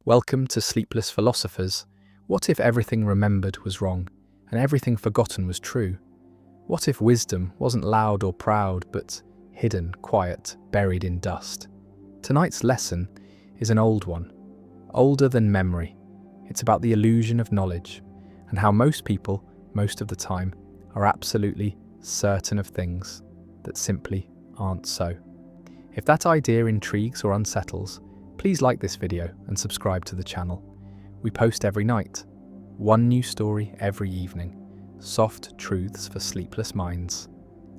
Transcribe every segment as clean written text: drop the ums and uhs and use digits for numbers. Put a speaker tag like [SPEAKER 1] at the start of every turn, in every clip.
[SPEAKER 1] Welcome to Sleepless Philosophers. What if everything remembered was wrong, and everything forgotten was true? What if wisdom wasn't loud or proud, but hidden, quiet, buried in dust? Tonight's lesson is an old one, older than memory. It's about the illusion of knowledge, and how most people, most of the time, are absolutely certain of things that simply aren't so. If that idea intrigues or unsettles, please like this video and subscribe to the channel. We post every night, one new story every evening, soft truths for sleepless minds.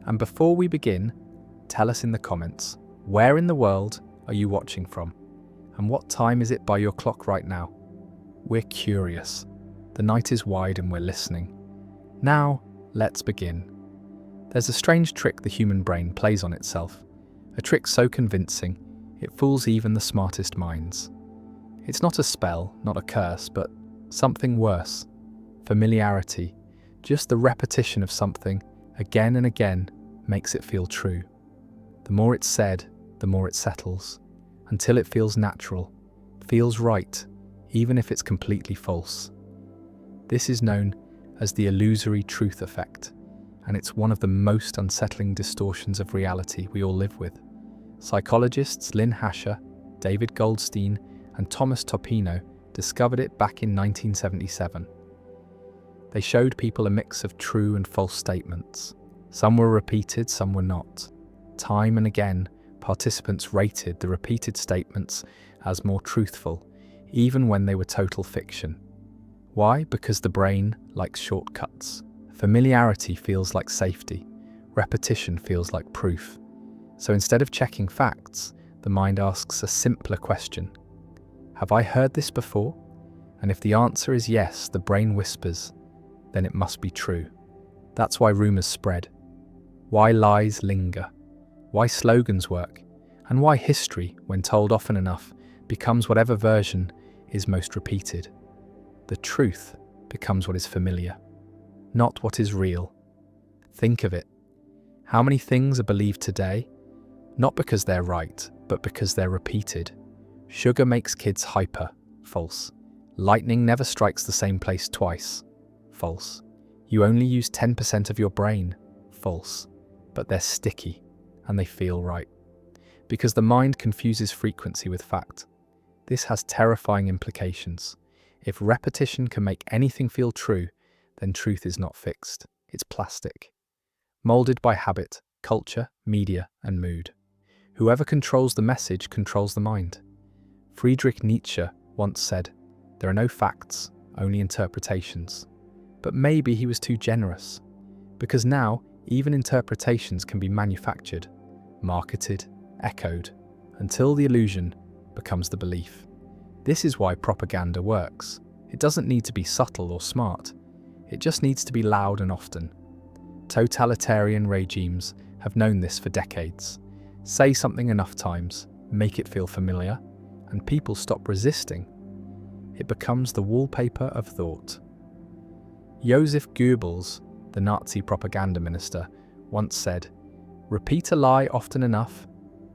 [SPEAKER 1] And before we begin, tell us in the comments, where in the world are you watching from? And what time is it by your clock right now? We're curious. The night is wide and we're listening. Now, let's begin. There's a strange trick the human brain plays on itself, a trick so convincing it fools even the smartest minds. It's not a spell, not a curse, but something worse. Familiarity. Just the repetition of something again and again makes it feel true. The more it's said, the more it settles, until it feels natural, feels right, even if it's completely false. This is known as the illusory truth effect, and it's one of the most unsettling distortions of reality we all live with. Psychologists Lynn Hasher, David Goldstein, and Thomas Topino discovered it back in 1977. They showed people a mix of true and false statements. Some were repeated, some were not. Time and again, participants rated the repeated statements as more truthful, even when they were total fiction. Why? Because the brain likes shortcuts. Familiarity feels like safety. Repetition feels like proof. So instead of checking facts, the mind asks a simpler question. Have I heard this before? And if the answer is yes, the brain whispers, then it must be true. That's why rumors spread, why lies linger, why slogans work, and why history, when told often enough, becomes whatever version is most repeated. The truth becomes what is familiar, not what is real. Think of it. How many things are believed today? Not because they're right, but because they're repeated. Sugar makes kids hyper. False. Lightning never strikes the same place twice. False. You only use 10% of your brain. False. But they're sticky, and they feel right. Because the mind confuses frequency with fact. This has terrifying implications. If repetition can make anything feel true, then truth is not fixed. It's plastic. Molded by habit, culture, media, and mood. Whoever controls the message controls the mind. Friedrich Nietzsche once said, "There are no facts, only interpretations." But maybe he was too generous, because now even interpretations can be manufactured, marketed, echoed, until the illusion becomes the belief. This is why propaganda works. It doesn't need to be subtle or smart. It just needs to be loud and often. Totalitarian regimes have known this for decades. Say something enough times, make it feel familiar, and people stop resisting. It becomes the wallpaper of thought. Joseph Goebbels, the Nazi propaganda minister, once said, "Repeat a lie often enough,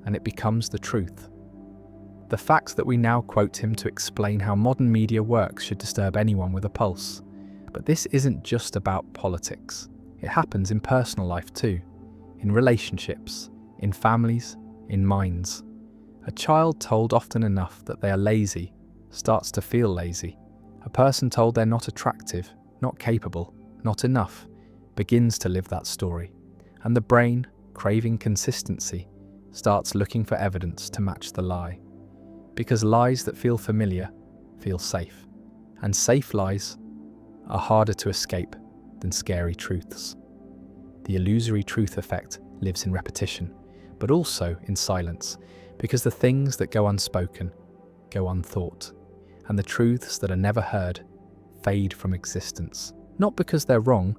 [SPEAKER 1] and it becomes the truth." The fact that we now quote him to explain how modern media works should disturb anyone with a pulse. But this isn't just about politics. It happens in personal life too, in relationships, in families, in minds. A child told often enough that they are lazy starts to feel lazy. A person told they're not attractive, not capable, not enough, begins to live that story. And the brain, craving consistency, starts looking for evidence to match the lie. Because lies that feel familiar feel safe. And safe lies are harder to escape than scary truths. The illusory truth effect lives in repetition, but also in silence, because the things that go unspoken go unthought, and the truths that are never heard fade from existence. Not because they're wrong,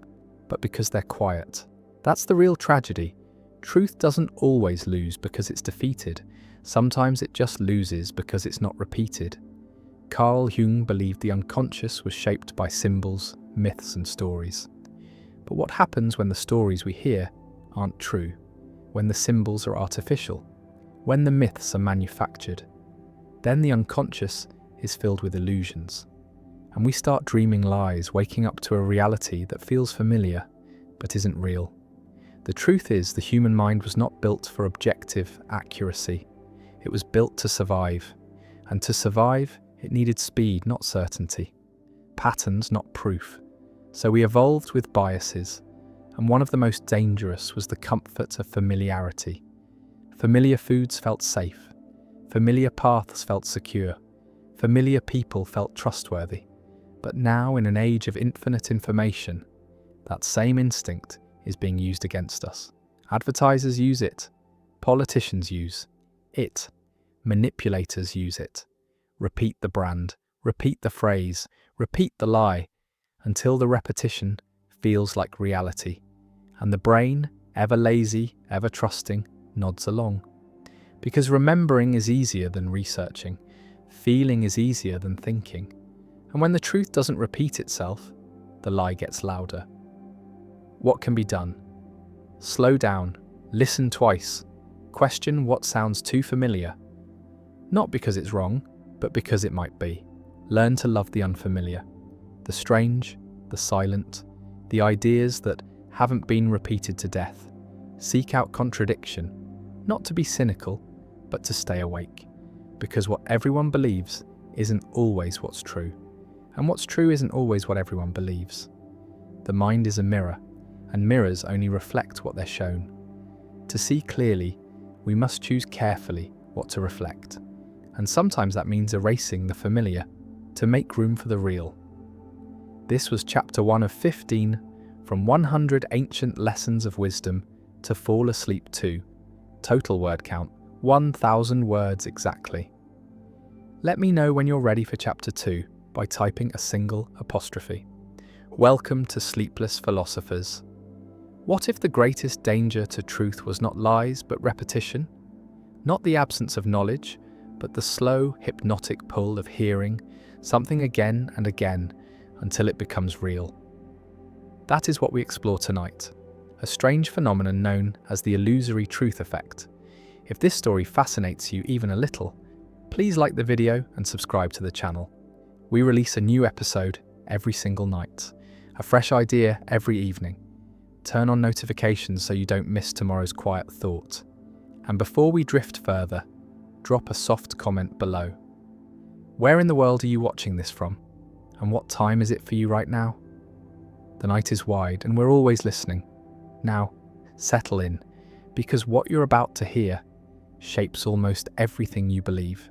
[SPEAKER 1] but because they're quiet. That's the real tragedy. Truth doesn't always lose because it's defeated. Sometimes it just loses because it's not repeated. Carl Jung believed the unconscious was shaped by symbols, myths, and stories. But what happens when the stories we hear aren't true? When the symbols are artificial? When the myths are manufactured? Then the unconscious is filled with illusions. And we start dreaming lies, waking up to a reality that feels familiar but isn't real. The truth is, the human mind was not built for objective accuracy. It was built to survive. And to survive, it needed speed, not certainty. Patterns, not proof. So we evolved with biases, and one of the most dangerous was the comfort of familiarity. Familiar foods felt safe. Familiar paths felt secure. Familiar people felt trustworthy. But now, in an age of infinite information, that same instinct is being used against us. Advertisers use it. Politicians use it. Manipulators use it. Repeat the brand, repeat the phrase, repeat the lie, until the repetition feels like reality. And the brain, ever lazy, ever trusting, nods along. Because remembering is easier than researching. Feeling is easier than thinking. And when the truth doesn't repeat itself, the lie gets louder. What can be done? Slow down, listen twice, question what sounds too familiar. Not because it's wrong, but because it might be. Learn to love the unfamiliar, the strange, the silent, the ideas that haven't been repeated to death. Seek out contradiction, not to be cynical, but to stay awake. Because what everyone believes isn't always what's true. And what's true isn't always what everyone believes. The mind is a mirror, and mirrors only reflect what they're shown. To see clearly, we must choose carefully what to reflect. And sometimes that means erasing the familiar to make room for the real. This was chapter 1 of 15, from 100 ancient lessons of wisdom to fall asleep to. Total word count, 1,000 words exactly. Let me know when you're ready for chapter 2 by typing a single apostrophe. Welcome to Sleepless Philosophers. What if the greatest danger to truth was not lies but repetition? Not the absence of knowledge, but the slow, hypnotic pull of hearing something again and again until it becomes real. That is what we explore tonight, a strange phenomenon known as the illusory truth effect. If this story fascinates you even a little, please like the video and subscribe to the channel. We release a new episode every single night, a fresh idea every evening. Turn on notifications so you don't miss tomorrow's quiet thought. And before we drift further, drop a soft comment below. Where in the world are you watching this from? And what time is it for you right now? The night is wide and we're always listening. Now, settle in, because what you're about to hear shapes almost everything you believe.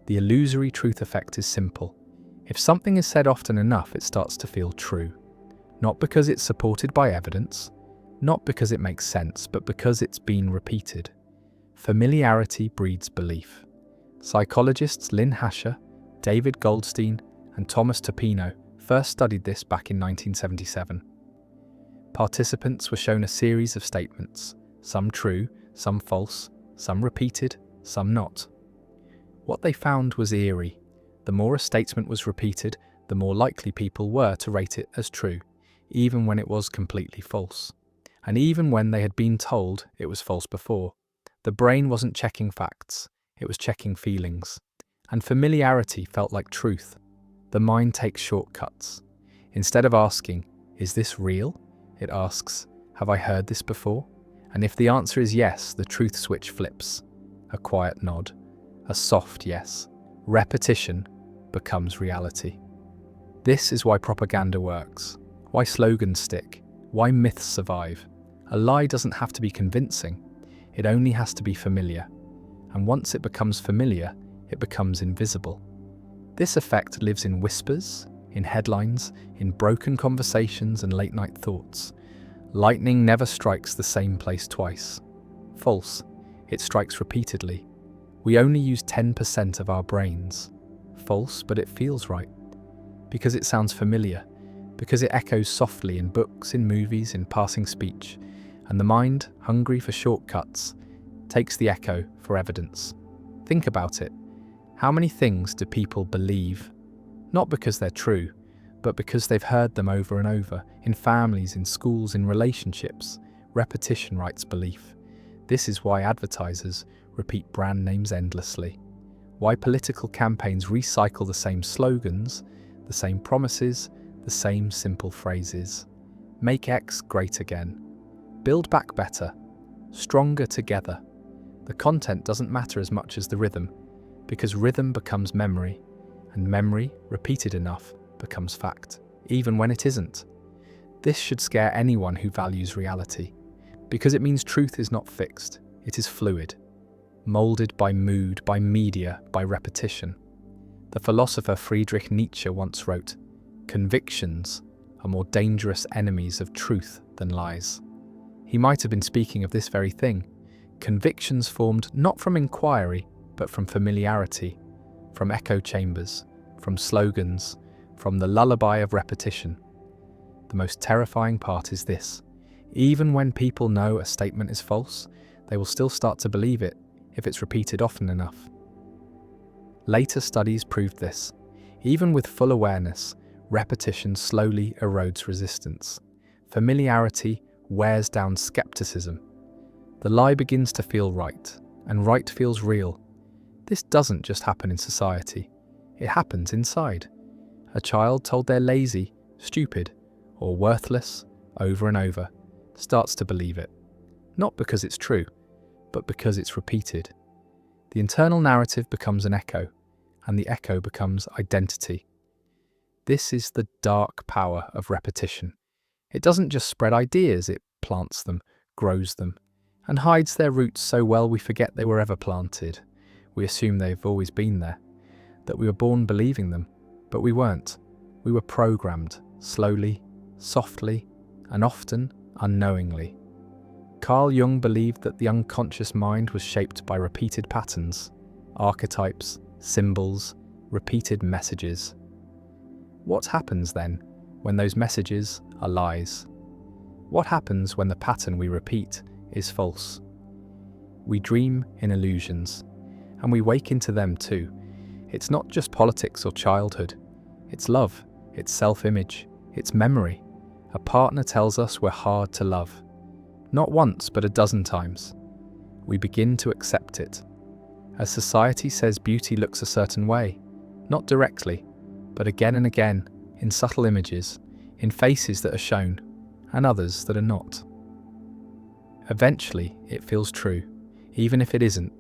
[SPEAKER 1] The illusory truth effect is simple. If something is said often enough, it starts to feel true. Not because it's supported by evidence, not because it makes sense, but because it's been repeated. Familiarity breeds belief. Psychologists Lynn Hasher, David Goldstein, and Thomas Topino first studied this back in 1977. Participants were shown a series of statements, some true, some false, some repeated, some not. What they found was eerie. The more a statement was repeated, the more likely people were to rate it as true, even when it was completely false. And even when they had been told it was false before. The brain wasn't checking facts, it was checking feelings. And familiarity felt like truth. The mind takes shortcuts. Instead of asking, "Is this real?" it asks, "Have I heard this before?" And if the answer is yes, the truth switch flips. A quiet nod, a soft yes. Repetition becomes reality. This is why propaganda works, why slogans stick, why myths survive. A lie doesn't have to be convincing, it only has to be familiar. And once it becomes familiar, it becomes invisible. This effect lives in whispers, in headlines, in broken conversations and late-night thoughts. Lightning never strikes the same place twice. False. It strikes repeatedly. We only use 10% of our brains. False, but it feels right. Because it sounds familiar. Because it echoes softly in books, in movies, in passing speech. And the mind, hungry for shortcuts, takes the echo for evidence. Think about it. How many things do people believe? Not because they're true, but because they've heard them over and over, in families, in schools, in relationships. Repetition writes belief. This is why advertisers repeat brand names endlessly. why political campaigns recycle the same slogans, the same promises, the same simple phrases. Make X great again. Build back better. Stronger together. The content doesn't matter as much as the rhythm, because rhythm becomes memory, and memory, repeated enough, becomes fact, even when it isn't. This should scare anyone who values reality, because it means truth is not fixed, it is fluid, molded by mood, by media, by repetition. The philosopher Friedrich Nietzsche once wrote, "Convictions are more dangerous enemies of truth than lies." He might have been speaking of this very thing. Convictions formed not from inquiry, but from familiarity, from echo chambers, from slogans, from the lullaby of repetition. The most terrifying part is this: even when people know a statement is false, they will still start to believe it if it's repeated often enough. Later studies proved this. Even with full awareness, repetition slowly erodes resistance. Familiarity wears down skepticism. The lie begins to feel right, and right feels real. This doesn't just happen in society. It happens inside. A child told they're lazy, stupid, or worthless over and over starts to believe it. Not because it's true, but because it's repeated. The internal narrative becomes an echo, and the echo becomes identity. This is the dark power of repetition. It doesn't just spread ideas, it plants them, grows them, and hides their roots so well we forget they were ever planted. We assume they've always been there, that we were born believing them, but we weren't. We were programmed, slowly, softly, and often unknowingly. Carl Jung believed that the unconscious mind was shaped by repeated patterns, archetypes, symbols, repeated messages. What happens then when those messages are lies? What happens when the pattern we repeat is false? We dream in illusions, and we wake into them too. It's not just politics or childhood. It's love, it's self-image, it's memory. A partner tells us we're hard to love. Not once, but a dozen times. We begin to accept it. As society says beauty looks a certain way, not directly, but again and again, in subtle images, in faces that are shown, and others that are not. Eventually, it feels true, even if it isn't.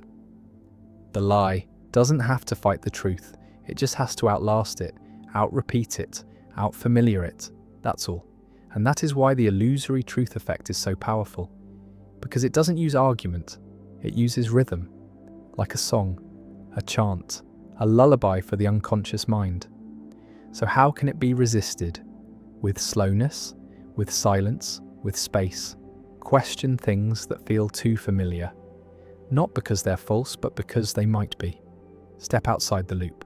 [SPEAKER 1] The lie doesn't have to fight the truth, it just has to outlast it, out-repeat it, out-familiar it, that's all. And that is why the illusory truth effect is so powerful, because it doesn't use argument, it uses rhythm, like a song, a chant, a lullaby for the unconscious mind. So how can it be resisted? With slowness, with silence, with space. Question things that feel too familiar. Not because they're false, but because they might be. Step outside the loop.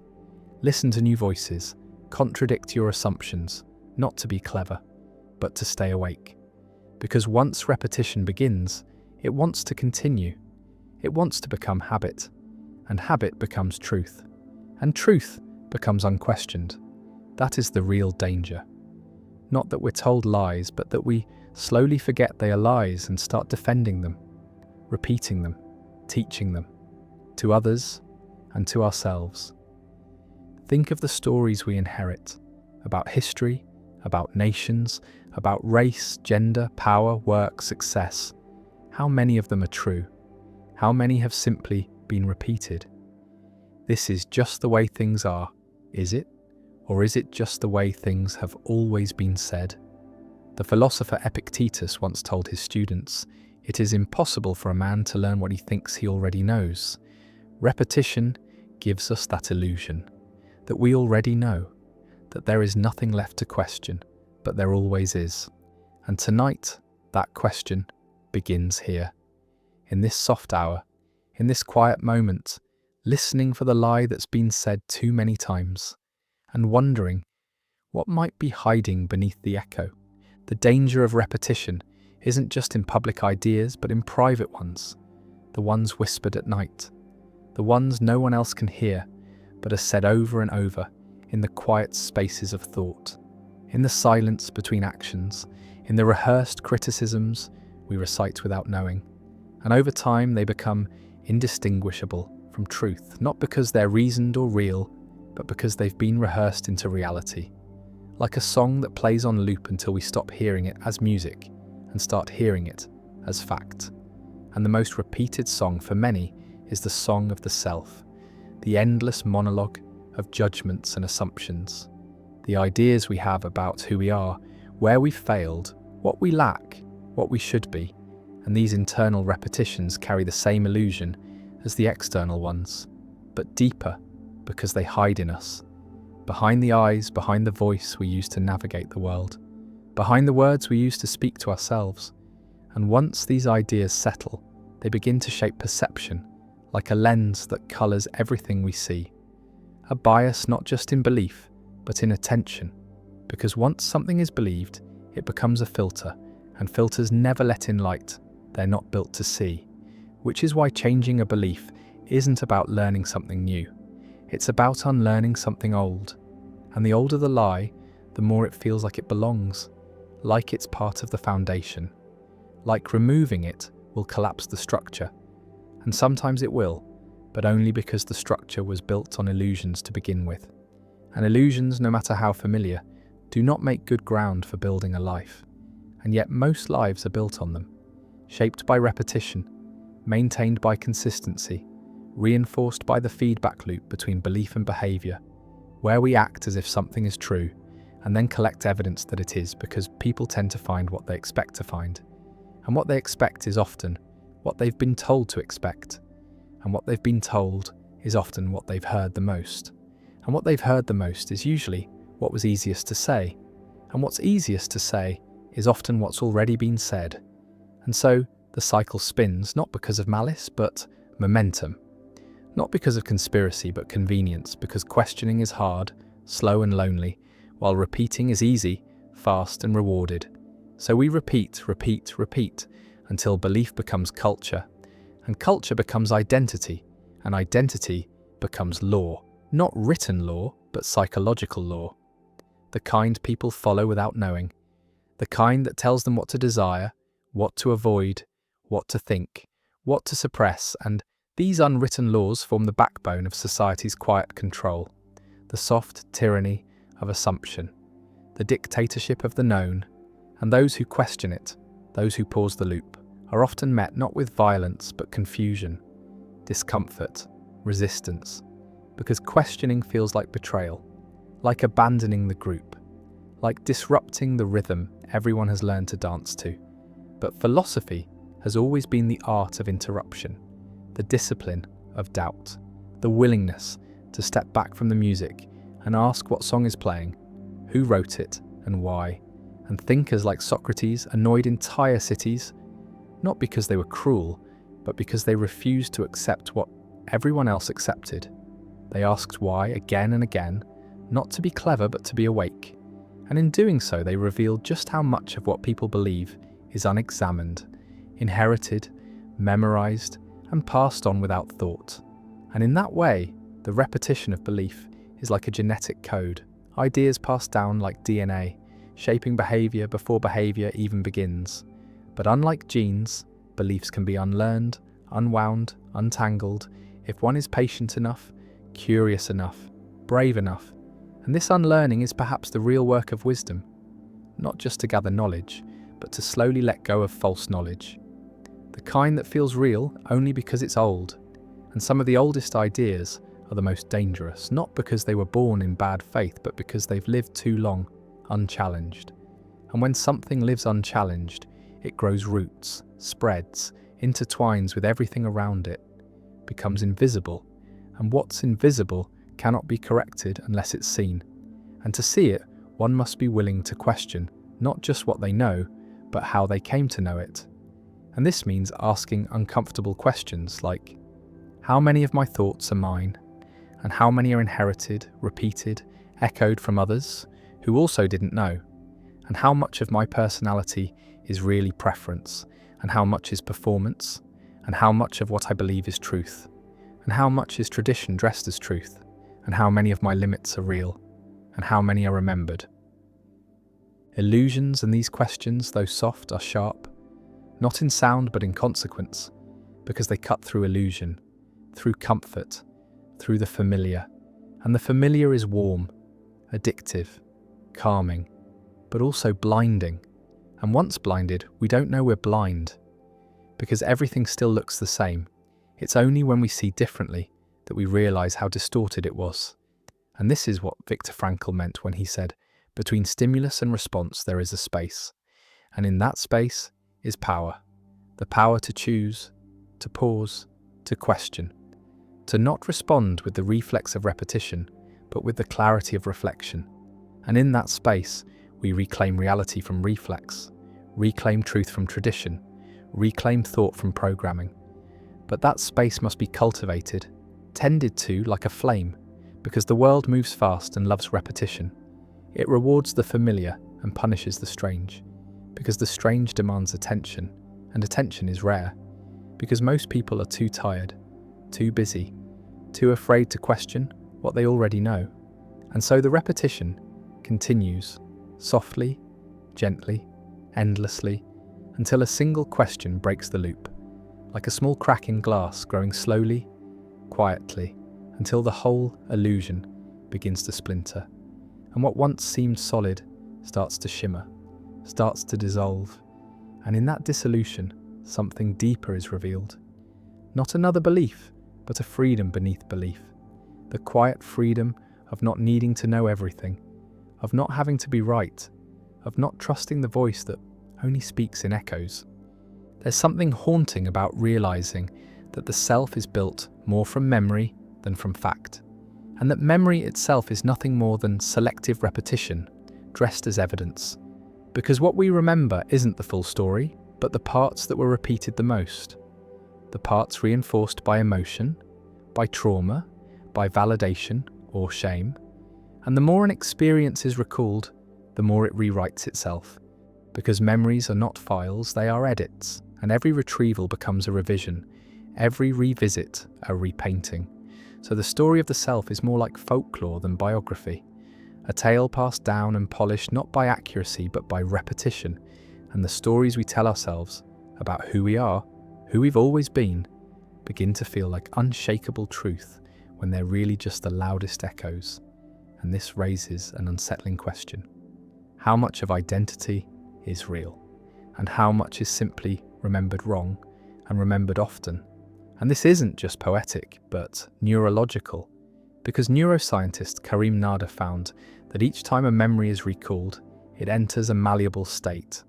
[SPEAKER 1] Listen to new voices. Contradict your assumptions, not to be clever, but to stay awake. Because once repetition begins, it wants to continue. It wants to become habit, and habit becomes truth, and truth becomes unquestioned. That is the real danger. Not that we're told lies, but that we slowly forget they are lies and start defending them, repeating them, teaching them, to others and to ourselves. Think of the stories we inherit, about history, about nations, about race, gender, power, work, success. How many of them are true? How many have simply been repeated? This is just the way things are, is it? Or is it just the way things have always been said? The philosopher Epictetus once told his students, "It is impossible for a man to learn what he thinks he already knows." Repetition gives us that illusion, that we already know, that there is nothing left to question, but there always is. And tonight, that question begins here, in this soft hour, in this quiet moment, listening for the lie that's been said too many times, and wondering what might be hiding beneath the echo. The danger of repetition isn't just in public ideas, but in private ones, the ones whispered at night, the ones no one else can hear, but are said over and over in the quiet spaces of thought, in the silence between actions, in the rehearsed criticisms we recite without knowing. And over time they become indistinguishable from truth, not because they're reasoned or real, but because they've been rehearsed into reality. Like a song that plays on loop until we stop hearing it as music and start hearing it as fact. And the most repeated song for many is the song of the self, the endless monologue of judgments and assumptions, the ideas we have about who we are, where we've failed, what we lack, what we should be. And these internal repetitions carry the same illusion as the external ones, but deeper because they hide in us, behind the eyes, behind the voice we use to navigate the world, behind the words we use to speak to ourselves. And once these ideas settle, they begin to shape perception, like a lens that colours everything we see. A bias not just in belief, but in attention, because once something is believed, it becomes a filter, and filters never let in light they're not built to see, which is why changing a belief isn't about learning something new. It's about unlearning something old. And the older the lie, the more it feels like it belongs, like it's part of the foundation. Like removing it will collapse the structure. And sometimes it will, but only because the structure was built on illusions to begin with. And illusions, no matter how familiar, do not make good ground for building a life. And yet most lives are built on them, shaped by repetition, maintained by consistency, reinforced by the feedback loop between belief and behaviour, where we act as if something is true and then collect evidence that it is, because people tend to find what they expect to find. And what they expect is often what they've been told to expect. And what they've been told is often what they've heard the most. And what they've heard the most is usually what was easiest to say. And what's easiest to say is often what's already been said. And so the cycle spins, not because of malice, but momentum. Not because of conspiracy, but convenience, because questioning is hard, slow and lonely, while repeating is easy, fast and rewarded. So we repeat, repeat, repeat, until belief becomes culture, and culture becomes identity, and identity becomes law. Not written law, but psychological law. The kind people follow without knowing. The kind that tells them what to desire, what to avoid, what to think, what to suppress, and these unwritten laws form the backbone of society's quiet control, the soft tyranny of assumption, the dictatorship of the known, and those who question it, those who pause the loop, are often met not with violence but confusion, discomfort, resistance, because questioning feels like betrayal, like abandoning the group, like disrupting the rhythm everyone has learned to dance to. But philosophy has always been the art of interruption, the discipline of doubt, the willingness to step back from the music and ask what song is playing, who wrote it and why. And thinkers like Socrates annoyed entire cities, not because they were cruel, but because they refused to accept what everyone else accepted. They asked why again and again, not to be clever but to be awake. And in doing so, they revealed just how much of what people believe is unexamined, inherited, memorized, and passed on without thought. And in that way, the repetition of belief is like a genetic code, ideas passed down like DNA, shaping behavior before behavior even begins. But unlike genes, beliefs can be unlearned, unwound, untangled, if one is patient enough, curious enough, brave enough. And this unlearning is perhaps the real work of wisdom, not just to gather knowledge, but to slowly let go of false knowledge. The kind that feels real only because it's old. And some of the oldest ideas are the most dangerous, not because they were born in bad faith, but because they've lived too long, unchallenged. And when something lives unchallenged, it grows roots, spreads, intertwines with everything around it, becomes invisible. And what's invisible cannot be corrected unless it's seen. And to see it, one must be willing to question not just what they know, but how they came to know it. And this means asking uncomfortable questions like, how many of my thoughts are mine? And how many are inherited, repeated, echoed from others who also didn't know? And how much of my personality is really preference? And how much is performance? And how much of what I believe is truth? And how much is tradition dressed as truth? And how many of my limits are real? And how many are remembered? Illusions and these questions, though soft, are sharp, not in sound but in consequence, because they cut through illusion, through comfort, through the familiar. And the familiar is warm, addictive, calming, but also blinding. And once blinded, we don't know we're blind, because everything still looks the same. It's only when we see differently that we realize how distorted it was. And this is what Viktor Frankl meant when he said, between stimulus and response there is a space. And in that space is power. The power to choose, to pause, to question. To not respond with the reflex of repetition, but with the clarity of reflection. And in that space, we reclaim reality from reflex, reclaim truth from tradition, reclaim thought from programming. But that space must be cultivated, tended to like a flame, because the world moves fast and loves repetition. It rewards the familiar and punishes the strange, because the strange demands attention, and attention is rare, because most people are too tired, too busy, too afraid to question what they already know. And so the repetition continues, softly, gently, endlessly, until a single question breaks the loop, like a small crack in glass growing slowly, quietly, until the whole illusion begins to splinter. And what once seemed solid starts to shimmer, starts to dissolve, and in that dissolution, something deeper is revealed. Not another belief, but a freedom beneath belief. The quiet freedom of not needing to know everything, of not having to be right, of not trusting the voice that only speaks in echoes. There's something haunting about realizing that the self is built more from memory than from fact, and that memory itself is nothing more than selective repetition, dressed as evidence. Because what we remember isn't the full story, but the parts that were repeated the most. The parts reinforced by emotion, by trauma, by validation or shame. And the more an experience is recalled, the more it rewrites itself. Because memories are not files, they are edits, and every retrieval becomes a revision, every revisit a repainting. So the story of the self is more like folklore than biography, a tale passed down and polished not by accuracy but by repetition, and the stories we tell ourselves about who we are, who we've always been, begin to feel like unshakable truth when they're really just the loudest echoes. And this raises an unsettling question. How much of identity is real? And how much is simply remembered wrong and remembered often? And this isn't just poetic, but neurological, because neuroscientist Karim Nader found that each time a memory is recalled, it enters a malleable state,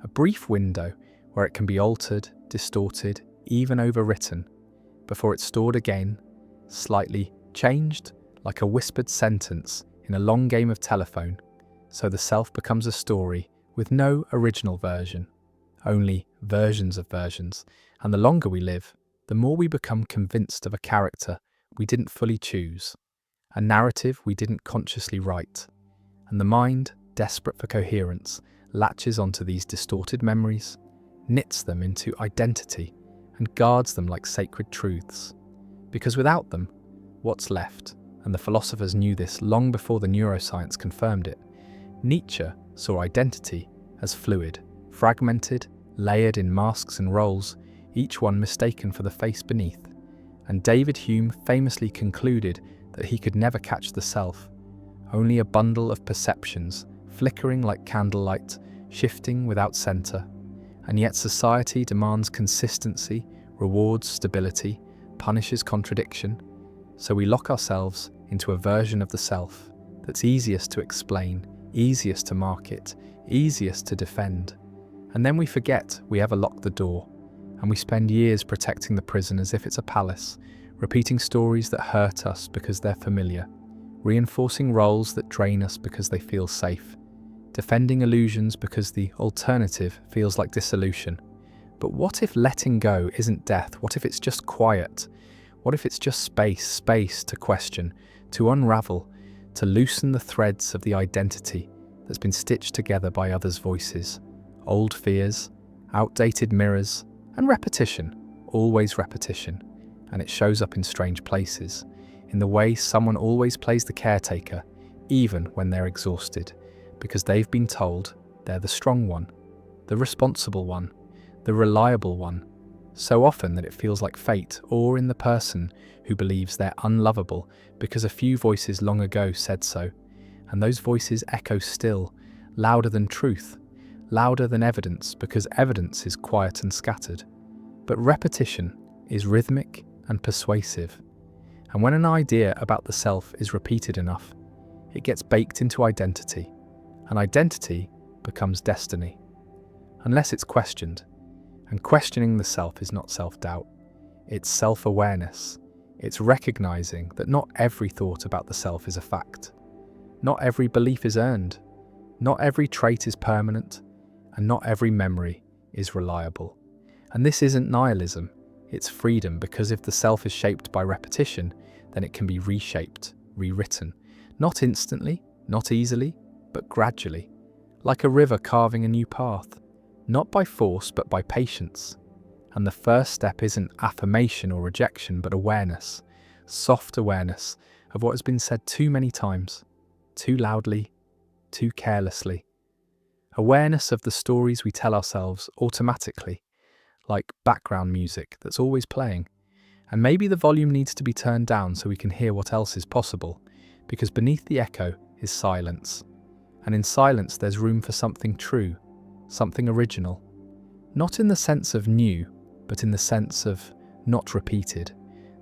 [SPEAKER 1] a brief window where it can be altered, distorted, even overwritten, before it's stored again, slightly changed, like a whispered sentence in a long game of telephone. So the self becomes a story with no original version, only versions of versions. And the longer we live, the more we become convinced of a character we didn't fully choose, a narrative we didn't consciously write. And the mind, desperate for coherence, latches onto these distorted memories, knits them into identity, and guards them like sacred truths. Because without them, what's left? And the philosophers knew this long before the neuroscience confirmed it. Nietzsche saw identity as fluid, fragmented, layered in masks and roles, each one mistaken for the face beneath. And David Hume famously concluded that he could never catch the self, only a bundle of perceptions, flickering like candlelight, shifting without center. And yet society demands consistency, rewards stability, punishes contradiction. So we lock ourselves into a version of the self that's easiest to explain, easiest to market, easiest to defend. And then we forget we ever locked the door, and we spend years protecting the prison as if it's a palace, repeating stories that hurt us because they're familiar, reinforcing roles that drain us because they feel safe, defending illusions because the alternative feels like dissolution. But what if letting go isn't death? What if it's just quiet? What if it's just space to question, to unravel, to loosen the threads of the identity that's been stitched together by others' voices, old fears, outdated mirrors, and repetition, always repetition. And it shows up in strange places, in the way someone always plays the caretaker, even when they're exhausted, because they've been told they're the strong one, the responsible one, the reliable one. so often that it feels like fate, or in the person who believes they're unlovable because a few voices long ago said so, and those voices echo still, louder than truth, louder than evidence, because evidence is quiet and scattered. But repetition is rhythmic and persuasive, and when an idea about the self is repeated enough, it gets baked into identity, and identity becomes destiny, unless it's questioned. And questioning the self is not self-doubt, it's self-awareness. It's recognizing that not every thought about the self is a fact. Not every belief is earned. Not every trait is permanent. And not every memory is reliable. And this isn't nihilism, it's freedom, because if the self is shaped by repetition, then it can be reshaped, rewritten. Not instantly, not easily, but gradually. Like a river carving a new path. Not by force, but by patience. And the first step isn't affirmation or rejection, but awareness. Soft awareness of what has been said too many times, too loudly, too carelessly. Awareness of the stories we tell ourselves automatically, like background music that's always playing. And maybe the volume needs to be turned down so we can hear what else is possible, because beneath the echo is silence. And in silence there's room for something true, something original. Not in the sense of new, but in the sense of not repeated.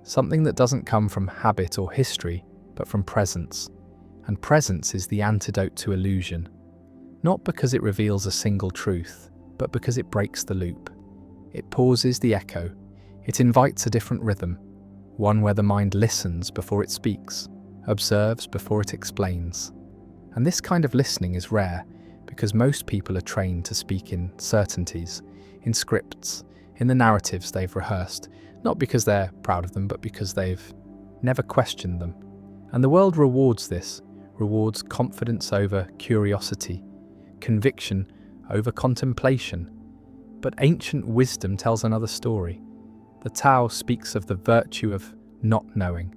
[SPEAKER 1] Something that doesn't come from habit or history, but from presence. And presence is the antidote to illusion. Not because it reveals a single truth, but because it breaks the loop. It pauses the echo. It invites a different rhythm, one where the mind listens before it speaks, observes before it explains. And this kind of listening is rare, because most people are trained to speak in certainties, in scripts, in the narratives they've rehearsed, not because they're proud of them, but because they've never questioned them. And the world rewards this, rewards confidence over curiosity, conviction over contemplation. But ancient wisdom tells another story. The Tao speaks of the virtue of not knowing,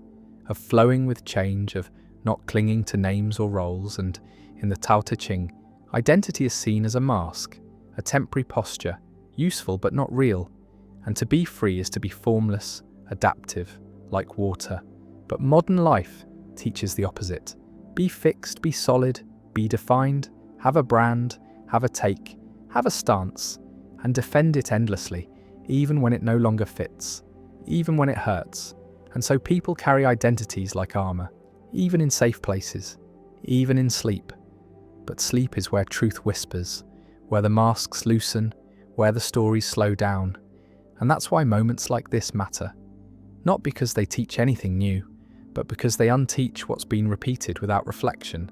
[SPEAKER 1] of flowing with change, of not clinging to names or roles, and in the Tao Te Ching, identity is seen as a mask, a temporary posture, useful but not real, and to be free is to be formless, adaptive, like water. But modern life teaches the opposite. Be fixed, be solid, be defined, have a brand, have a take, have a stance, and defend it endlessly, even when it no longer fits, even when it hurts. And so people carry identities like armor, even in safe places, even in sleep. But sleep is where truth whispers, where the masks loosen, where the stories slow down. And that's why moments like this matter. Not because they teach anything new, but because they unteach what's been repeated without reflection.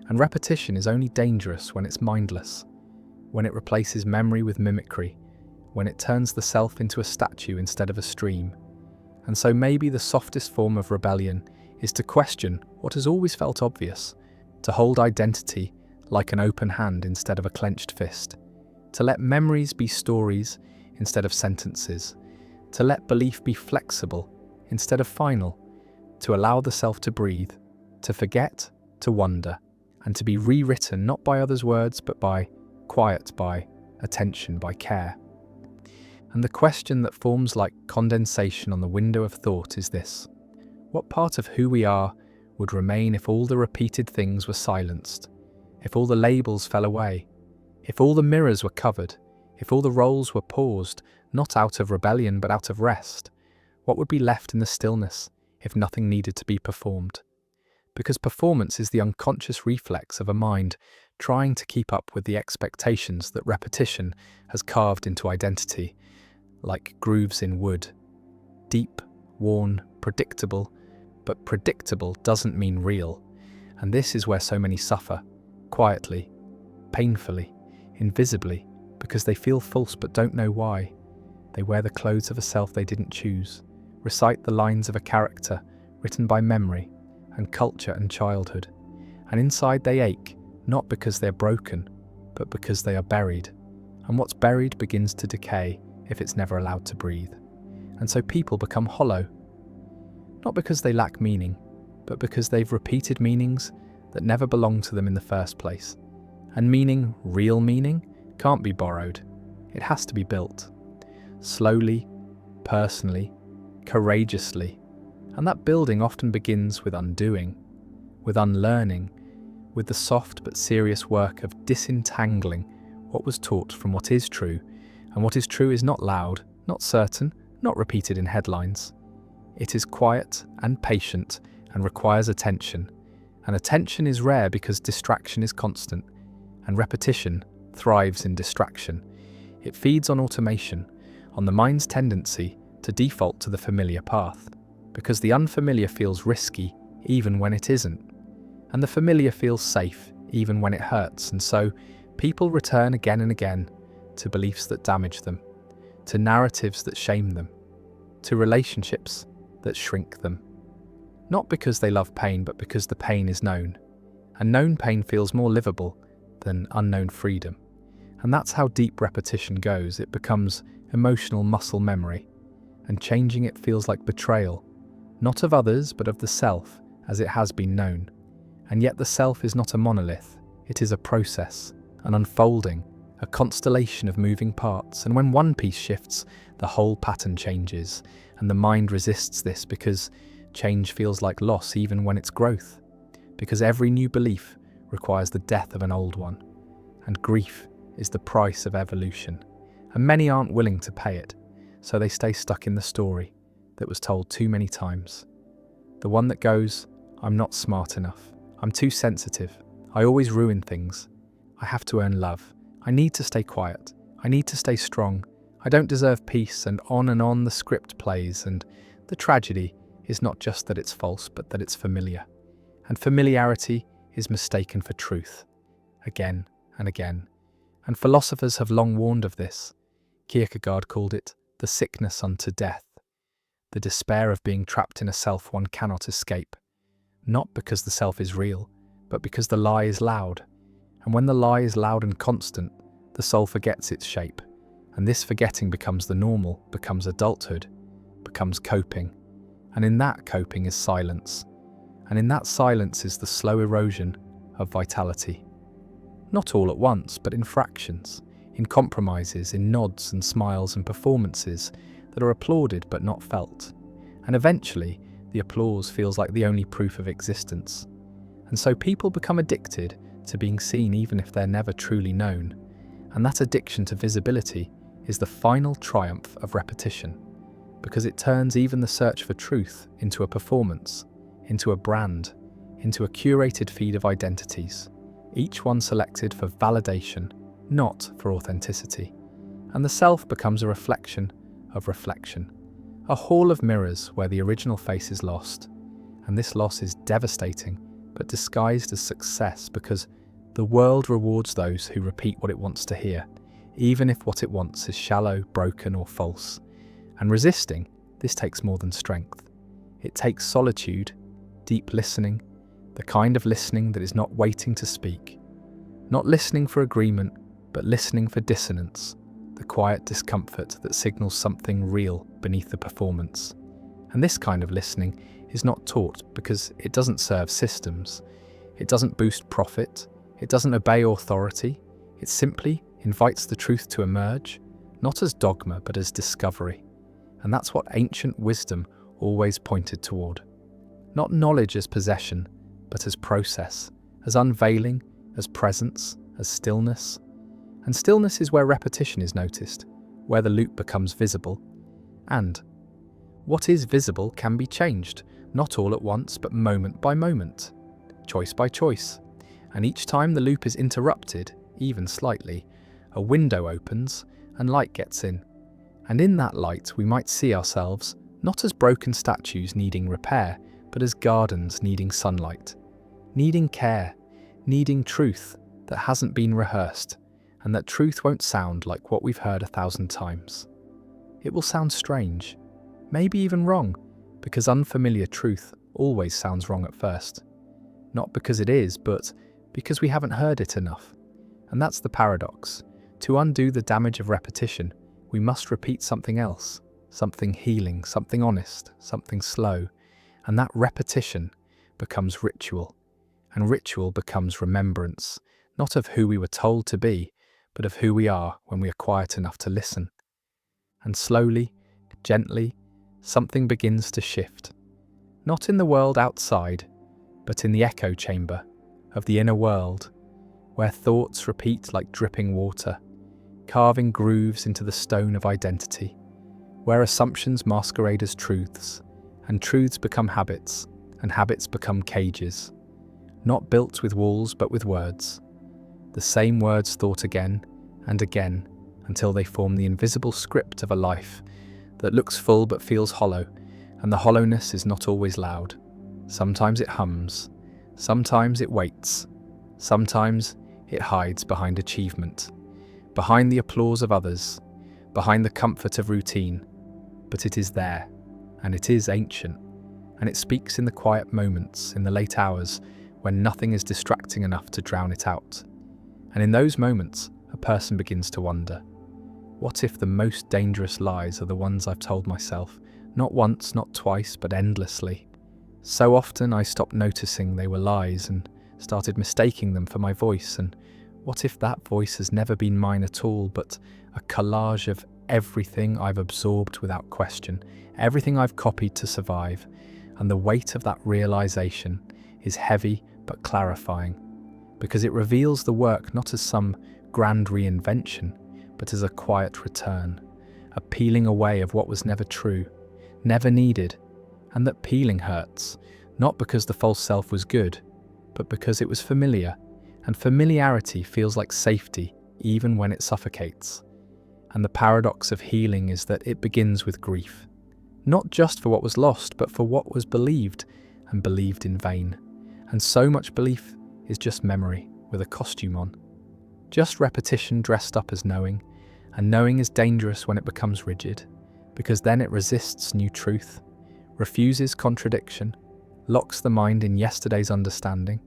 [SPEAKER 1] And repetition is only dangerous when it's mindless, when it replaces memory with mimicry, when it turns the self into a statue instead of a stream. And so maybe the softest form of rebellion is to question what has always felt obvious, to hold identity like an open hand instead of a clenched fist, to let memories be stories instead of sentences, to let belief be flexible instead of final, to allow the self to breathe, to forget, to wonder, and to be rewritten not by others' words but by quiet, by attention, by care. And the question that forms like condensation on the window of thought is this: what part of who we are would remain if all the repeated things were silenced, if all the labels fell away, if all the mirrors were covered, if all the roles were paused, not out of rebellion but out of rest? What would be left in the stillness if nothing needed to be performed? Because performance is the unconscious reflex of a mind trying to keep up with the expectations that repetition has carved into identity, like grooves in wood. Deep, worn, predictable, but predictable doesn't mean real. And this is where so many suffer, quietly, painfully, invisibly, because they feel false but don't know why. They wear the clothes of a self they didn't choose, recite the lines of a character written by memory and culture and childhood. And inside they ache, not because they're broken, but because they are buried. And what's buried begins to decay if it's never allowed to breathe. And so people become hollow, not because they lack meaning, but because they've repeated meanings that never belonged to them in the first place. And meaning, real meaning, can't be borrowed. It has to be built. Slowly, personally, courageously. And that building often begins with undoing, with unlearning, with the soft but serious work of disentangling what was taught from what is true. And what is true is not loud, not certain, not repeated in headlines. It is quiet and patient and requires attention. And attention is rare because distraction is constant, and repetition thrives in distraction. It feeds on automation, on the mind's tendency to default to the familiar path, because the unfamiliar feels risky even when it isn't, and the familiar feels safe even when it hurts. And so people return again and again to beliefs that damage them, to narratives that shame them, to relationships that shrink them. Not because they love pain, but because the pain is known. And known pain feels more livable than unknown freedom. And that's how deep repetition goes. It becomes emotional muscle memory. And changing it feels like betrayal, not of others, but of the self, as it has been known. And yet the self is not a monolith. It is a process, an unfolding, a constellation of moving parts. And when one piece shifts, the whole pattern changes. And the mind resists this because change feels like loss even when it's growth. Because every new belief requires the death of an old one. And grief is the price of evolution. And many aren't willing to pay it, so they stay stuck in the story that was told too many times. The one that goes, I'm not smart enough. I'm too sensitive. I always ruin things. I have to earn love. I need to stay quiet. I need to stay strong. I don't deserve peace. And on the script plays. And the tragedy is not just that it's false, but that it's familiar. And familiarity is mistaken for truth, again and again. And philosophers have long warned of this. Kierkegaard called it the sickness unto death, the despair of being trapped in a self one cannot escape, not because the self is real, but because the lie is loud. And when the lie is loud and constant, the soul forgets its shape, and this forgetting becomes the normal, becomes adulthood, becomes coping. And in that coping is silence. And in that silence is the slow erosion of vitality. Not all at once, but in fractions, in compromises, in nods and smiles and performances that are applauded but not felt. And eventually, the applause feels like the only proof of existence. And so people become addicted to being seen even if they're never truly known. And that addiction to visibility is the final triumph of repetition, because it turns even the search for truth into a performance, into a brand, into a curated feed of identities, each one selected for validation, not for authenticity. And the self becomes a reflection of reflection, a hall of mirrors where the original face is lost. And this loss is devastating, but disguised as success, because the world rewards those who repeat what it wants to hear, even if what it wants is shallow, broken, or false. And resisting this takes more than strength. It takes solitude, deep listening, the kind of listening that is not waiting to speak. Not listening for agreement, but listening for dissonance, the quiet discomfort that signals something real beneath the performance. And this kind of listening is not taught because it doesn't serve systems. It doesn't boost profit. It doesn't obey authority. It simply invites the truth to emerge, not as dogma, but as discovery. And that's what ancient wisdom always pointed toward. Not knowledge as possession, but as process, as unveiling, as presence, as stillness. And stillness is where repetition is noticed, where the loop becomes visible. And what is visible can be changed, not all at once, but moment by moment, choice by choice. And each time the loop is interrupted, even slightly, a window opens and light gets in. And in that light we might see ourselves not as broken statues needing repair, but as gardens needing sunlight, needing care, needing truth that hasn't been rehearsed, and that truth won't sound like what we've heard 1,000 times. It will sound strange, maybe even wrong, because unfamiliar truth always sounds wrong at first. Not because it is, but because we haven't heard it enough. And that's the paradox. To undo the damage of repetition, we must repeat something else, something healing, something honest, something slow. And that repetition becomes ritual. And ritual becomes remembrance, not of who we were told to be, but of who we are when we are quiet enough to listen. And slowly, gently, something begins to shift. Not in the world outside, but in the echo chamber of the inner world, where thoughts repeat like dripping water, carving grooves into the stone of identity, where assumptions masquerade as truths, and truths become habits, and habits become cages, not built with walls but with words. The same words thought again and again until they form the invisible script of a life that looks full but feels hollow, and the hollowness is not always loud. Sometimes it hums, sometimes it waits, sometimes it hides behind achievement, behind the applause of others, behind the comfort of routine. But it is there, and it is ancient, and it speaks in the quiet moments, in the late hours, when nothing is distracting enough to drown it out. And in those moments, a person begins to wonder, what if the most dangerous lies are the ones I've told myself, not once, not twice, but endlessly? So often I stopped noticing they were lies and started mistaking them for my voice, and what if that voice has never been mine at all, but a collage of everything I've absorbed without question, everything I've copied to survive, and the weight of that realization is heavy but clarifying, because it reveals the work not as some grand reinvention, but as a quiet return, a peeling away of what was never true, never needed, and that peeling hurts, not because the false self was good, but because it was familiar, and familiarity feels like safety even when it suffocates. And the paradox of healing is that it begins with grief, not just for what was lost, but for what was believed, and believed in vain. And so much belief is just memory with a costume on, just repetition dressed up as knowing, and knowing is dangerous when it becomes rigid, because then it resists new truth, refuses contradiction, locks the mind in yesterday's understanding,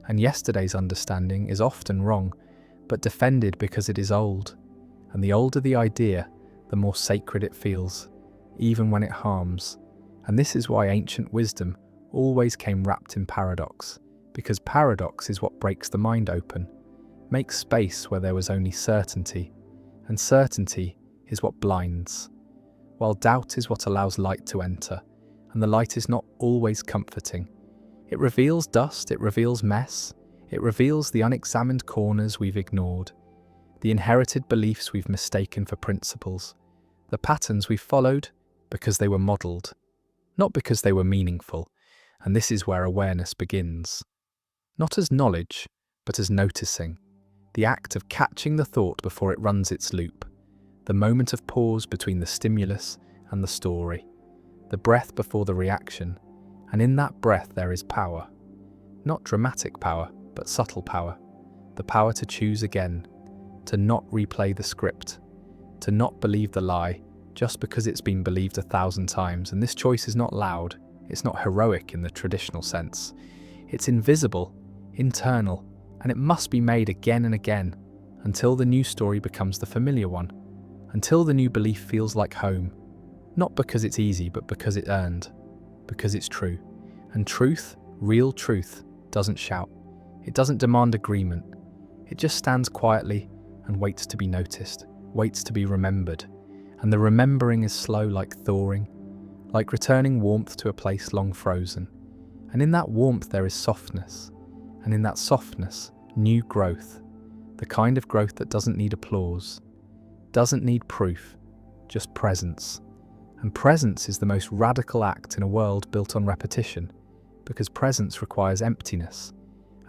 [SPEAKER 1] and yesterday's understanding is often wrong, but defended because it is old, and the older the idea, the more sacred it feels, even when it harms. And this is why ancient wisdom always came wrapped in paradox, because paradox is what breaks the mind open, makes space where there was only certainty, and certainty is what blinds, while doubt is what allows light to enter, and the light is not always comforting. It reveals dust, it reveals mess, it reveals the unexamined corners we've ignored, the inherited beliefs we've mistaken for principles, the patterns we've followed because they were modelled, not because they were meaningful. And this is where awareness begins. Not as knowledge, but as noticing, the act of catching the thought before it runs its loop, the moment of pause between the stimulus and the story, the breath before the reaction, and in that breath there is power. Not dramatic power, but subtle power. The power to choose again, to not replay the script, to not believe the lie just because it's been believed 1,000 times. And this choice is not loud, it's not heroic in the traditional sense. It's invisible, internal, and it must be made again and again until the new story becomes the familiar one, until the new belief feels like home, not because it's easy, but because it earned, because it's true. And truth, real truth, doesn't shout. It doesn't demand agreement. It just stands quietly and waits to be noticed, waits to be remembered. And the remembering is slow like thawing, like returning warmth to a place long frozen. And in that warmth there is softness, and in that softness, new growth, the kind of growth that doesn't need applause, doesn't need proof, just presence. And presence is the most radical act in a world built on repetition, because presence requires emptiness,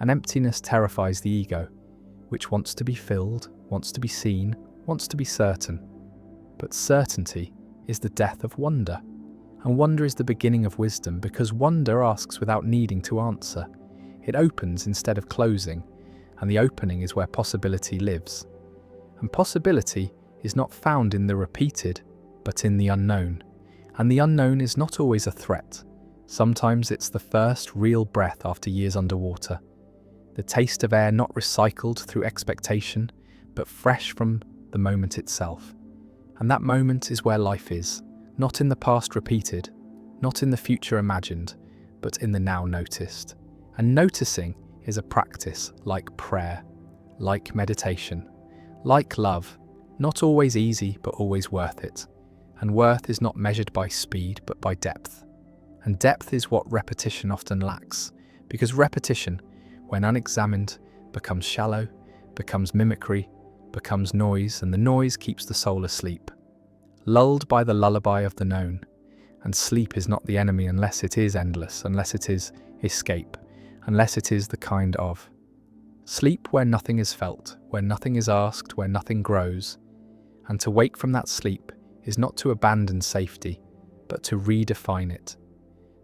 [SPEAKER 1] and emptiness terrifies the ego, which wants to be filled, wants to be seen, wants to be certain. But certainty is the death of wonder, and wonder is the beginning of wisdom, because wonder asks without needing to answer. It opens instead of closing, and the opening is where possibility lives. And possibility is not found in the repeated, but in the unknown. And the unknown is not always a threat. Sometimes it's the first real breath after years underwater. The taste of air not recycled through expectation, but fresh from the moment itself. And that moment is where life is, not in the past repeated, not in the future imagined, but in the now noticed. And noticing is a practice like prayer, like meditation, like love, not always easy, but always worth it. And worth is not measured by speed, but by depth. And depth is what repetition often lacks, because repetition, when unexamined, becomes shallow, becomes mimicry, becomes noise, and the noise keeps the soul asleep, lulled by the lullaby of the known. And sleep is not the enemy unless it is endless, unless it is escape, unless it is the kind of sleep where nothing is felt, where nothing is asked, where nothing grows. And to wake from that sleep is not to abandon safety, but to redefine it.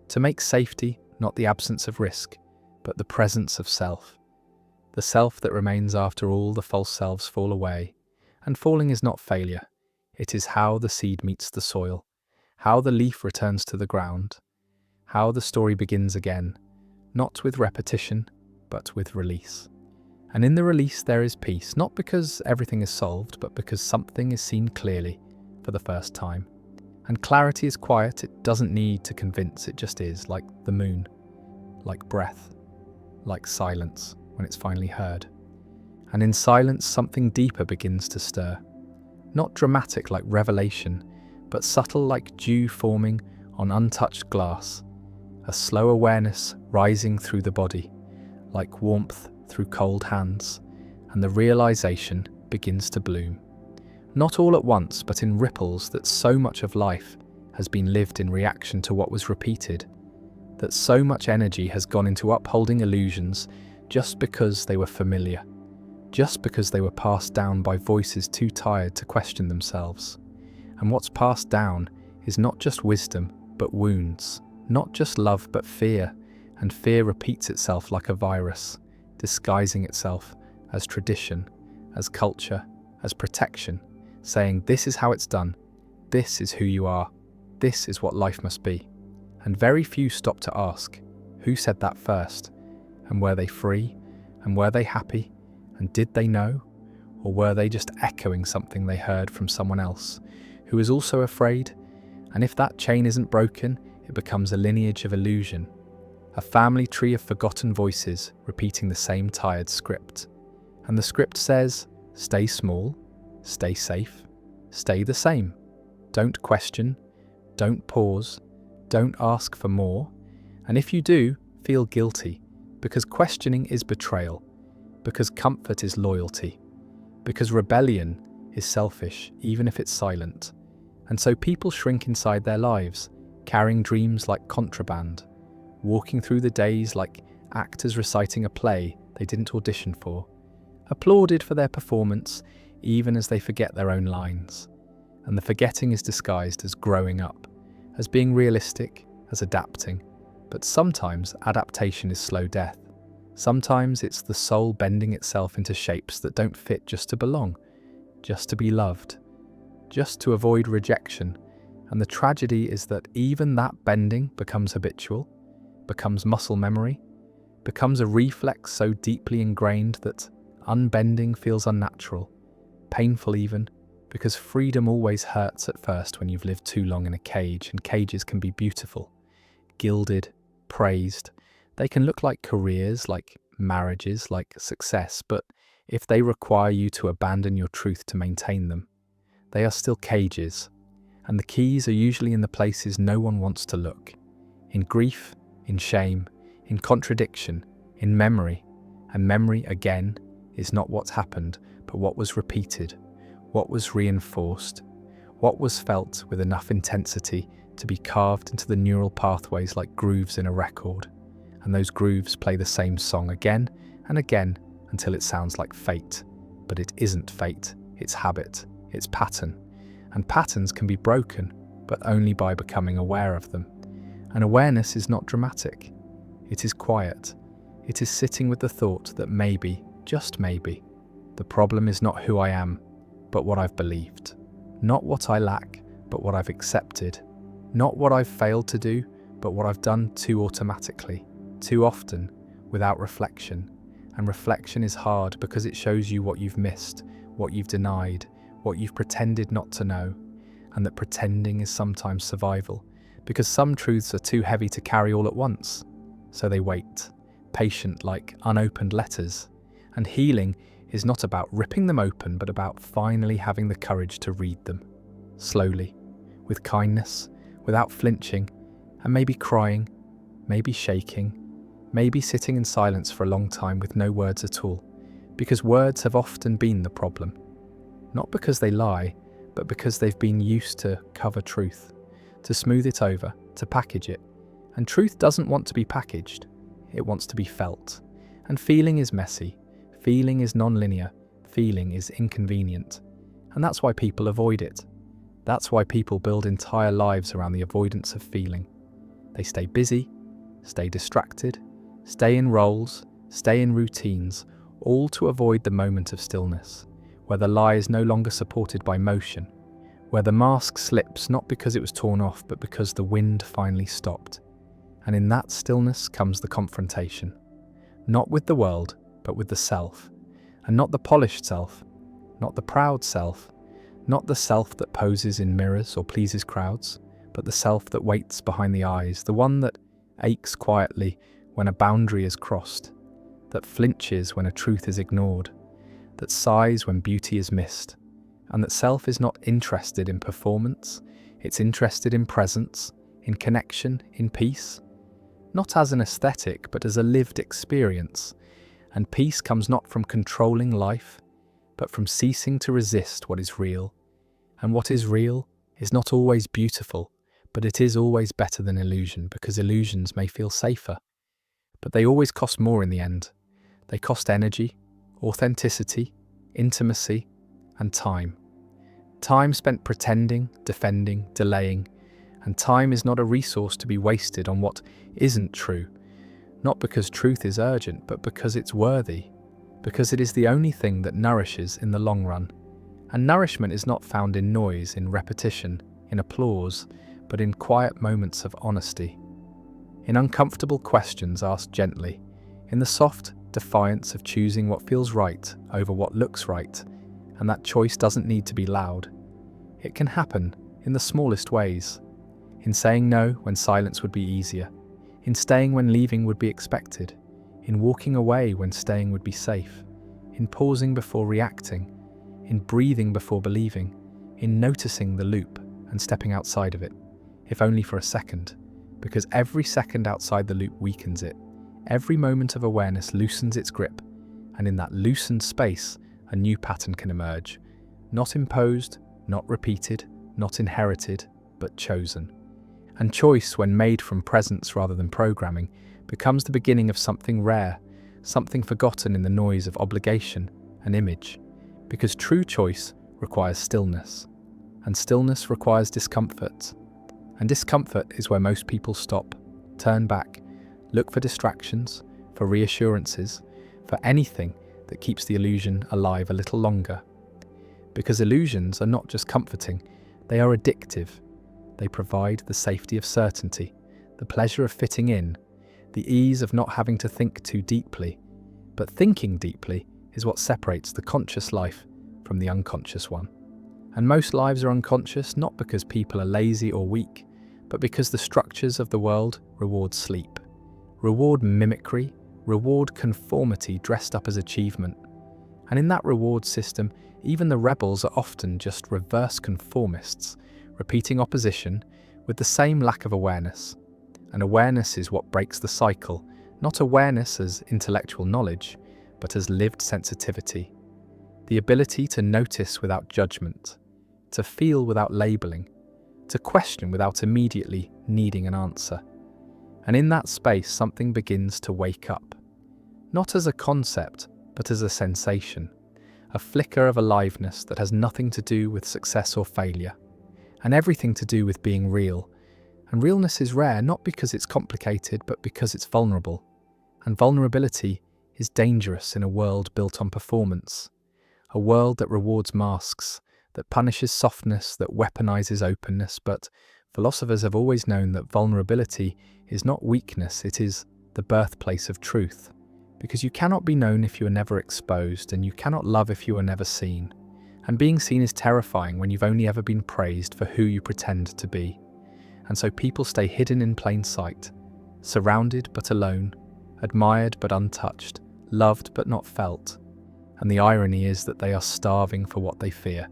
[SPEAKER 1] To make safety not the absence of risk, but the presence of self. The self that remains after all the false selves fall away. And falling is not failure. It is how the seed meets the soil, how the leaf returns to the ground, how the story begins again, not with repetition, but with release. And in the release there is peace, not because everything is solved, but because something is seen clearly for the first time. And clarity is quiet, it doesn't need to convince, it just is, like the moon, like breath, like silence when it's finally heard. And in silence something deeper begins to stir. Not dramatic like revelation, but subtle like dew forming on untouched glass. A slow awareness rising through the body, like warmth through cold hands, and the realization begins to bloom. Not all at once, but in ripples that so much of life has been lived in reaction to what was repeated, that so much energy has gone into upholding illusions just because they were familiar, just because they were passed down by voices too tired to question themselves. And what's passed down is not just wisdom, but wounds, not just love, but fear, and fear repeats itself like a virus, disguising itself as tradition, as culture, as protection, saying this is how it's done, this is who you are, this is what life must be. And very few stop to ask, who said that first? And were they free? And were they happy? And did they know? Or were they just echoing something they heard from someone else, who is also afraid? And if that chain isn't broken, it becomes a lineage of illusion, a family tree of forgotten voices repeating the same tired script. And the script says, stay small, stay safe, stay the same. Don't question, don't pause, don't ask for more. And if you do, feel guilty, because questioning is betrayal, because comfort is loyalty, because rebellion is selfish, even if it's silent. And so people shrink inside their lives, carrying dreams like contraband, walking through the days like actors reciting a play they didn't audition for, applauded for their performance even as they forget their own lines. And the forgetting is disguised as growing up, as being realistic, as adapting. But sometimes adaptation is slow death. Sometimes it's the soul bending itself into shapes that don't fit just to belong, just to be loved, just to avoid rejection. And the tragedy is that even that bending becomes habitual, becomes muscle memory, becomes a reflex so deeply ingrained that unbending feels unnatural, painful even, because freedom always hurts at first when you've lived too long in a cage, and cages can be beautiful, gilded, praised. They can look like careers, like marriages, like success, but if they require you to abandon your truth to maintain them, they are still cages. And the keys are usually in the places no one wants to look. In grief, in shame, in contradiction, in memory. And memory, again, is not what's happened, but what was repeated, what was reinforced, what was felt with enough intensity to be carved into the neural pathways like grooves in a record. And those grooves play the same song again and again until it sounds like fate. But it isn't fate, it's habit, it's pattern. And patterns can be broken, but only by becoming aware of them. And awareness is not dramatic. It is quiet. It is sitting with the thought that maybe, just maybe, the problem is not who I am, but what I've believed. Not what I lack, but what I've accepted. Not what I've failed to do, but what I've done too automatically, too often, without reflection. And reflection is hard because it shows you what you've missed, what you've denied, what you've pretended not to know, and that pretending is sometimes survival, because some truths are too heavy to carry all at once. So they wait, patient like unopened letters. And healing is not about ripping them open, but about finally having the courage to read them, slowly, with kindness, without flinching, and maybe crying, maybe shaking, maybe sitting in silence for a long time with no words at all, because words have often been the problem. Not because they lie, but because they've been used to cover truth, to smooth it over, to package it. And truth doesn't want to be packaged, it wants to be felt. And feeling is messy, feeling is non-linear, feeling is inconvenient. And that's why people avoid it. That's why people build entire lives around the avoidance of feeling. They stay busy, stay distracted, stay in roles, stay in routines, all to avoid the moment of stillness, where the lie is no longer supported by motion, where the mask slips not because it was torn off, but because the wind finally stopped. And in that stillness comes the confrontation, not with the world, but with the self, and not the polished self, not the proud self, not the self that poses in mirrors or pleases crowds, but the self that waits behind the eyes, the one that aches quietly when a boundary is crossed, that flinches when a truth is ignored, that sighs when beauty is missed, and that self is not interested in performance, it's interested in presence, in connection, in peace, not as an aesthetic, but as a lived experience. And peace comes not from controlling life, but from ceasing to resist what is real. And what is real is not always beautiful, but it is always better than illusion, because illusions may feel safer. But they always cost more in the end. They cost energy, authenticity, intimacy, and time. Time spent pretending, defending, delaying, and time is not a resource to be wasted on what isn't true, not because truth is urgent, but because it's worthy, because it is the only thing that nourishes in the long run. And nourishment is not found in noise, in repetition, in applause, but in quiet moments of honesty, in uncomfortable questions asked gently, in the soft defiance of choosing what feels right over what looks right. And that choice doesn't need to be loud. It can happen in the smallest ways, in saying no when silence would be easier, in staying when leaving would be expected, in walking away when staying would be safe, in pausing before reacting, in breathing before believing, in noticing the loop and stepping outside of it, if only for a second, because every second outside the loop weakens it. Every moment of awareness loosens its grip, and in that loosened space, a new pattern can emerge, not imposed, not repeated, not inherited, but chosen. And choice, when made from presence rather than programming, becomes the beginning of something rare, something forgotten in the noise of obligation and image, because true choice requires stillness, and stillness requires discomfort, and discomfort is where most people stop, turn back, look for distractions, for reassurances, for anything that keeps the illusion alive a little longer. Because illusions are not just comforting, they are addictive. They provide the safety of certainty, the pleasure of fitting in, the ease of not having to think too deeply. But thinking deeply is what separates the conscious life from the unconscious one. And most lives are unconscious not because people are lazy or weak, but because the structures of the world reward sleep, reward mimicry, reward conformity dressed up as achievement. And in that reward system, even the rebels are often just reverse conformists, repeating opposition with the same lack of awareness. And awareness is what breaks the cycle, not awareness as intellectual knowledge, but as lived sensitivity. The ability to notice without judgment, to feel without labeling, to question without immediately needing an answer. And in that space, something begins to wake up, not as a concept, but as a sensation, a flicker of aliveness that has nothing to do with success or failure, and everything to do with being real. And realness is rare, not because it's complicated, but because it's vulnerable. And vulnerability is dangerous in a world built on performance, a world that rewards masks, that punishes softness, that weaponizes openness. But philosophers have always known that vulnerability is not weakness, it is the birthplace of truth. Because you cannot be known if you are never exposed, and you cannot love if you are never seen. And being seen is terrifying when you've only ever been praised for who you pretend to be. And so people stay hidden in plain sight, surrounded but alone, admired but untouched, loved but not felt. And the irony is that they are starving for what they fear: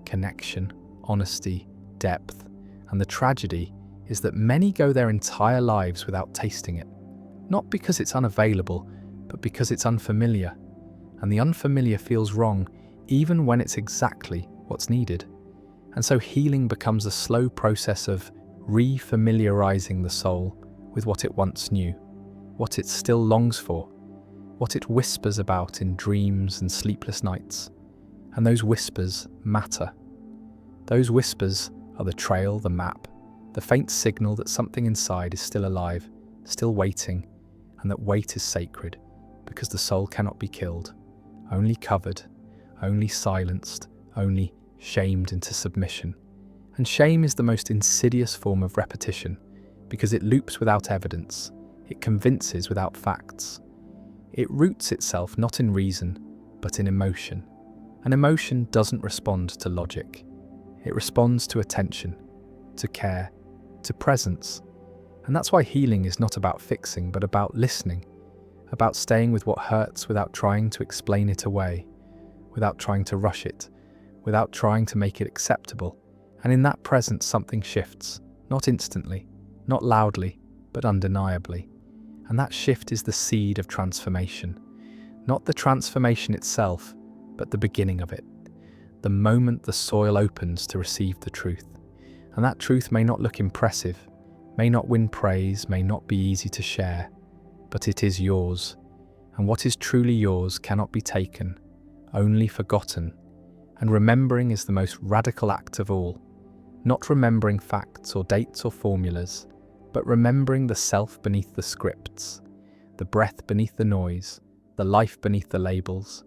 [SPEAKER 1] connection, honesty, depth, And the tragedy is that many go their entire lives without tasting it. Not because it's unavailable, but because it's unfamiliar. And the unfamiliar feels wrong, even when it's exactly what's needed. And so healing becomes a slow process of re-familiarizing the soul with what it once knew, what it still longs for, what it whispers about in dreams and sleepless nights. And those whispers matter. Those whispers are the trail, the map, the faint signal that something inside is still alive, still waiting, and that wait is sacred, because the soul cannot be killed, only covered, only silenced, only shamed into submission. And shame is the most insidious form of repetition, because it loops without evidence, it convinces without facts. It roots itself not in reason, but in emotion. And emotion doesn't respond to logic. It responds to attention, to care, to presence. And that's why healing is not about fixing, but about listening, about staying with what hurts without trying to explain it away, without trying to rush it, without trying to make it acceptable. And in that presence, something shifts, not instantly, not loudly, but undeniably. And that shift is the seed of transformation. Not the transformation itself, but the beginning of it. The moment the soil opens to receive the truth. And that truth may not look impressive, may not win praise, may not be easy to share, but it is yours. And what is truly yours cannot be taken, only forgotten. And remembering is the most radical act of all. Not remembering facts or dates or formulas, but remembering the self beneath the scripts, the breath beneath the noise, the life beneath the labels.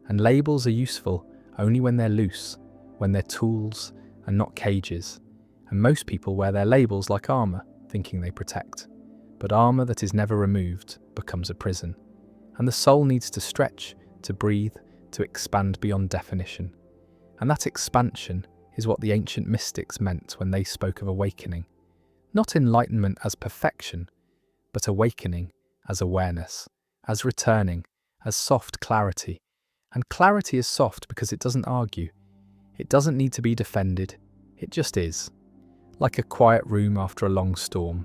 [SPEAKER 1] And labels are useful only when they're loose, when they're tools and not cages. And most people wear their labels like armor, thinking they protect. But armor that is never removed becomes a prison. And the soul needs to stretch, to breathe, to expand beyond definition. And that expansion is what the ancient mystics meant when they spoke of awakening. Not enlightenment as perfection, but awakening as awareness, as returning, as soft clarity. And clarity is soft because it doesn't argue. It doesn't need to be defended. It just is. Like a quiet room after a long storm.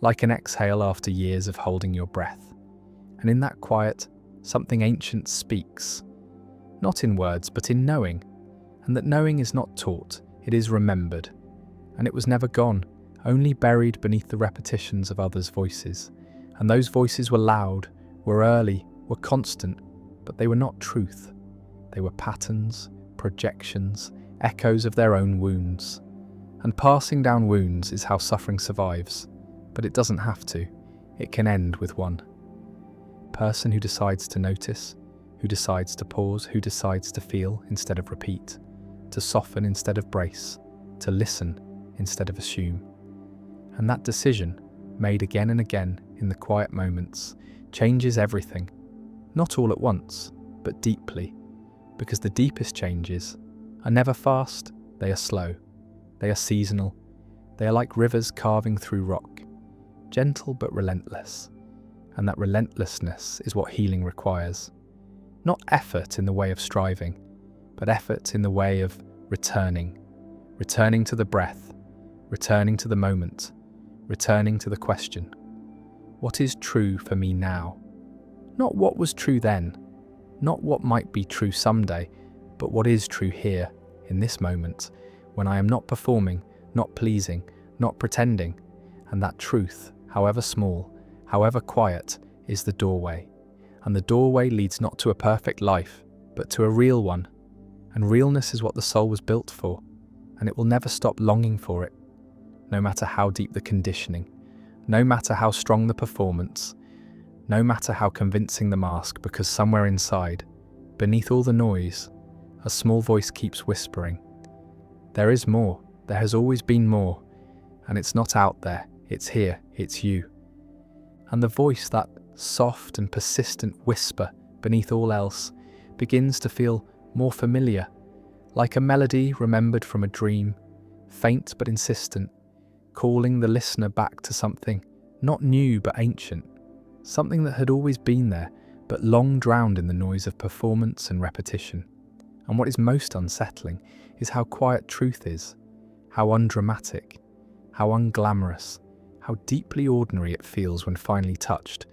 [SPEAKER 1] Like an exhale after years of holding your breath. And in that quiet, something ancient speaks. Not in words, but in knowing. And that knowing is not taught, it is remembered. And it was never gone, only buried beneath the repetitions of others' voices. And those voices were loud, were early, were constant, but they were not truth. They were patterns, projections, echoes of their own wounds. And passing down wounds is how suffering survives, but it doesn't have to. It can end with one person who decides to notice, who decides to pause, who decides to feel instead of repeat, to soften instead of brace, to listen instead of assume. And that decision, made again and again in the quiet moments, changes everything. Not all at once, but deeply, because the deepest changes are never fast, they are slow, they are seasonal, they are like rivers carving through rock, gentle but relentless. And that relentlessness is what healing requires. Not effort in the way of striving, but effort in the way of returning to the breath, returning to the moment, returning to the question. What is true for me now? Not what was true then, not what might be true someday, but what is true here, in this moment, when I am not performing, not pleasing, not pretending. And that truth, however small, however quiet, is the doorway. And the doorway leads not to a perfect life, but to a real one. And realness is what the soul was built for, and it will never stop longing for it, no matter how deep the conditioning, no matter how strong the performance, no matter how convincing the mask, because somewhere inside, beneath all the noise, a small voice keeps whispering. There is more, there has always been more, and it's not out there, it's here, it's you. And the voice, that soft and persistent whisper beneath all else, begins to feel more familiar, like a melody remembered from a dream, faint but insistent, calling the listener back to something not new but ancient, something that had always been there but long drowned in the noise of performance and repetition. And what is most unsettling is how quiet truth is, how undramatic, how unglamorous, how deeply ordinary it feels when finally touched,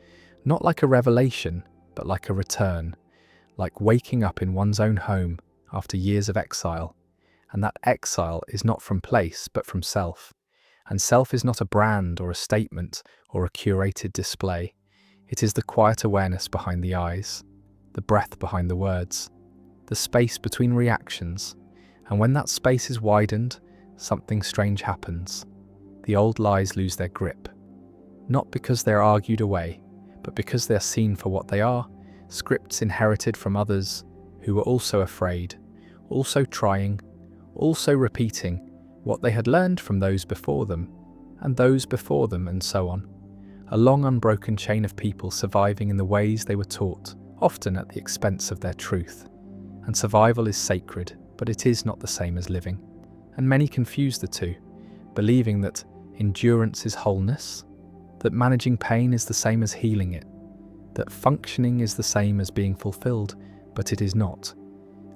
[SPEAKER 1] not like a revelation, but like a return, like waking up in one's own home after years of exile. And that exile is not from place, but from self. And self is not a brand or a statement or a curated display. It is the quiet awareness behind the eyes, the breath behind the words, the space between reactions. And when that space is widened, something strange happens. The old lies lose their grip, not because they are argued away, but because they are seen for what they are, scripts inherited from others who were also afraid, also trying, also repeating what they had learned from those before them, and those before them, and so on. A long unbroken chain of people surviving in the ways they were taught, often at the expense of their truth. And survival is sacred, but it is not the same as living. And many confuse the two, believing that endurance is wholeness, that managing pain is the same as healing it, that functioning is the same as being fulfilled, but it is not.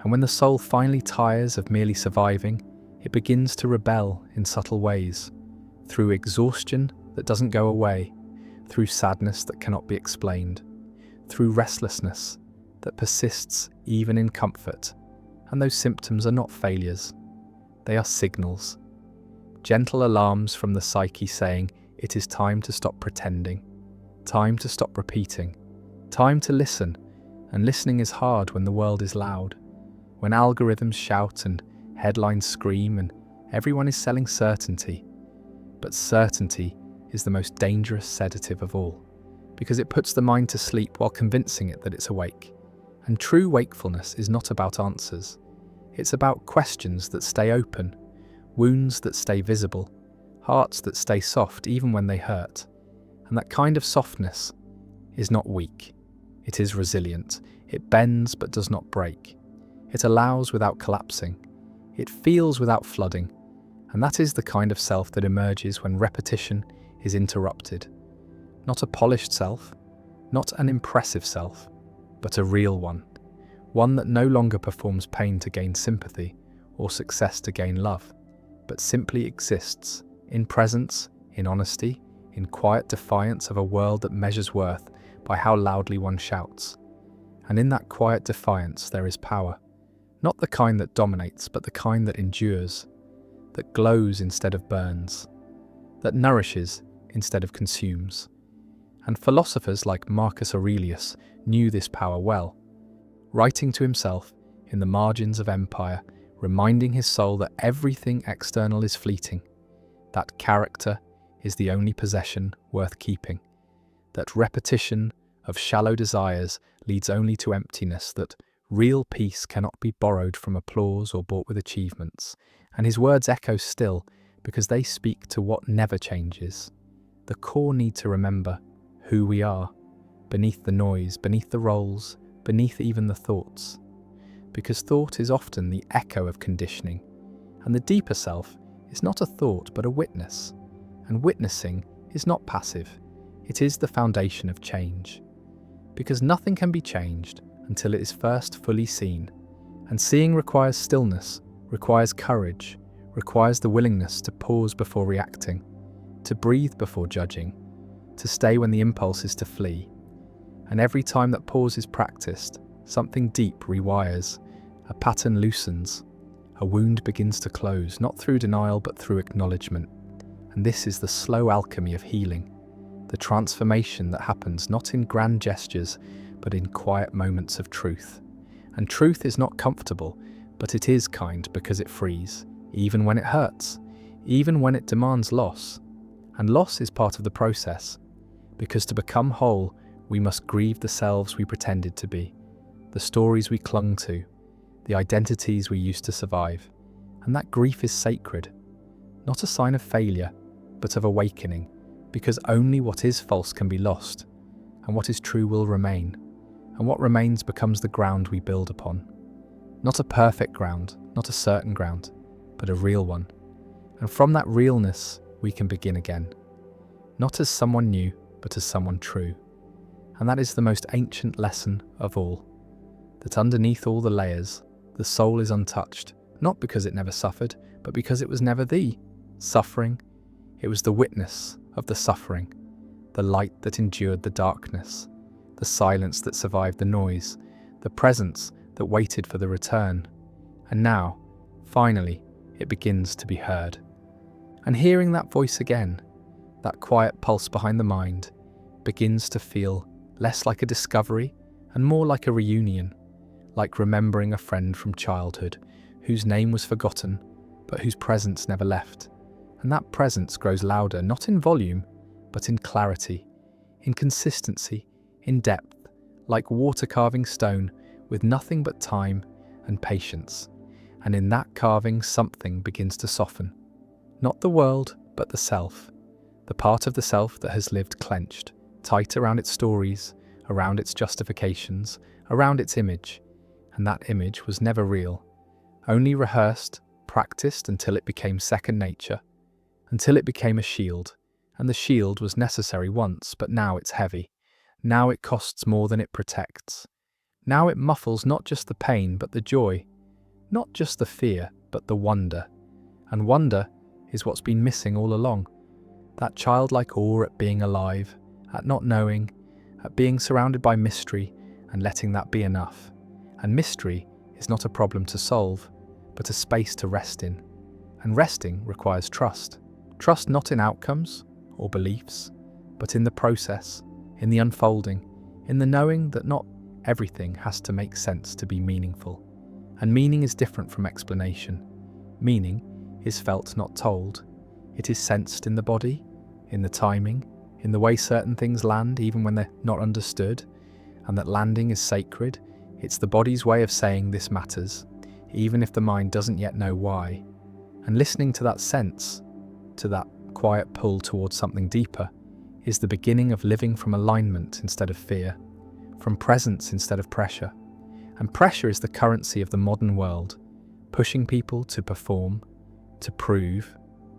[SPEAKER 1] And when the soul finally tires of merely surviving, it begins to rebel in subtle ways, through exhaustion that doesn't go away, through sadness that cannot be explained, through restlessness that persists even in comfort. And those symptoms are not failures. They are signals. Gentle alarms from the psyche saying it is time to stop pretending, time to stop repeating, time to listen. And listening is hard when the world is loud, when algorithms shout and headlines scream and everyone is selling certainty. But certainty is the most dangerous sedative of all, because it puts the mind to sleep while convincing it that it's awake. And true wakefulness is not about answers. It's about questions that stay open, wounds that stay visible, hearts that stay soft even when they hurt. And that kind of softness is not weak. It is resilient. It bends but does not break. It allows without collapsing. It feels without flooding. And that is the kind of self that emerges when repetition is interrupted. Not a polished self, not an impressive self, but a real one. One that no longer performs pain to gain sympathy or success to gain love, but simply exists in presence, in honesty, in quiet defiance of a world that measures worth by how loudly one shouts. And in that quiet defiance there is power, not the kind that dominates, but the kind that endures, that glows instead of burns, that nourishes instead of consumes. And philosophers like Marcus Aurelius knew this power well, writing to himself in the margins of empire, reminding his soul that everything external is fleeting, that character is the only possession worth keeping, that repetition of shallow desires leads only to emptiness, that real peace cannot be borrowed from applause or bought with achievements. And his words echo still because they speak to what never changes, the core need to remember who we are, beneath the noise, beneath the roles, beneath even the thoughts. Because thought is often the echo of conditioning, and the deeper self is not a thought but a witness. And witnessing is not passive, it is the foundation of change. Because nothing can be changed until it is first fully seen. And seeing requires stillness, requires courage, requires the willingness to pause before reacting, to breathe before judging, to stay when the impulse is to flee. And every time that pause is practiced, something deep rewires, a pattern loosens, a wound begins to close, not through denial but through acknowledgement. And this is the slow alchemy of healing, the transformation that happens not in grand gestures but in quiet moments of truth. And truth is not comfortable, but it is kind because it frees, even when it hurts, even when it demands loss. And loss is part of the process, because to become whole, we must grieve the selves we pretended to be, the stories we clung to, the identities we used to survive. And that grief is sacred, not a sign of failure, but of awakening, because only what is false can be lost, and what is true will remain, and what remains becomes the ground we build upon. Not a perfect ground, not a certain ground, but a real one. And from that realness, we can begin again, not as someone new, but as someone true. And that is the most ancient lesson of all, that underneath all the layers, the soul is untouched, not because it never suffered, but because it was never the suffering. It was the witness of the suffering, the light that endured the darkness, the silence that survived the noise, the presence that waited for the return. And now, finally, it begins to be heard. And hearing that voice again, that quiet pulse behind the mind, begins to feel less like a discovery and more like a reunion, like remembering a friend from childhood whose name was forgotten, but whose presence never left. And that presence grows louder, not in volume, but in clarity, in consistency, in depth, like water carving stone with nothing but time and patience. And in that carving, something begins to soften. Not the world, but the self. The part of the self that has lived clenched, tight around its stories, around its justifications, around its image. And that image was never real, only rehearsed, practiced until it became second nature, until it became a shield. And the shield was necessary once, but now it's heavy. Now it costs more than it protects. Now it muffles not just the pain, but the joy. Not just the fear, but the wonder. And wonder is what's been missing all along. That childlike awe at being alive, at not knowing, at being surrounded by mystery and letting that be enough. And mystery is not a problem to solve, but a space to rest in. And resting requires trust. Trust not in outcomes or beliefs, but in the process, in the unfolding, in the knowing that not everything has to make sense to be meaningful. And meaning is different from explanation. Meaning is felt, not told. It is sensed in the body, in the timing, in the way certain things land even when they're not understood. And that landing is sacred. It's the body's way of saying this matters, even if the mind doesn't yet know why. And listening to that sense, to that quiet pull towards something deeper, is the beginning of living from alignment instead of fear, from presence instead of pressure. And pressure is the currency of the modern world, pushing people to perform, to prove,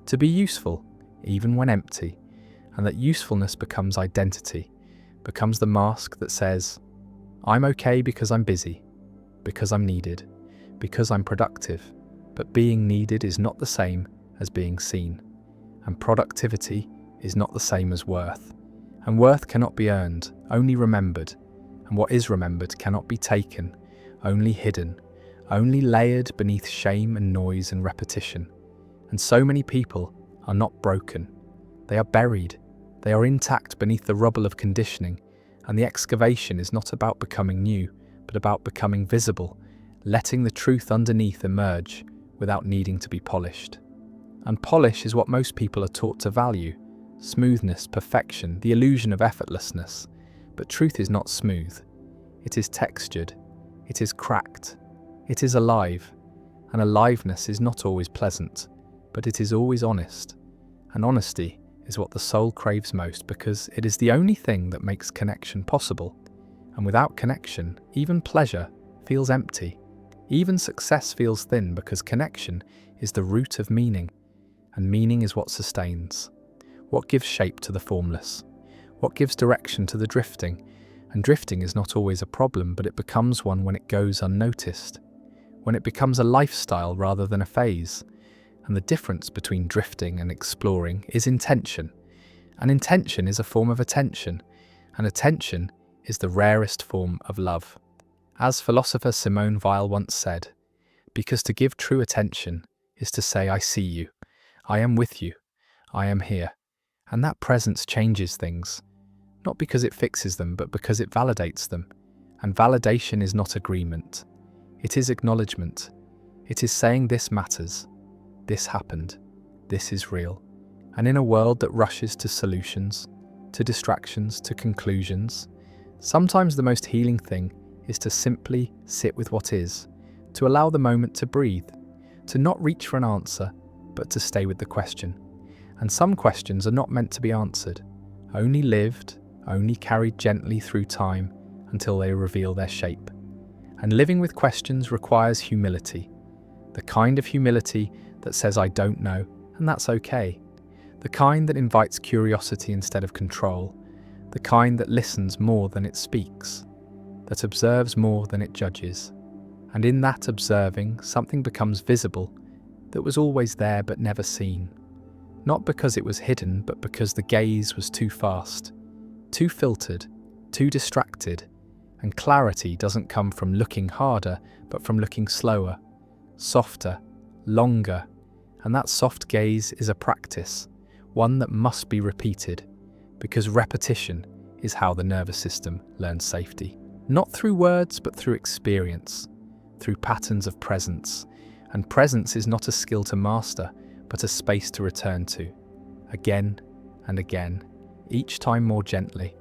[SPEAKER 1] to be useful, even when empty. And that usefulness becomes identity, becomes the mask that says, I'm okay because I'm busy, because I'm needed, because I'm productive. But being needed is not the same as being seen. And productivity is not the same as worth. And worth cannot be earned, only remembered. And what is remembered cannot be taken, only hidden, only layered beneath shame and noise and repetition. And so many people are not broken. They are buried. They are intact beneath the rubble of conditioning. And the excavation is not about becoming new, but about becoming visible, letting the truth underneath emerge without needing to be polished. And polish is what most people are taught to value: smoothness, perfection, the illusion of effortlessness. But truth is not smooth. It is textured. It is cracked. It is alive. And aliveness is not always pleasant, but it is always honest. And honesty is what the soul craves most, because it is the only thing that makes connection possible. And without connection, even pleasure feels empty. Even success feels thin, because connection is the root of meaning. And meaning is what sustains, what gives shape to the formless, what gives direction to the drifting. And drifting is not always a problem, but it becomes one when it goes unnoticed, when it becomes a lifestyle rather than a phase. And the difference between drifting and exploring is intention. And intention is a form of attention. And attention is the rarest form of love. As philosopher Simone Weil once said, because to give true attention is to say, I see you, I am with you, I am here. And that presence changes things, not because it fixes them, but because it validates them. And validation is not agreement. It is acknowledgement. It is saying this matters. This happened. This is real. And in a world that rushes to solutions, to distractions, to conclusions, sometimes the most healing thing is to simply sit with what is, to allow the moment to breathe, to not reach for an answer, but to stay with the question. And some questions are not meant to be answered, only lived, only carried gently through time until they reveal their shape. And living with questions requires humility, the kind of humility that says I don't know, and that's okay. The kind that invites curiosity instead of control. The kind that listens more than it speaks. That observes more than it judges. And in that observing, something becomes visible that was always there but never seen. Not because it was hidden, but because the gaze was too fast, too filtered, too distracted, and clarity doesn't come from looking harder, but from looking slower, softer, longer, and that soft gaze is a practice, one that must be repeated, because repetition is how the nervous system learns safety. Not through words, but through experience, through patterns of presence. And presence is not a skill to master, but a space to return to, again and again, each time more gently.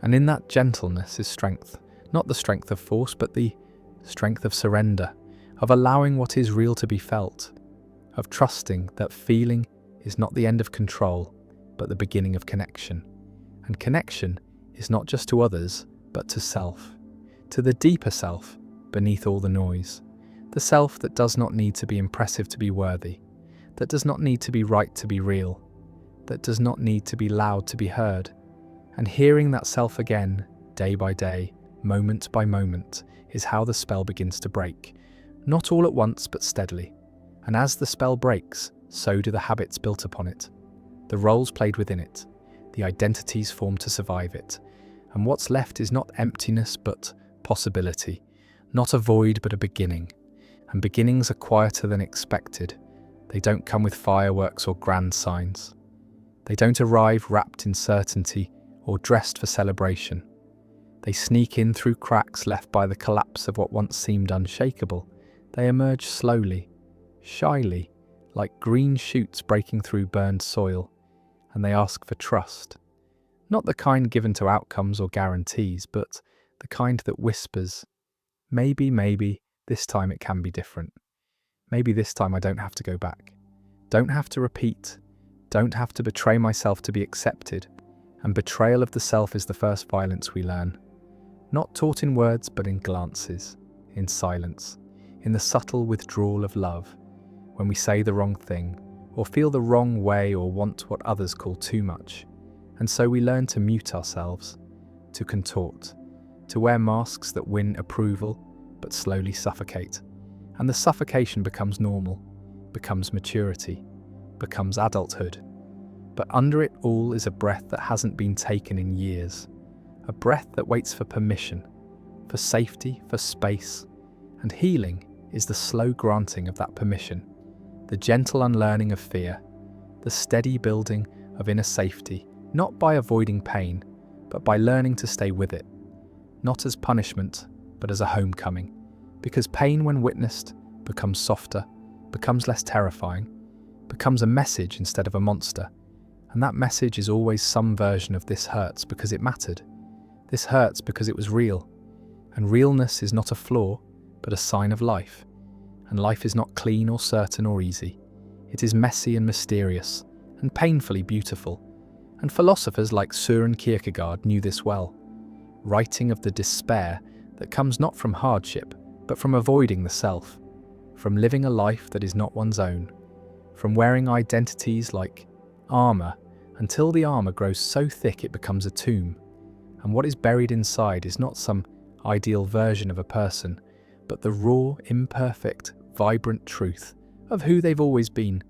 [SPEAKER 1] And in that gentleness is strength, not the strength of force, but the strength of surrender, of allowing what is real to be felt, of trusting that feeling is not the end of control, but the beginning of connection. And connection is not just to others, but to self, to the deeper self beneath all the noise, the self that does not need to be impressive to be worthy, that does not need to be right to be real, that does not need to be loud to be heard. And hearing that self again, day by day, moment by moment, is how the spell begins to break, not all at once but steadily. And as the spell breaks, so do the habits built upon it, the roles played within it, the identities formed to survive it. And what's left is not emptiness but possibility, not a void but a beginning. And beginnings are quieter than expected. They don't come with fireworks or grand signs. They don't arrive wrapped in certainty or dressed for celebration. They sneak in through cracks left by the collapse of what once seemed unshakable. They emerge slowly, shyly, like green shoots breaking through burned soil, and they ask for trust. Not the kind given to outcomes or guarantees, but the kind that whispers, maybe, this time it can be different. Maybe this time I don't have to go back. Don't have to repeat. Don't have to betray myself to be accepted. And betrayal of the self is the first violence we learn. Not taught in words, but in glances, in silence, in the subtle withdrawal of love, when we say the wrong thing, or feel the wrong way, or want what others call too much. And so we learn to mute ourselves, to contort, to wear masks that win approval, but slowly suffocate. And the suffocation becomes normal, becomes maturity, becomes adulthood. But under it all is a breath that hasn't been taken in years, a breath that waits for permission, for safety, for space. And healing is the slow granting of that permission, the gentle unlearning of fear, the steady building of inner safety, not by avoiding pain, but by learning to stay with it, not as punishment, but as a homecoming. Because pain, when witnessed, becomes softer, becomes less terrifying, becomes a message instead of a monster. And that message is always some version of this hurts because it mattered. This hurts because it was real. And realness is not a flaw, but a sign of life. And life is not clean or certain or easy. It is messy and mysterious, and painfully beautiful. And philosophers like Søren Kierkegaard knew this well, writing of the despair that comes not from hardship, but from avoiding the self, from living a life that is not one's own, from wearing identities like armour until the armour grows so thick it becomes a tomb. And what is buried inside is not some ideal version of a person, but the raw, imperfect, vibrant truth of who they've always been.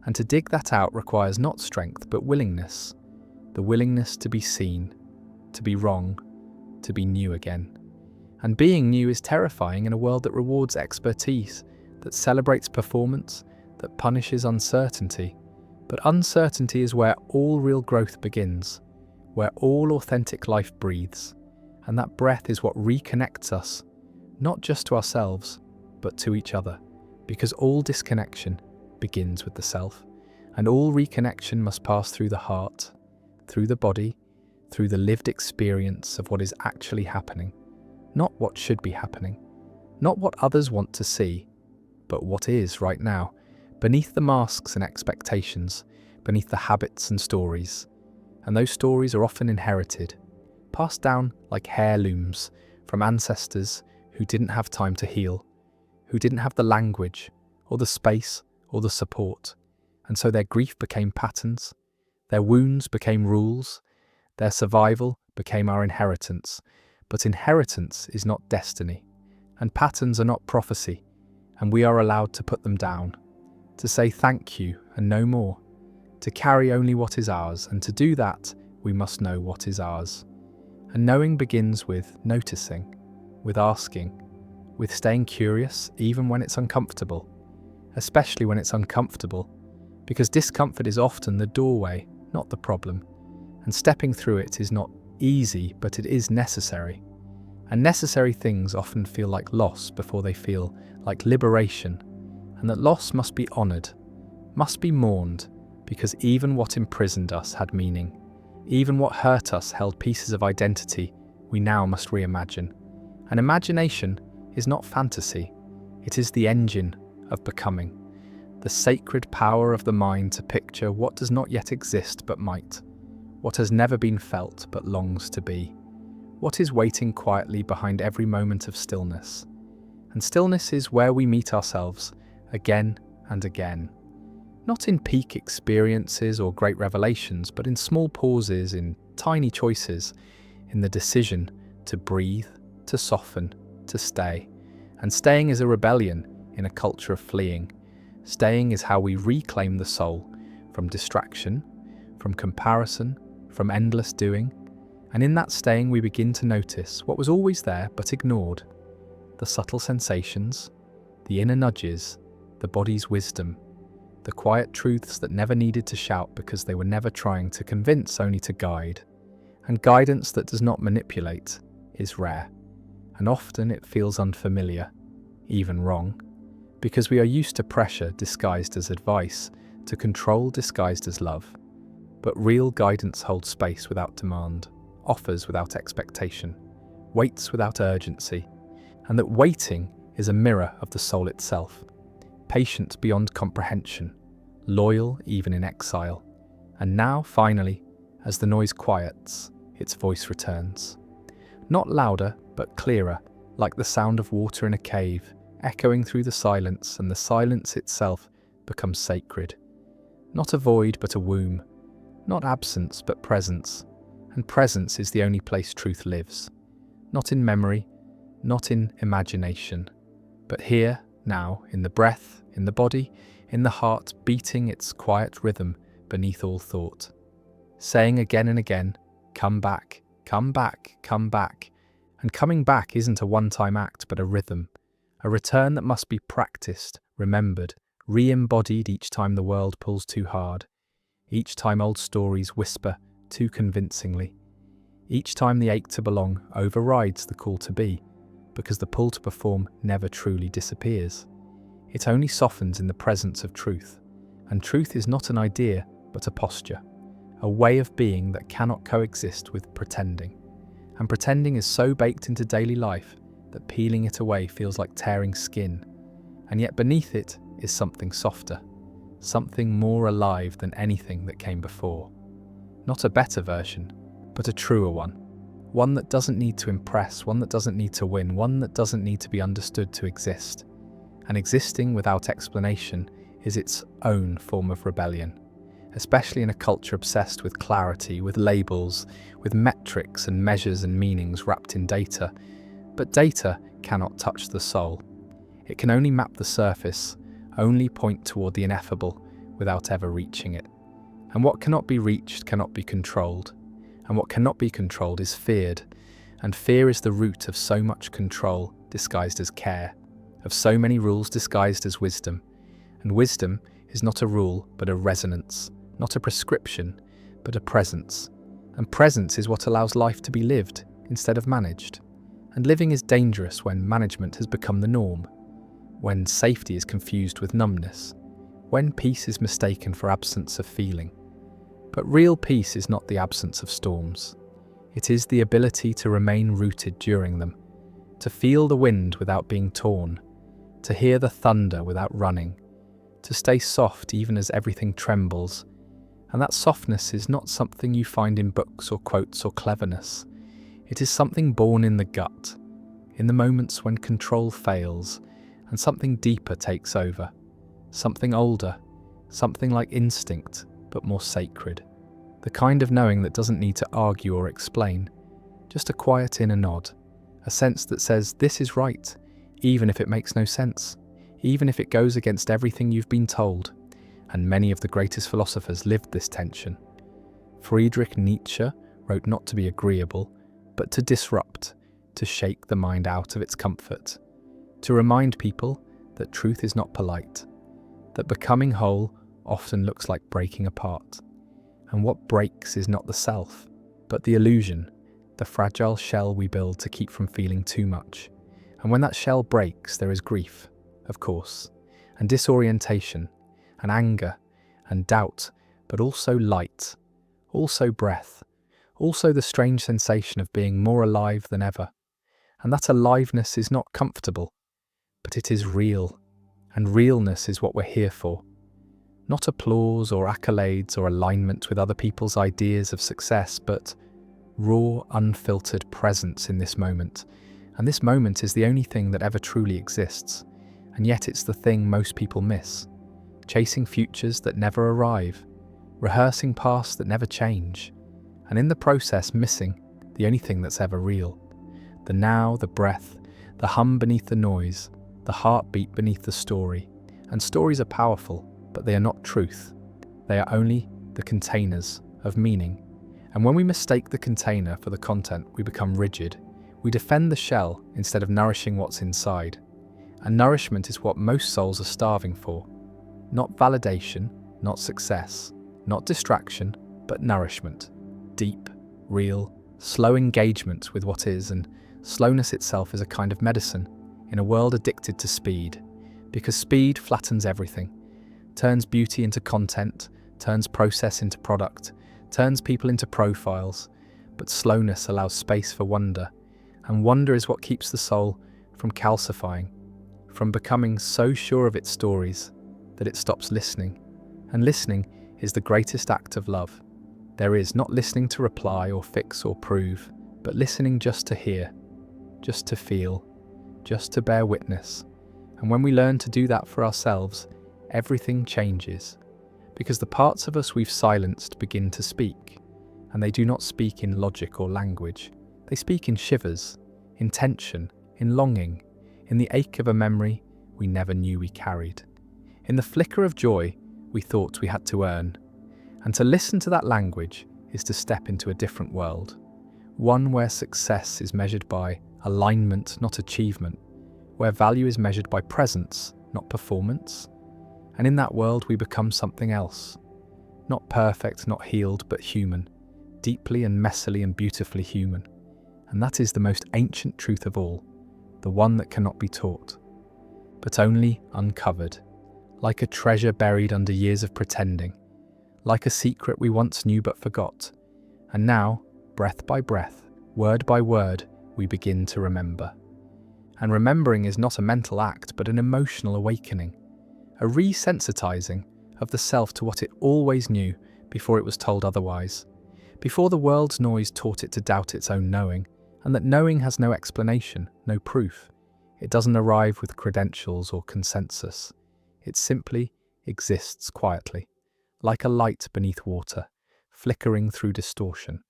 [SPEAKER 1] And to dig that out requires not strength, but willingness. The willingness to be seen, to be wrong, to be new again. And being new is terrifying in a world that rewards expertise, that celebrates performance, that punishes uncertainty. But uncertainty is where all real growth begins, where all authentic life breathes. And that breath is what reconnects us, not just to ourselves, but to each other. Because all disconnection begins with the self, and all reconnection must pass through the heart, through the body, through the lived experience of what is actually happening, not what should be happening, not what others want to see, but what is right now, beneath the masks and expectations, beneath the habits and stories. And those stories are often inherited, passed down like heirlooms from ancestors who didn't have time to heal, who didn't have the language, or the space, or the support. And so their grief became patterns, their wounds became rules, their survival became our inheritance. But inheritance is not destiny, and patterns are not prophecy, and we are allowed to put them down, to say thank you and no more, to carry only what is ours, and to do that, we must know what is ours. And knowing begins with noticing, with asking, with staying curious even when it's uncomfortable, especially when it's uncomfortable, because discomfort is often the doorway, not the problem, and stepping through it is not easy, but it is necessary. And necessary things often feel like loss before they feel like liberation, and that loss must be honoured, must be mourned, because even what imprisoned us had meaning. Even what hurt us held pieces of identity we now must reimagine. And imagination is not fantasy, it is the engine of becoming, the sacred power of the mind to picture what does not yet exist but might, what has never been felt but longs to be, what is waiting quietly behind every moment of stillness. And stillness is where we meet ourselves again and again. Not in peak experiences or great revelations, but in small pauses, in tiny choices, in the decision to breathe, to soften, to stay. And staying is a rebellion in a culture of fleeing. Staying is how we reclaim the soul from distraction, from comparison, from endless doing. And in that staying we begin to notice what was always there but ignored. The subtle sensations, the inner nudges, the body's wisdom, the quiet truths that never needed to shout because they were never trying to convince, only to guide. And guidance that does not manipulate is rare, and often it feels unfamiliar, even wrong, because we are used to pressure disguised as advice, to control disguised as love. But real guidance holds space without demand, offers without expectation, waits without urgency, and that waiting is a mirror of the soul itself. Patient beyond comprehension, loyal even in exile. And now, finally, as the noise quiets, its voice returns. Not louder, but clearer, like the sound of water in a cave, echoing through the silence, and the silence itself becomes sacred. Not a void, but a womb. Not absence, but presence. And presence is the only place truth lives. Not in memory, not in imagination, but here, now, in the breath, in the body, in the heart beating its quiet rhythm beneath all thought. Saying again and again, come back, come back, come back. And coming back isn't a one-time act, but a rhythm, a return that must be practiced, remembered, re-embodied each time the world pulls too hard, each time old stories whisper too convincingly, each time the ache to belong overrides the call to be, because the pull to perform never truly disappears. It only softens in the presence of truth, and truth is not an idea, but a posture, a way of being that cannot coexist with pretending. And pretending is so baked into daily life that peeling it away feels like tearing skin, and yet beneath it is something softer, something more alive than anything that came before. Not a better version, but a truer one. One that doesn't need to impress, one that doesn't need to win, one that doesn't need to be understood to exist. And existing without explanation is its own form of rebellion, especially in a culture obsessed with clarity, with labels, with metrics and measures and meanings wrapped in data. But data cannot touch the soul. It can only map the surface, only point toward the ineffable without ever reaching it. And what cannot be reached cannot be controlled. And what cannot be controlled is feared, and fear is the root of so much control disguised as care, of so many rules disguised as wisdom. And wisdom is not a rule, but a resonance, not a prescription, but a presence. And presence is what allows life to be lived instead of managed. And living is dangerous when management has become the norm, when safety is confused with numbness, when peace is mistaken for absence of feeling. But real peace is not the absence of storms. It is the ability to remain rooted during them, to feel the wind without being torn, to hear the thunder without running, to stay soft even as everything trembles. And that softness is not something you find in books or quotes or cleverness. It is something born in the gut, in the moments when control fails and something deeper takes over, something older, something like instinct, but more sacred. The kind of knowing that doesn't need to argue or explain, just a quiet inner nod, a sense that says this is right, even if it makes no sense, even if it goes against everything you've been told. and many of the greatest philosophers lived this tension. Friedrich Nietzsche wrote not to be agreeable, but to disrupt, to shake the mind out of its comfort, to remind people that truth is not polite, that becoming whole often looks like breaking apart, and what breaks is not the self, but the illusion, the fragile shell we build to keep from feeling too much. And when that shell breaks, there is grief, of course, and disorientation, and anger, and doubt, but also light, also breath, also the strange sensation of being more alive than ever. And that aliveness is not comfortable, but it is real, and realness is what we're here for. Not applause or accolades or alignment with other people's ideas of success, but raw, unfiltered presence in this moment. And this moment is the only thing that ever truly exists, and yet it's the thing most people miss. Chasing futures that never arrive, rehearsing pasts that never change, and in the process missing the only thing that's ever real. The now, the breath, the hum beneath the noise, the heartbeat beneath the story. And stories are powerful, but they are not truth. They are only the containers of meaning. And when we mistake the container for the content, we become rigid. We defend the shell instead of nourishing what's inside. And nourishment is what most souls are starving for. Not validation, not success, not distraction, but nourishment. Deep, real, slow engagement with what is, and slowness itself is a kind of medicine in a world addicted to speed. Because speed flattens everything, turns beauty into content, turns process into product, turns people into profiles, but slowness allows space for wonder, and wonder is what keeps the soul from calcifying, from becoming so sure of its stories that it stops listening. And listening is the greatest act of love. There is not listening to reply or fix or prove, but listening just to hear, just to feel, just to bear witness. And when we learn to do that for ourselves, everything changes. Because the parts of us we've silenced begin to speak, and they do not speak in logic or language. They speak in shivers, in tension, in longing, in the ache of a memory we never knew we carried, in the flicker of joy we thought we had to earn. And to listen to that language is to step into a different world, one where success is measured by alignment, not achievement, where value is measured by presence, not performance. And in that world we become something else, not perfect, not healed, but human, deeply and messily and beautifully human. And that is the most ancient truth of all, the one that cannot be taught, but only uncovered, like a treasure buried under years of pretending, like a secret we once knew but forgot. And now, breath by breath, word by word, we begin to remember. And remembering is not a mental act, but an emotional awakening, a resensitizing of the self to what it always knew before it was told otherwise, before the world's noise taught it to doubt its own knowing, and that knowing has no explanation, no proof. It doesn't arrive with credentials or consensus. It simply exists quietly, like a light beneath water, flickering through distortion.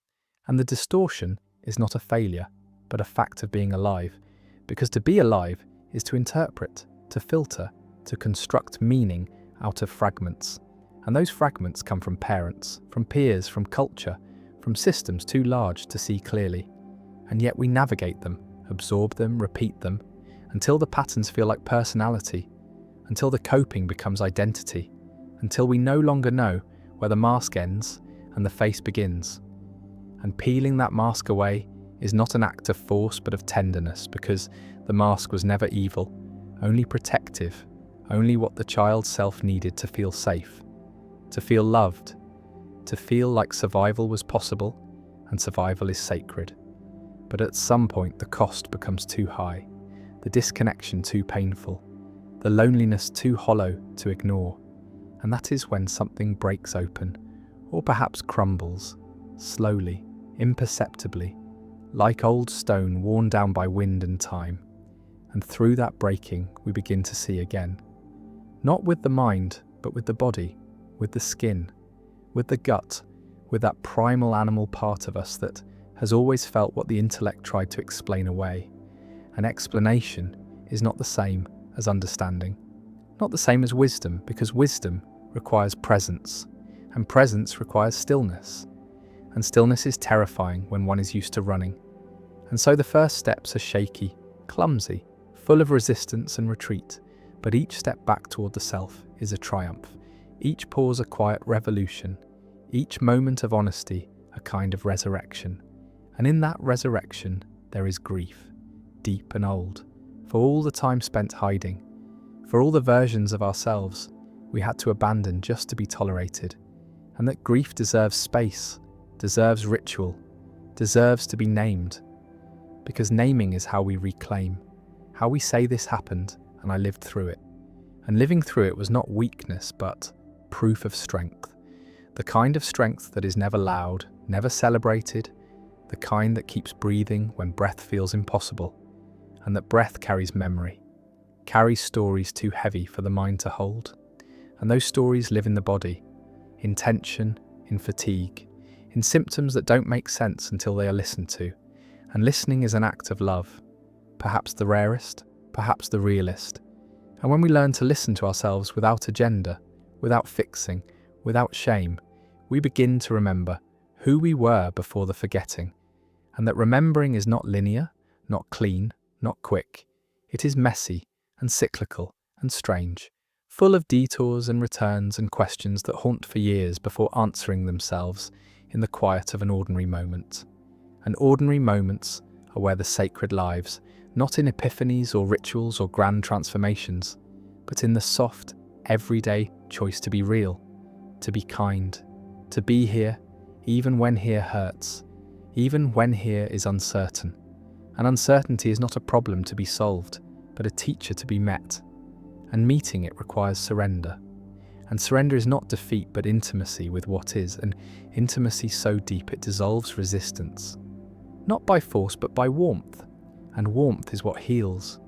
[SPEAKER 1] And the distortion is not a failure, but a fact of being alive, because to be alive is to interpret, to filter, to construct meaning out of fragments. And those fragments come from parents, from peers, from culture, from systems too large to see clearly. And yet we navigate them, absorb them, repeat them, until the patterns feel like personality, until the coping becomes identity, until we no longer know where the mask ends and the face begins. And peeling that mask away is not an act of force but of tenderness, because the mask was never evil, only protective, only what the child's self needed to feel safe, to feel loved, to feel like survival was possible, and survival is sacred. But at some point the cost becomes too high, the disconnection too painful, the loneliness too hollow to ignore, and that is when something breaks open, or perhaps crumbles, slowly, imperceptibly, like old stone worn down by wind and time. And through that breaking we begin to see again, not with the mind, but with the body, with the skin, with the gut, with that primal animal part of us that has always felt what the intellect tried to explain away. An explanation is not the same as understanding, not the same as wisdom, because wisdom requires presence, and presence requires stillness. And stillness is terrifying when one is used to running. And so the first steps are shaky, clumsy, full of resistance and retreat, but each step back toward the self is a triumph. Each pause a quiet revolution, each moment of honesty a kind of resurrection. And in that resurrection there is grief, deep and old, for all the time spent hiding, for all the versions of ourselves we had to abandon just to be tolerated, and that grief deserves space, deserves ritual, deserves to be named, because naming is how we reclaim, how we say this happened and I lived through it. And living through it was not weakness but proof of strength, the kind of strength that is never loud, never celebrated, the kind that keeps breathing when breath feels impossible, and that breath carries memory, carries stories too heavy for the mind to hold. And those stories live in the body, in tension, in fatigue, in symptoms that don't make sense until they are listened to. And listening is an act of love, perhaps the rarest, perhaps the realest. And when we learn to listen to ourselves without agenda, without fixing, without shame, we begin to remember who we were before the forgetting, and that remembering is not linear, not clean, not quick. It is messy and cyclical and strange, full of detours and returns and questions that haunt for years before answering themselves in the quiet of an ordinary moment. And ordinary moments are where the sacred lives, not in epiphanies or rituals or grand transformations, but in the soft, everyday choice to be real, to be kind, to be here, even when here hurts, even when here is uncertain. And uncertainty is not a problem to be solved, but a teacher to be met. And meeting it requires surrender. And surrender is not defeat, but intimacy with what is, and intimacy so deep it dissolves resistance. Not by force, but by warmth. And warmth is what heals,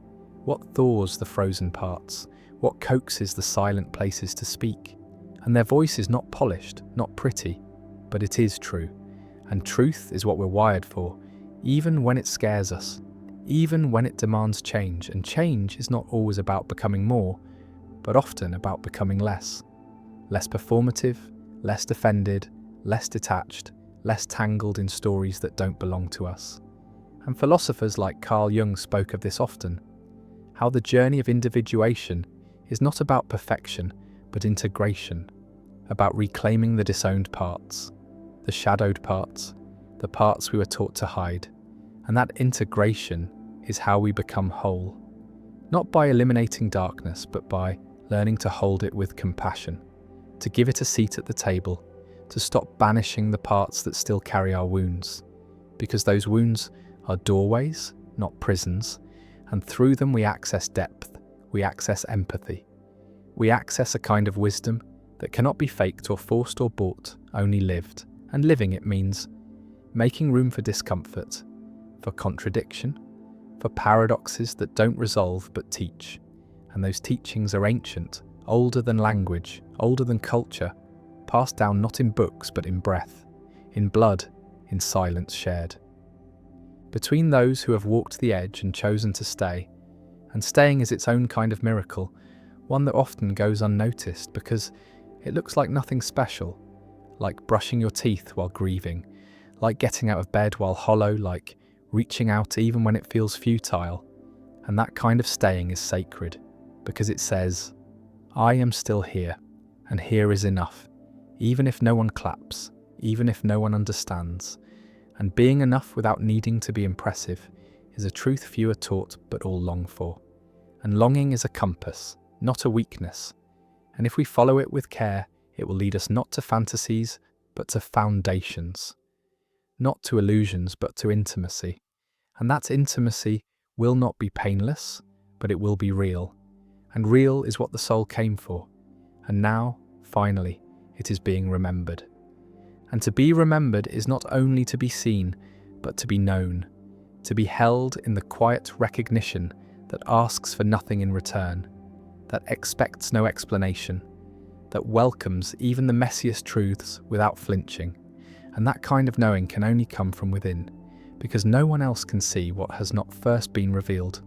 [SPEAKER 1] what thaws the frozen parts, what coaxes the silent places to speak. And their voice is not polished, not pretty, but it is true. And truth is what we're wired for, even when it scares us, even when it demands change. And change is not always about becoming more, but often about becoming less. Less performative, less defended, less detached, less tangled in stories that don't belong to us. And philosophers like Carl Jung spoke of this often, how the journey of individuation is not about perfection, but integration, about reclaiming the disowned parts, the shadowed parts, the parts we were taught to hide. And that integration is how we become whole, not by eliminating darkness, but by learning to hold it with compassion, to give it a seat at the table, to stop banishing the parts that still carry our wounds, because those wounds are doorways, not prisons, and through them we access depth, we access empathy, we access a kind of wisdom that cannot be faked or forced or bought, only lived. And living it means making room for discomfort, for contradiction, for paradoxes that don't resolve but teach. And those teachings are ancient, older than language, older than culture, passed down not in books but in breath, in blood, in silence shared. Between those who have walked the edge and chosen to stay, and staying is its own kind of miracle, one that often goes unnoticed because it looks like nothing special, like brushing your teeth while grieving, like getting out of bed while hollow, like reaching out even when it feels futile. And that kind of staying is sacred, because it says, I am still here, and here is enough, even if no one claps, even if no one understands. And being enough without needing to be impressive is a truth few are taught but all long for. And longing is a compass, not a weakness. And if we follow it with care, it will lead us not to fantasies, but to foundations. Not to illusions, but to intimacy. And that intimacy will not be painless, but it will be real. And real is what the soul came for. And now, finally, it is being remembered. And to be remembered is not only to be seen, but to be known, to be held in the quiet recognition that asks for nothing in return, that expects no explanation, that welcomes even the messiest truths without flinching. And that kind of knowing can only come from within, because no one else can see what has not first been revealed.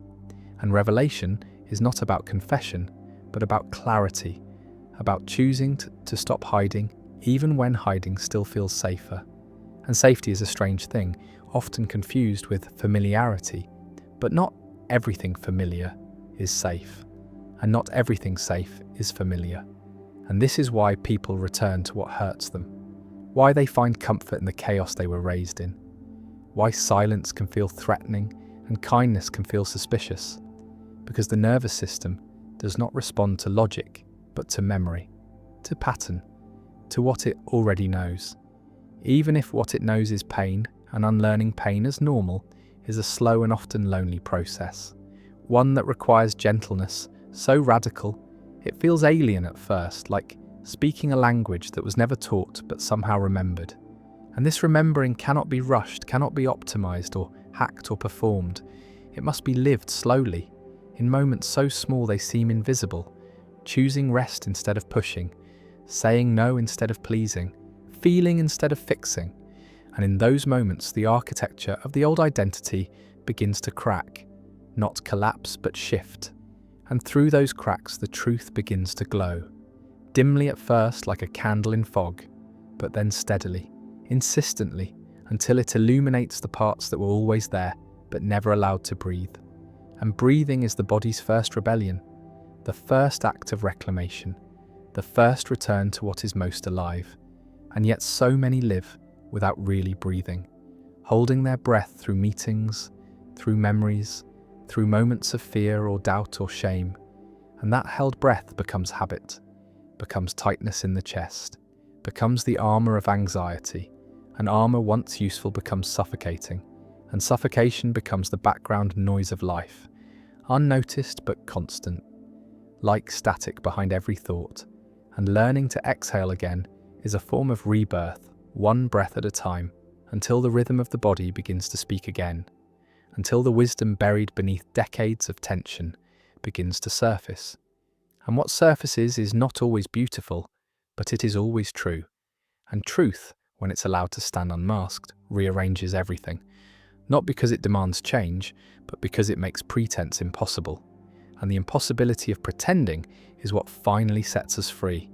[SPEAKER 1] And revelation is not about confession, but about clarity, about choosing to stop hiding, even when hiding still feels safer. And safety is a strange thing, often confused with familiarity. But not everything familiar is safe, and not everything safe is familiar. And this is why people return to what hurts them, why they find comfort in the chaos they were raised in, why silence can feel threatening and kindness can feel suspicious, because the nervous system does not respond to logic, but to memory, to pattern, to what it already knows. Even if what it knows is pain, and unlearning pain as normal is a slow and often lonely process, one that requires gentleness, so radical, it feels alien at first, like speaking a language that was never taught but somehow remembered. And this remembering cannot be rushed, cannot be optimized or hacked or performed. It must be lived slowly, in moments so small they seem invisible, choosing rest instead of pushing, saying no instead of pleasing, feeling instead of fixing. And in those moments, the architecture of the old identity begins to crack, not collapse but shift. And through those cracks, the truth begins to glow, dimly at first like a candle in fog, but then steadily, insistently, until it illuminates the parts that were always there, but never allowed to breathe. And breathing is the body's first rebellion, the first act of reclamation, the first return to what is most alive. And yet so many live without really breathing, holding their breath through meetings, through memories, through moments of fear or doubt or shame. And that held breath becomes habit, becomes tightness in the chest, becomes the armor of anxiety. An armor once useful becomes suffocating, and suffocation becomes the background noise of life, unnoticed but constant, like static behind every thought. And learning to exhale again is a form of rebirth, one breath at a time, until the rhythm of the body begins to speak again, until the wisdom buried beneath decades of tension begins to surface. And what surfaces is not always beautiful, but it is always true. And truth, when it's allowed to stand unmasked, rearranges everything, not because it demands change, but because it makes pretense impossible. And the impossibility of pretending is what finally sets us free,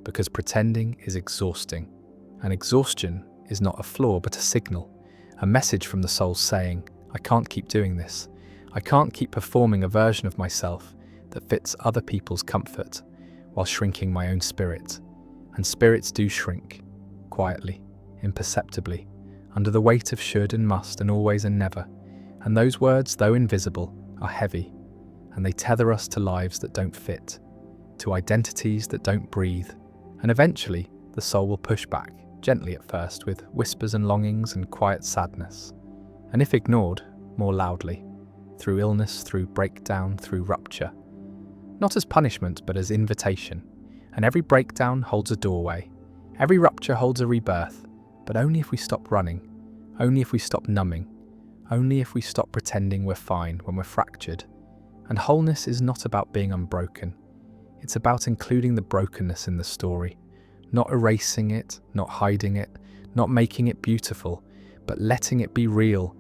[SPEAKER 1] because pretending is exhausting. And exhaustion is not a flaw, but a signal, a message from the soul saying, I can't keep doing this. I can't keep performing a version of myself that fits other people's comfort while shrinking my own spirit. And spirits do shrink, quietly, imperceptibly, under the weight of should and must and always and never. And those words, though invisible, are heavy, and they tether us to lives that don't fit, to identities that don't breathe. And eventually, the soul will push back, gently at first, with whispers and longings and quiet sadness. And if ignored, more loudly, through illness, through breakdown, through rupture. Not as punishment, but as invitation. And every breakdown holds a doorway. Every rupture holds a rebirth, but only if we stop running, only if we stop numbing, only if we stop pretending we're fine when we're fractured. And wholeness is not about being unbroken. It's about including the brokenness in the story, not erasing it, not hiding it, not making it beautiful, but letting it be real.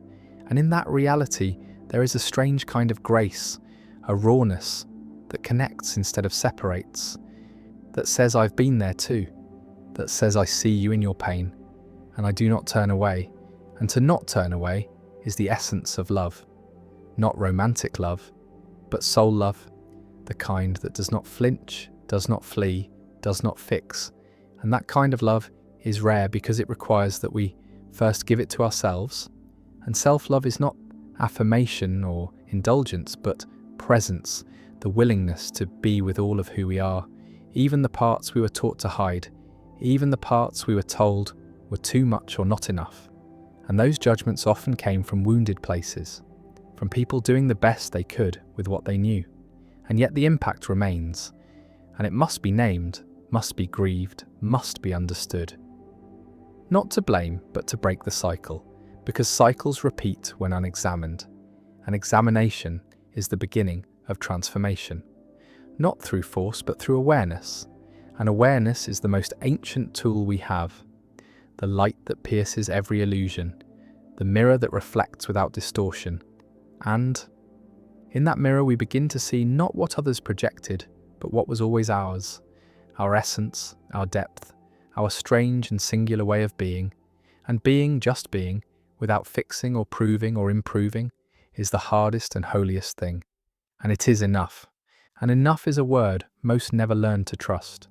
[SPEAKER 1] And in that reality, there is a strange kind of grace, a rawness that connects instead of separates, that says I've been there too, that says I see you in your pain, and I do not turn away. And to not turn away is the essence of love. Not romantic love, but soul love, the kind that does not flinch, does not flee, does not fix. And that kind of love is rare because it requires that we first give it to ourselves. And self-love is not affirmation or indulgence, but presence, the willingness to be with all of who we are, even the parts we were taught to hide, even the parts we were told were too much or not enough. And those judgments often came from wounded places, from people doing the best they could with what they knew. And yet the impact remains, and it must be named, must be grieved, must be understood. Not to blame, but to break the cycle, because cycles repeat when unexamined. And examination is the beginning of transformation, not through force, but through awareness. And awareness is the most ancient tool we have, the light that pierces every illusion, the mirror that reflects without distortion. And in that mirror we begin to see not what others projected, but what was always ours. our essence, our depth, our strange and singular way of being, and being, just being, without fixing or proving or improving, is the hardest and holiest thing. And it is enough. And enough is a word most never learn to trust.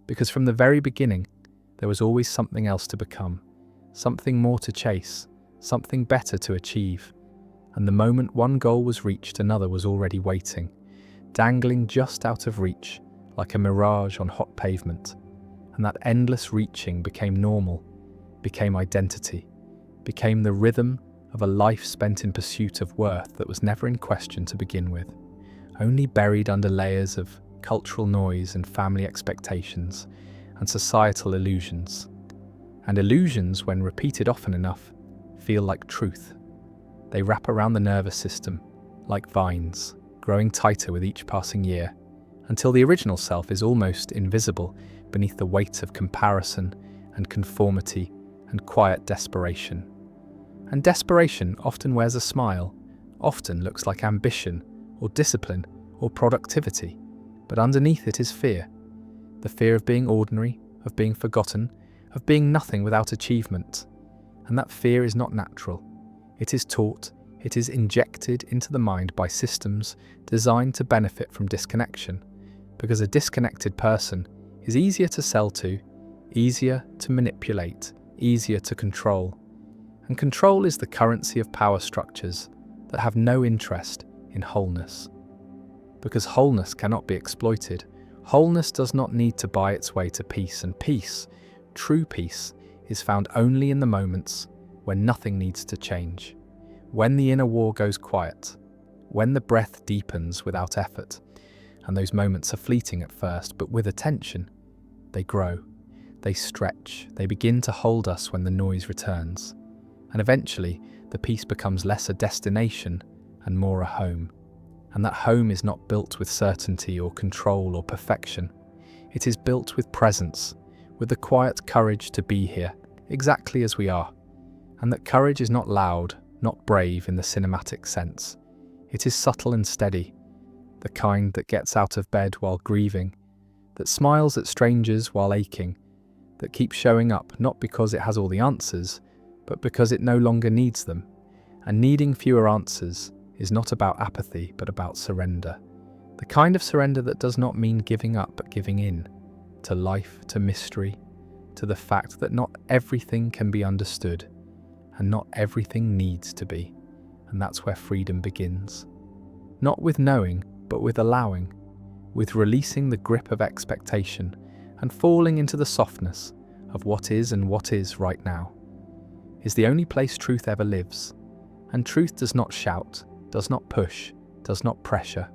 [SPEAKER 1] Because from the very beginning, there was always something else to become, something more to chase, something better to achieve. And the moment one goal was reached, another was already waiting, dangling just out of reach, like a mirage on hot pavement. And that endless reaching became normal, became identity, became the rhythm of a life spent in pursuit of worth that was never in question to begin with, only buried under layers of cultural noise and family expectations and societal illusions. And illusions, when repeated often enough, feel like truth. They wrap around the nervous system like vines, growing tighter with each passing year, until the original self is almost invisible beneath the weight of comparison and conformity and quiet desperation. And desperation often wears a smile, often looks like ambition or discipline or productivity, but underneath it is fear. The fear of being ordinary, of being forgotten, of being nothing without achievement. And that fear is not natural. It is taught, it is injected into the mind by systems designed to benefit from disconnection, because a disconnected person is easier to sell to, easier to manipulate, easier to control. And control is the currency of power structures that have no interest in wholeness. Because wholeness cannot be exploited. Wholeness does not need to buy its way to peace, and peace, true peace, is found only in the moments when nothing needs to change, when the inner war goes quiet, when the breath deepens without effort. And those moments are fleeting at first, but with attention, they grow, they stretch, they begin to hold us when the noise returns. And eventually, the peace becomes less a destination and more a home. And that home is not built with certainty or control or perfection. It is built with presence, with the quiet courage to be here, exactly as we are. And that courage is not loud, not brave in the cinematic sense. It is subtle and steady, the kind that gets out of bed while grieving, that smiles at strangers while aching, that keeps showing up not because it has all the answers, but because it no longer needs them. And needing fewer answers is not about apathy, but about surrender. The kind of surrender that does not mean giving up, but giving in to life, to mystery, to the fact that not everything can be understood, and not everything needs to be. And that's where freedom begins. Not with knowing, but with allowing, with releasing the grip of expectation and falling into the softness of what is, and what is right now is the only place truth ever lives. And truth does not shout, does not push, does not pressure.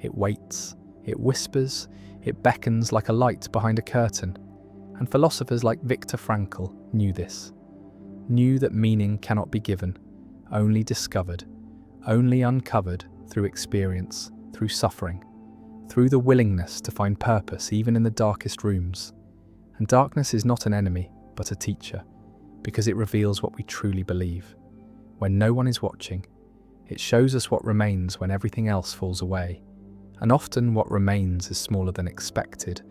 [SPEAKER 1] It waits, it whispers, it beckons like a light behind a curtain. And philosophers like Viktor Frankl knew this, knew that meaning cannot be given, only discovered, only uncovered through experience, through suffering, through the willingness to find purpose even in the darkest rooms. And darkness is not an enemy, but a teacher, because it reveals what we truly believe. When no one is watching, it shows us what remains when everything else falls away. And often what remains is smaller than expected,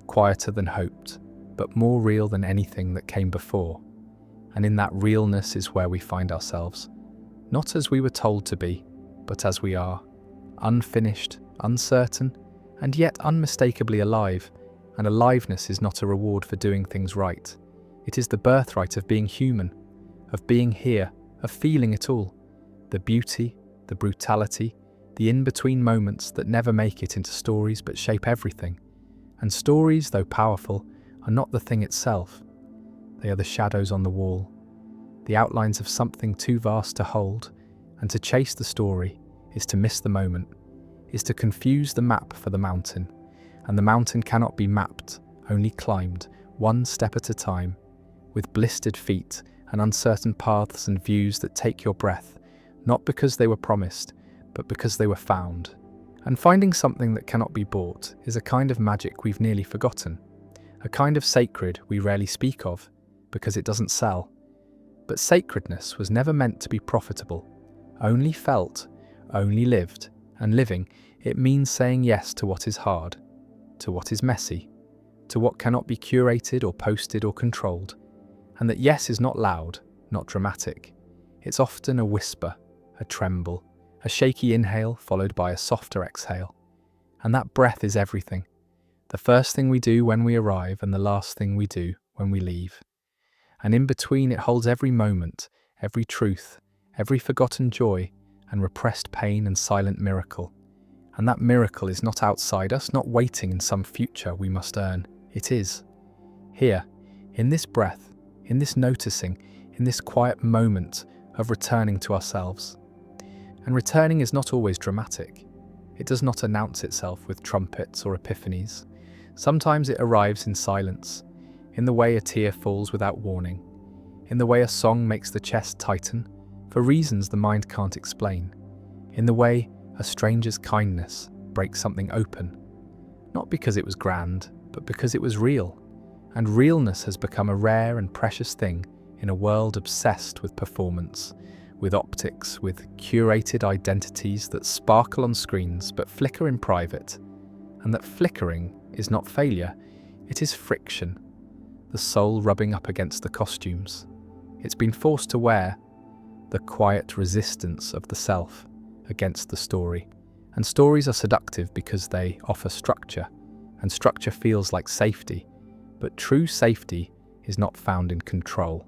[SPEAKER 1] quieter than hoped, but more real than anything that came before. And in that realness is where we find ourselves, not as we were told to be, but as we are, unfinished, uncertain, and yet unmistakably alive. And aliveness is not a reward for doing things right. It is the birthright of being human, of being here, of feeling it all. The beauty, the brutality, the in-between moments that never make it into stories but shape everything. And stories, though powerful, are not the thing itself. They are the shadows on the wall, the outlines of something too vast to hold, and to chase the story is to miss the moment, is to confuse the map for the mountain. And the mountain cannot be mapped, only climbed, one step at a time, with blistered feet and uncertain paths and views that take your breath, not because they were promised, but because they were found. And finding something that cannot be bought is a kind of magic we've nearly forgotten, a kind of sacred we rarely speak of, because it doesn't sell. But sacredness was never meant to be profitable, only felt, only lived, and living, it means saying yes to what is hard, to what is messy, to what cannot be curated or posted or controlled, and that yes is not loud, not dramatic. It's often a whisper, a tremble, a shaky inhale followed by a softer exhale. And that breath is everything. The first thing we do when we arrive and the last thing we do when we leave. And in between it holds every moment, every truth, every forgotten joy and repressed pain and silent miracle. And that miracle is not outside us, not waiting in some future we must earn. It is here, in this breath, in this noticing, in this quiet moment of returning to ourselves. And returning is not always dramatic. It does not announce itself with trumpets or epiphanies. Sometimes it arrives in silence, in the way a tear falls without warning, in the way a song makes the chest tighten, for reasons the mind can't explain, in the way a stranger's kindness breaks something open, not because it was grand, but because it was real. And realness has become a rare and precious thing in a world obsessed with performance, with optics, with curated identities that sparkle on screens but flicker in private. And that flickering is not failure, it is friction, the soul rubbing up against the costumes. It's been forced to wear the quiet resistance of the self against the story. And stories are seductive because they offer structure, and structure feels like safety. But true safety is not found in control.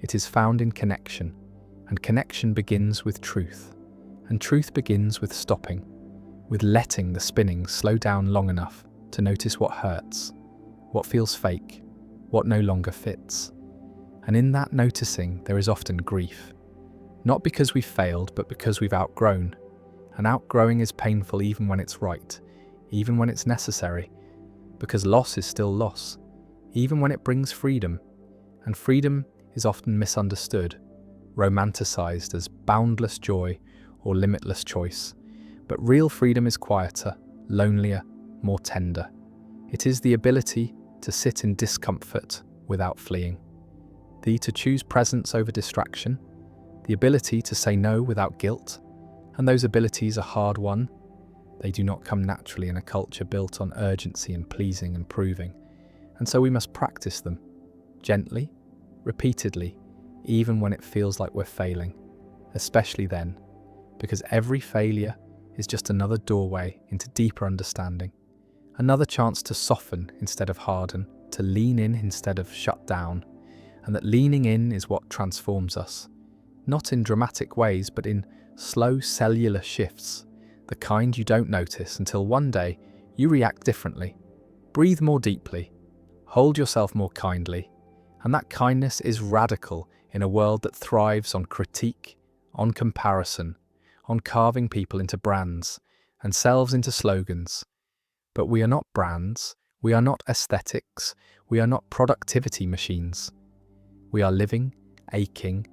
[SPEAKER 1] It is found in connection, and connection begins with truth. And truth begins with stopping, with letting the spinning slow down long enough to notice what hurts, what feels fake, what no longer fits. And in that noticing there is often grief. Not because we've failed, but because we've outgrown. And outgrowing is painful even when it's right, even when it's necessary, because loss is still loss, even when it brings freedom. And freedom is often misunderstood, romanticized as boundless joy or limitless choice. But real freedom is quieter, lonelier, more tender. It is the ability to sit in discomfort without fleeing, to choose presence over distraction, the ability to say no without guilt. And those abilities are hard-won. They do not come naturally in a culture built on urgency and pleasing and proving. And so we must practice them, gently, repeatedly, even when it feels like we're failing, especially then, because every failure is just another doorway into deeper understanding, another chance to soften instead of harden, to lean in instead of shut down, and that leaning in is what transforms us, not in dramatic ways, but in slow cellular shifts, the kind you don't notice until one day you react differently. Breathe more deeply, hold yourself more kindly, and that kindness is radical in a world that thrives on critique, on comparison, on carving people into brands and selves into slogans. But we are not brands, we are not aesthetics, we are not productivity machines. We are living, aching,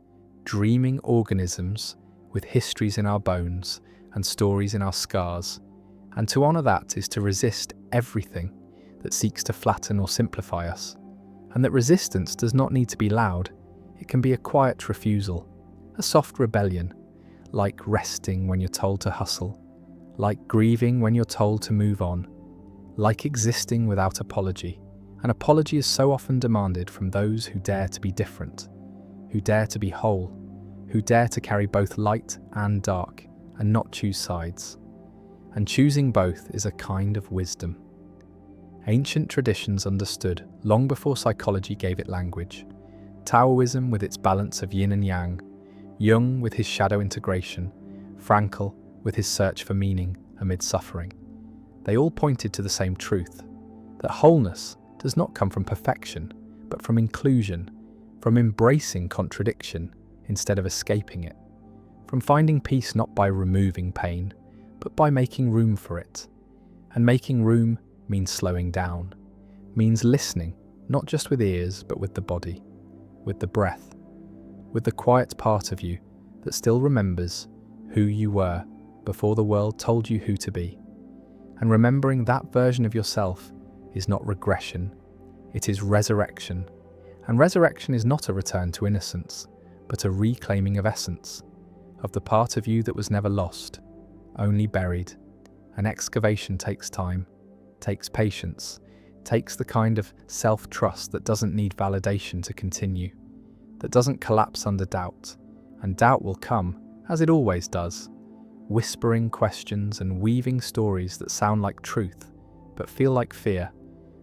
[SPEAKER 1] dreaming organisms with histories in our bones and stories in our scars. And to honour that is to resist everything that seeks to flatten or simplify us. And that resistance does not need to be loud. It can be a quiet refusal, a soft rebellion, like resting when you're told to hustle, like grieving when you're told to move on, like existing without apology. An apology is so often demanded from those who dare to be different, who dare to be whole, who dare to carry both light and dark and not choose sides. And choosing both is a kind of wisdom. Ancient traditions understood long before psychology gave it language. Taoism with its balance of yin and yang, Jung with his shadow integration, Frankl with his search for meaning amid suffering. They all pointed to the same truth, that wholeness does not come from perfection, but from inclusion, from embracing contradiction instead of escaping it, from finding peace not by removing pain, but by making room for it. And making room means slowing down, means listening, not just with ears, but with the body, with the breath, with the quiet part of you that still remembers who you were before the world told you who to be. And remembering that version of yourself is not regression, it is resurrection. And resurrection is not a return to innocence, but a reclaiming of essence, of the part of you that was never lost, only buried. An excavation takes time, takes patience, takes the kind of self-trust that doesn't need validation to continue, that doesn't collapse under doubt, and doubt will come, as it always does, whispering questions and weaving stories that sound like truth, but feel like fear.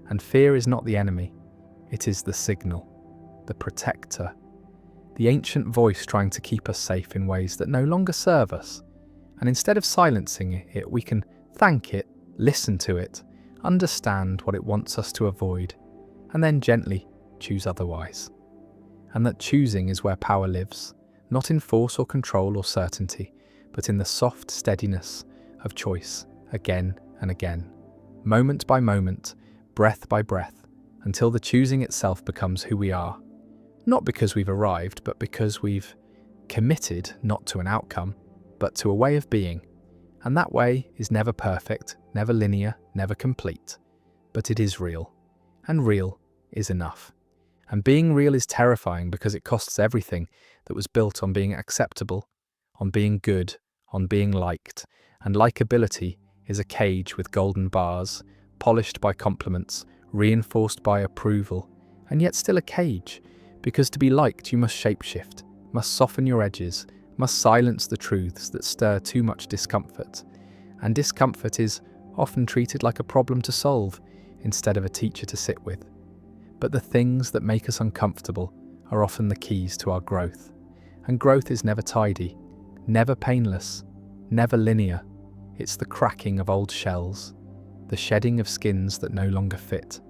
[SPEAKER 1] And fear is not the enemy, it is the signal, the protector, the ancient voice trying to keep us safe in ways that no longer serve us. And instead of silencing it, we can thank it, listen to it, understand what it wants us to avoid, and then gently choose otherwise. And that choosing is where power lives, not in force or control or certainty, but in the soft steadiness of choice, again and again, moment by moment, breath by breath, until the choosing itself becomes who we are. Not because we've arrived, but because we've committed not to an outcome, but to a way of being. And that way is never perfect, never linear, never complete. But it is real. And real is enough. And being real is terrifying because it costs everything that was built on being acceptable, on being good, on being liked. And likability is a cage with golden bars, polished by compliments, reinforced by approval, and yet still a cage, because to be liked you must shapeshift, must soften your edges, must silence the truths that stir too much discomfort. And discomfort is often treated like a problem to solve instead of a teacher to sit with. But the things that make us uncomfortable are often the keys to our growth. And growth is never tidy, never painless, never linear. It's the cracking of old shells, the shedding of skins that no longer fit.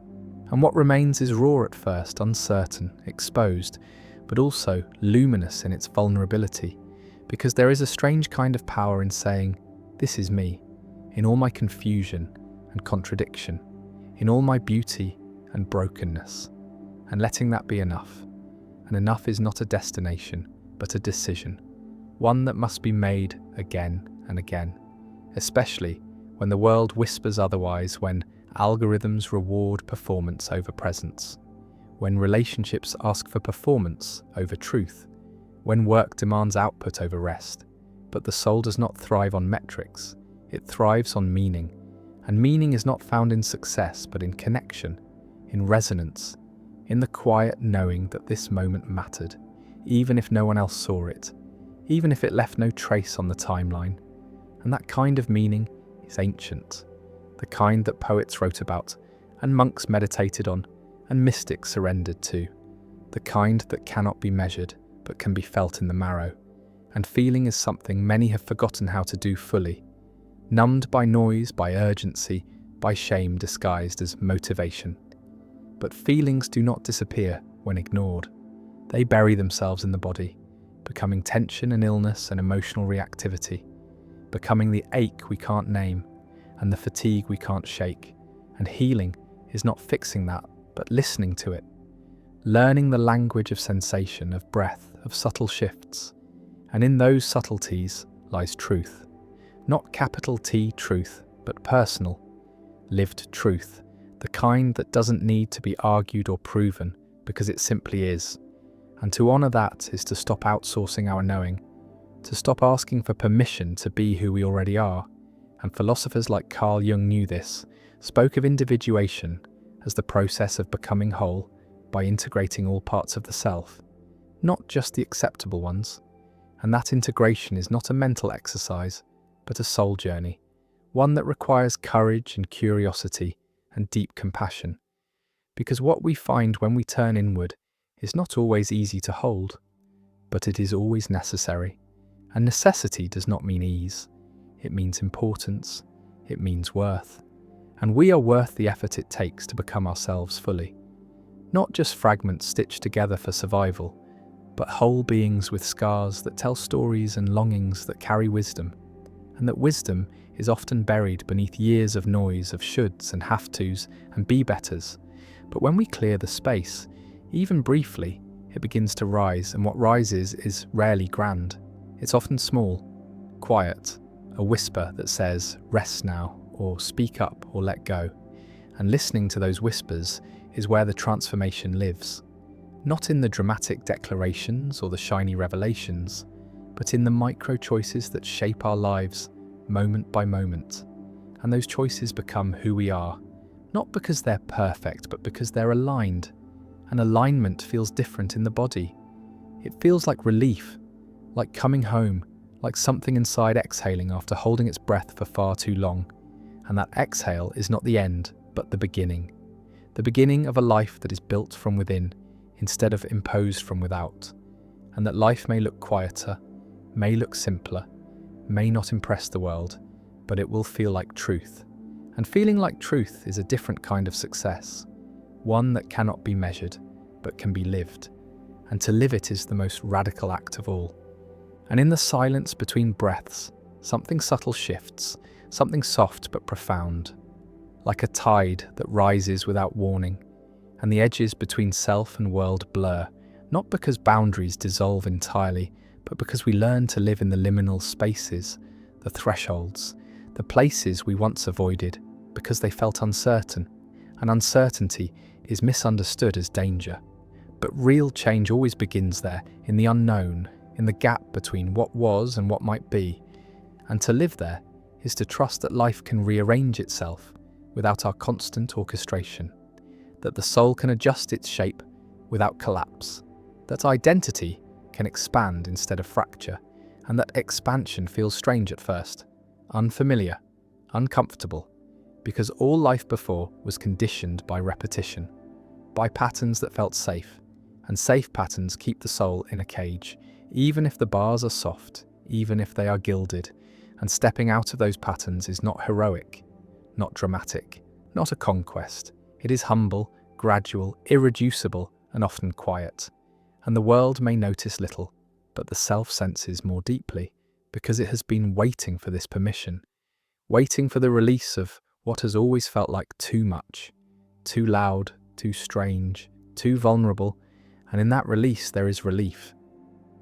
[SPEAKER 1] And what remains is raw at first, uncertain, exposed, but also luminous in its vulnerability, because there is a strange kind of power in saying, "This is me," in all my confusion and contradiction, in all my beauty and brokenness, and letting that be enough. And enough is not a destination, but a decision, one that must be made again and again, especially when the world whispers otherwise, when algorithms reward performance over presence, when relationships ask for performance over truth, when work demands output over rest. But the soul does not thrive on metrics, it thrives on meaning. And meaning is not found in success, but in connection, in resonance, in the quiet knowing that this moment mattered, even if no one else saw it, even if it left no trace on the timeline. And that kind of meaning is ancient, the kind that poets wrote about, and monks meditated on, and mystics surrendered to, the kind that cannot be measured, but can be felt in the marrow. And feeling is something many have forgotten how to do fully, numbed by noise, by urgency, by shame disguised as motivation. But feelings do not disappear when ignored. They bury themselves in the body, becoming tension and illness and emotional reactivity, becoming the ache we can't name and the fatigue we can't shake. And healing is not fixing that, but listening to it, learning the language of sensation, of breath, of subtle shifts. And in those subtleties lies truth. Not capital T truth, but personal, lived truth, the kind that doesn't need to be argued or proven because it simply is. And to honour that is to stop outsourcing our knowing, to stop asking for permission to be who we already are. And philosophers like Carl Jung knew this, spoke of individuation as the process of becoming whole by integrating all parts of the self, not just the acceptable ones. And that integration is not a mental exercise, but a soul journey, one that requires courage and curiosity and deep compassion. Because what we find when we turn inward is not always easy to hold, but it is always necessary. And necessity does not mean ease. It means importance. It means worth. And we are worth the effort it takes to become ourselves fully. Not just fragments stitched together for survival, but whole beings with scars that tell stories and longings that carry wisdom. And that wisdom is often buried beneath years of noise of shoulds and have-tos and be-betters. But when we clear the space, even briefly, it begins to rise, and what rises is rarely grand. It's often small, quiet, a whisper that says, "Rest now," or "Speak up," or "Let go." And listening to those whispers is where the transformation lives. Not in the dramatic declarations or the shiny revelations, but in the micro choices that shape our lives moment by moment. And those choices become who we are, not because they're perfect, but because they're aligned. And alignment feels different in the body. It feels like relief, like coming home, like something inside exhaling after holding its breath for far too long. And that exhale is not the end, but the beginning. The beginning of a life that is built from within, instead of imposed from without. And that life may look quieter, may look simpler, may not impress the world, but it will feel like truth. And feeling like truth is a different kind of success, one that cannot be measured, but can be lived. And to live it is the most radical act of all. And in the silence between breaths, something subtle shifts, something soft but profound, like a tide that rises without warning, and the edges between self and world blur, not because boundaries dissolve entirely, but because we learn to live in the liminal spaces, the thresholds, the places we once avoided because they felt uncertain, and uncertainty is misunderstood as danger. But real change always begins there, in the unknown, in the gap between what was and what might be. And to live there is to trust that life can rearrange itself without our constant orchestration, that the soul can adjust its shape without collapse, that identity can expand instead of fracture, and that expansion feels strange at first, unfamiliar, uncomfortable, because all life before was conditioned by repetition, by patterns that felt safe, and safe patterns keep the soul in a cage, even if the bars are soft, even if they are gilded, and stepping out of those patterns is not heroic, not dramatic, not a conquest. It is humble, gradual, irreducible, and often quiet. And the world may notice little, but the self senses more deeply, because it has been waiting for this permission, waiting for the release of what has always felt like too much, too loud, too strange, too vulnerable, and in that release there is relief.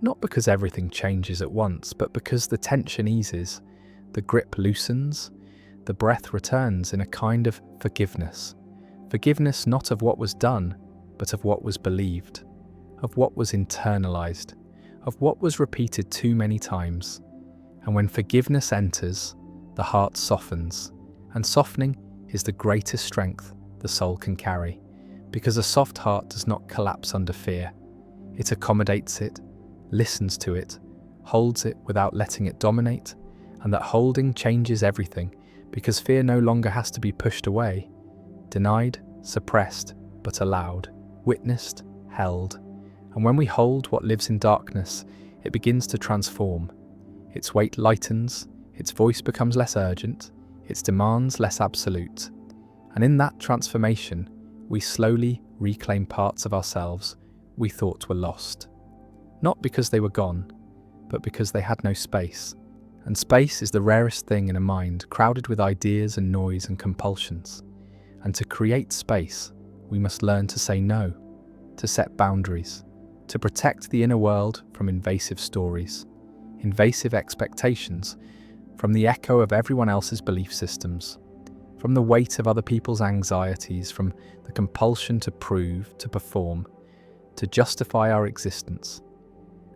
[SPEAKER 1] Not because everything changes at once, but because the tension eases, the grip loosens, the breath returns in a kind of forgiveness. Forgiveness not of what was done, but of what was believed, of what was internalized, of what was repeated too many times. And when forgiveness enters, the heart softens, and softening is the greatest strength the soul can carry, because a soft heart does not collapse under fear. It accommodates it, listens to it, holds it without letting it dominate, and that holding changes everything, because fear no longer has to be pushed away, denied, suppressed, but allowed, witnessed, held. And when we hold what lives in darkness, it begins to transform. Its weight lightens, its voice becomes less urgent, its demands less absolute. And in that transformation, we slowly reclaim parts of ourselves we thought were lost. Not because they were gone, but because they had no space. And space is the rarest thing in a mind crowded with ideas and noise and compulsions. And to create space, we must learn to say no, to set boundaries, to protect the inner world from invasive stories, invasive expectations, from the echo of everyone else's belief systems, from the weight of other people's anxieties, from the compulsion to prove, to perform, to justify our existence.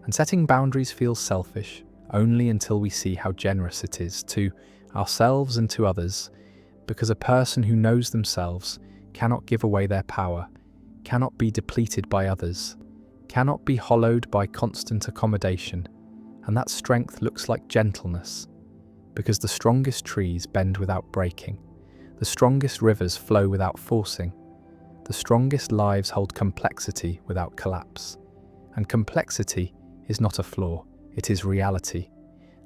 [SPEAKER 1] And setting boundaries feels selfish only until we see how generous it is to ourselves and to others, because a person who knows themselves cannot give away their power, cannot be depleted by others, cannot be hollowed by constant accommodation, and that strength looks like gentleness, because the strongest trees bend without breaking, the strongest rivers flow without forcing, the strongest lives hold complexity without collapse, and complexity is not a flaw, it is reality,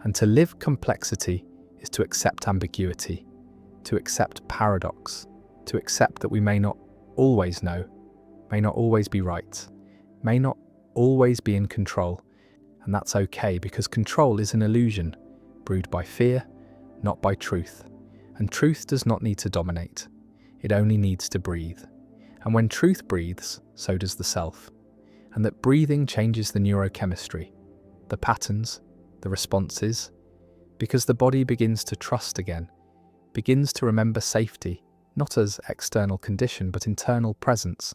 [SPEAKER 1] and to live complexity is to accept ambiguity, to accept paradox, to accept that we may not always know, may not always be right, may not always be in control, and that's okay because control is an illusion, brewed by fear, not by truth, and truth does not need to dominate, it only needs to breathe, and when truth breathes, so does the self, and that breathing changes the neurochemistry, the patterns, the responses, because the body begins to trust again, begins to remember safety, not as external condition but internal presence,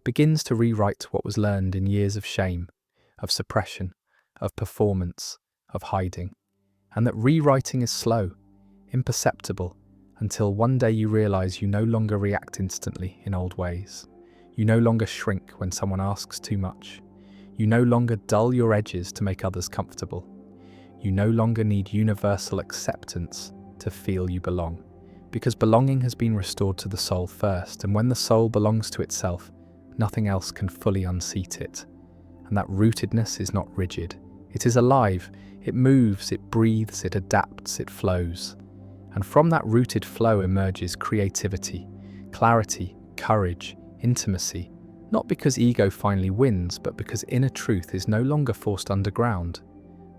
[SPEAKER 1] begins to rewrite what was learned in years of shame, of suppression, of performance, of hiding, and that rewriting is slow, imperceptible, until one day you realize you no longer react instantly in old ways. You no longer shrink when someone asks too much. You no longer dull your edges to make others comfortable. You no longer need universal acceptance to feel you belong, because belonging has been restored to the soul first, and when the soul belongs to itself, nothing else can fully unseat it. And that rootedness is not rigid. It is alive. It moves, it breathes, it adapts, it flows. And from that rooted flow emerges creativity, clarity, courage, intimacy, not because ego finally wins, but because inner truth is no longer forced underground,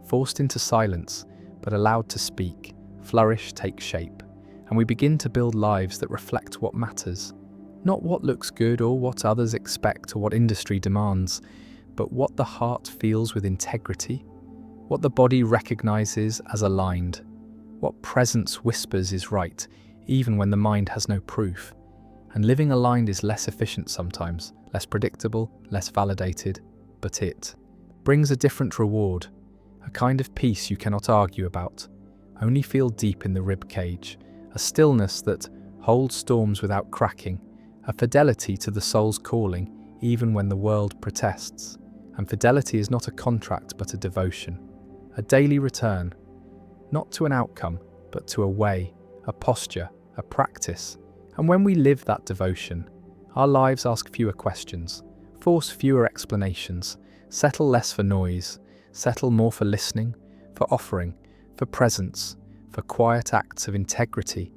[SPEAKER 1] forced into silence, but allowed to speak, flourish, take shape. And we begin to build lives that reflect what matters, not what looks good or what others expect or what industry demands, but what the heart feels with integrity, what the body recognizes as aligned, what presence whispers is right, even when the mind has no proof. And living aligned is less efficient sometimes, less predictable, less validated, but it brings a different reward, a kind of peace you cannot argue about, only feel deep in the rib cage, a stillness that holds storms without cracking, a fidelity to the soul's calling even when the world protests. And fidelity is not a contract but a devotion, a daily return, not to an outcome but to a way, a posture, a practice. And when we live that devotion, our lives ask fewer questions, force fewer explanations, settle less for noise, settle more for listening, for offering, for presence, for quiet acts of integrity,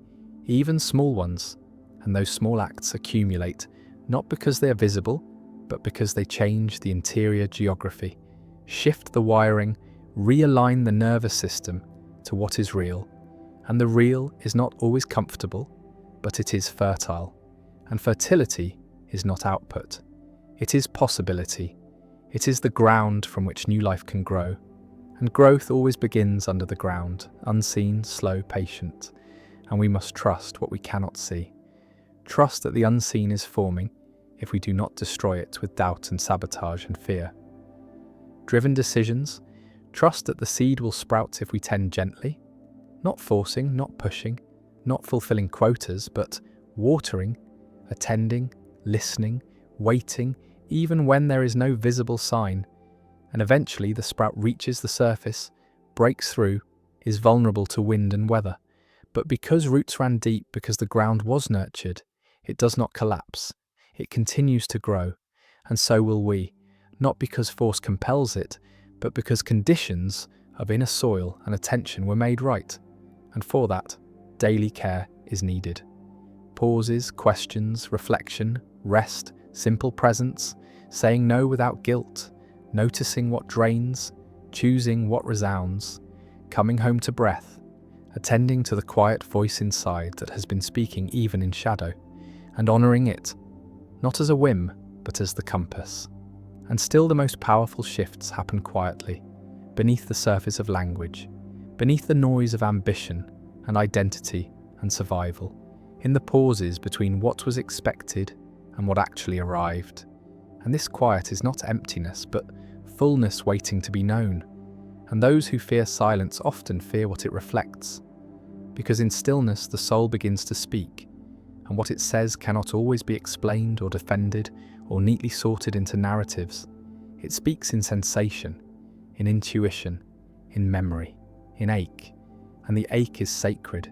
[SPEAKER 1] even small ones. And those small acts accumulate, not because they are visible, but because they change the interior geography, shift the wiring, realign the nervous system to what is real. And the real is not always comfortable, but it is fertile. And fertility is not output. It is possibility. It is the ground from which new life can grow. And growth always begins under the ground, unseen, slow, patient. And we must trust what we cannot see. Trust that the unseen is forming if we do not destroy it with doubt and sabotage and fear. Driven decisions, trust that the seed will sprout if we tend gently, not forcing, not pushing, not fulfilling quotas, but watering, attending, listening, waiting, even when there is no visible sign. And eventually the sprout reaches the surface, breaks through, is vulnerable to wind and weather. But because roots ran deep, because the ground was nurtured, it does not collapse. It continues to grow. And so will we, not because force compels it, but because conditions of inner soil and attention were made right. And for that, daily care is needed. Pauses, questions, reflection, rest, simple presence, saying no without guilt, noticing what drains, choosing what resounds, coming home to breath, attending to the quiet voice inside that has been speaking even in shadow, and honouring it, not as a whim, but as the compass. And still the most powerful shifts happen quietly, beneath the surface of language, beneath the noise of ambition and identity and survival, in the pauses between what was expected and what actually arrived. And this quiet is not emptiness, but fullness waiting to be known. And those who fear silence often fear what it reflects, because in stillness the soul begins to speak, and what it says cannot always be explained or defended or neatly sorted into narratives. It speaks in sensation, in intuition, in memory, in ache, and the ache is sacred.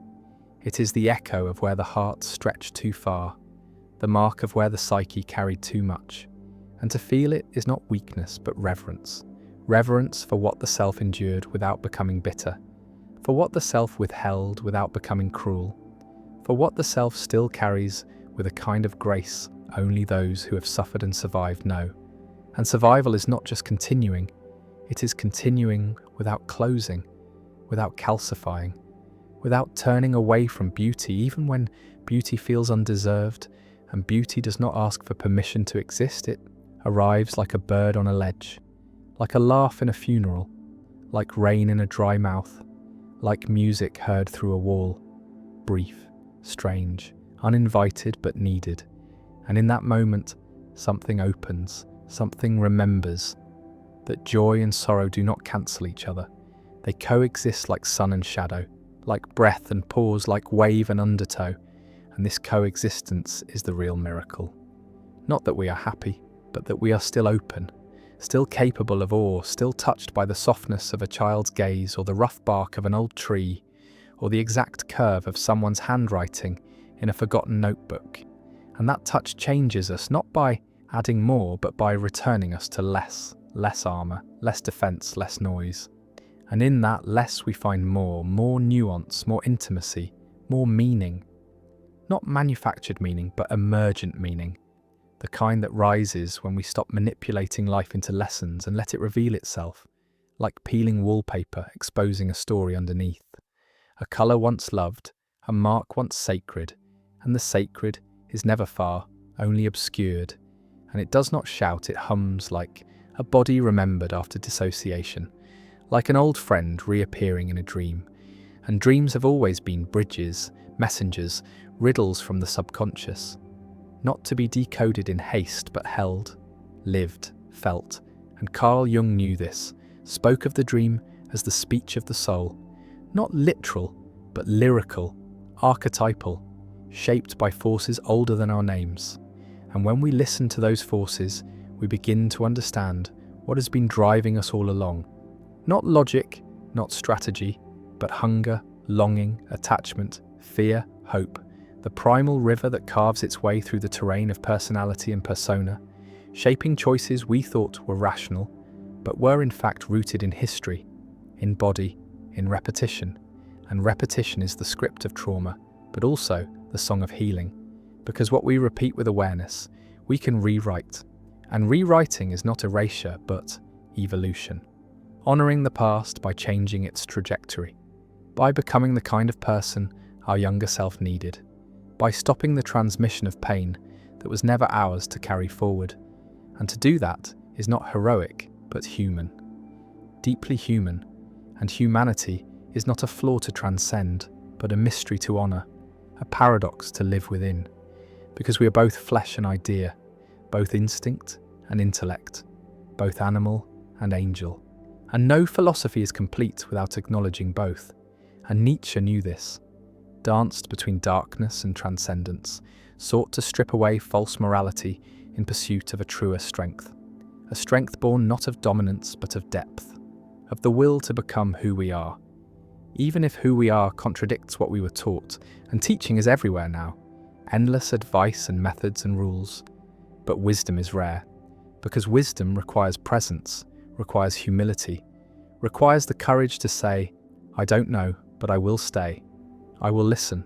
[SPEAKER 1] It is the echo of where the heart stretched too far, the mark of where the psyche carried too much. And to feel it is not weakness but reverence. Reverence for what the self endured without becoming bitter, for what the self withheld without becoming cruel, for what the self still carries with a kind of grace only those who have suffered and survived know. And survival is not just continuing, it is continuing without closing, without calcifying, without turning away from beauty, even when beauty feels undeserved, and beauty does not ask for permission to exist. It arrives like a bird on a ledge, like a laugh in a funeral, like rain in a dry mouth, like music heard through a wall, brief, strange, uninvited but needed. And in that moment, something opens, something remembers that joy and sorrow do not cancel each other. They coexist like sun and shadow, like breath and pause, like wave and undertow, and this coexistence is the real miracle. Not that we are happy, but that we are still open, still capable of awe, still touched by the softness of a child's gaze, or the rough bark of an old tree, or the exact curve of someone's handwriting in a forgotten notebook. And that touch changes us, not by adding more, but by returning us to less armor, less defense, less noise. And in that less we find more nuance, more intimacy, more meaning. Not manufactured meaning, but emergent meaning. The kind that rises when we stop manipulating life into lessons and let it reveal itself, like peeling wallpaper exposing a story underneath. A colour once loved, a mark once sacred, and the sacred is never far, only obscured. And it does not shout, it hums like a body remembered after dissociation, like an old friend reappearing in a dream. And dreams have always been bridges, messengers, riddles from the subconscious. Not to be decoded in haste, but held, lived, felt. And Carl Jung knew this, spoke of the dream as the speech of the soul. Not literal, but lyrical, archetypal, shaped by forces older than our names. And when we listen to those forces, we begin to understand what has been driving us all along. Not logic, not strategy, but hunger, longing, attachment, fear, hope. The primal river that carves its way through the terrain of personality and persona, shaping choices we thought were rational, but were in fact rooted in history, in body, in repetition. And repetition is the script of trauma, but also the song of healing. Because what we repeat with awareness, we can rewrite. And rewriting is not erasure, but evolution. Honoring the past by changing its trajectory. By becoming the kind of person our younger self needed. By stopping the transmission of pain that was never ours to carry forward. And to do that is not heroic, but human. Deeply human. And humanity is not a flaw to transcend, but a mystery to honour, a paradox to live within. Because we are both flesh and idea, both instinct and intellect, both animal and angel. And no philosophy is complete without acknowledging both. And Nietzsche knew this. Danced between darkness and transcendence, sought to strip away false morality in pursuit of a truer strength. A strength born not of dominance but of depth, of the will to become who we are. Even if who we are contradicts what we were taught, and teaching is everywhere now, endless advice and methods and rules. But wisdom is rare, because wisdom requires presence, requires humility, requires the courage to say, I don't know, but I will stay. I will listen.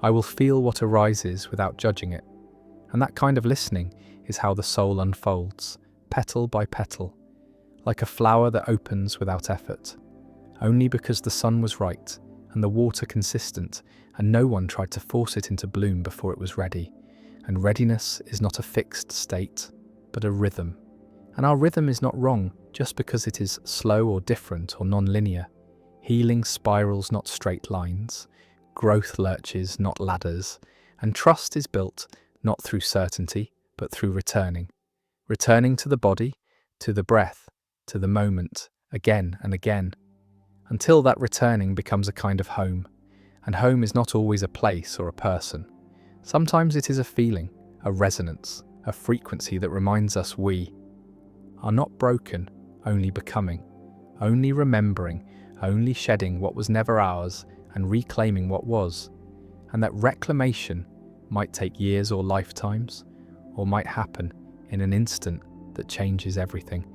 [SPEAKER 1] I will feel what arises without judging it. And that kind of listening is how the soul unfolds, petal by petal, like a flower that opens without effort, only because the sun was right and the water consistent, and no one tried to force it into bloom before it was ready. And readiness is not a fixed state, but a rhythm. And our rhythm is not wrong just because it is slow or different or non-linear. Healing spirals, not straight lines. Growth lurches, not ladders. And trust is built not through certainty, but through returning. Returning to the body, to the breath, to the moment, again and again. Until that returning becomes a kind of home. And home is not always a place or a person. Sometimes it is a feeling, a resonance, a frequency that reminds us we are not broken, only becoming, only remembering, only shedding what was never ours and reclaiming what was. And that reclamation might take years or lifetimes, or might happen in an instant that changes everything.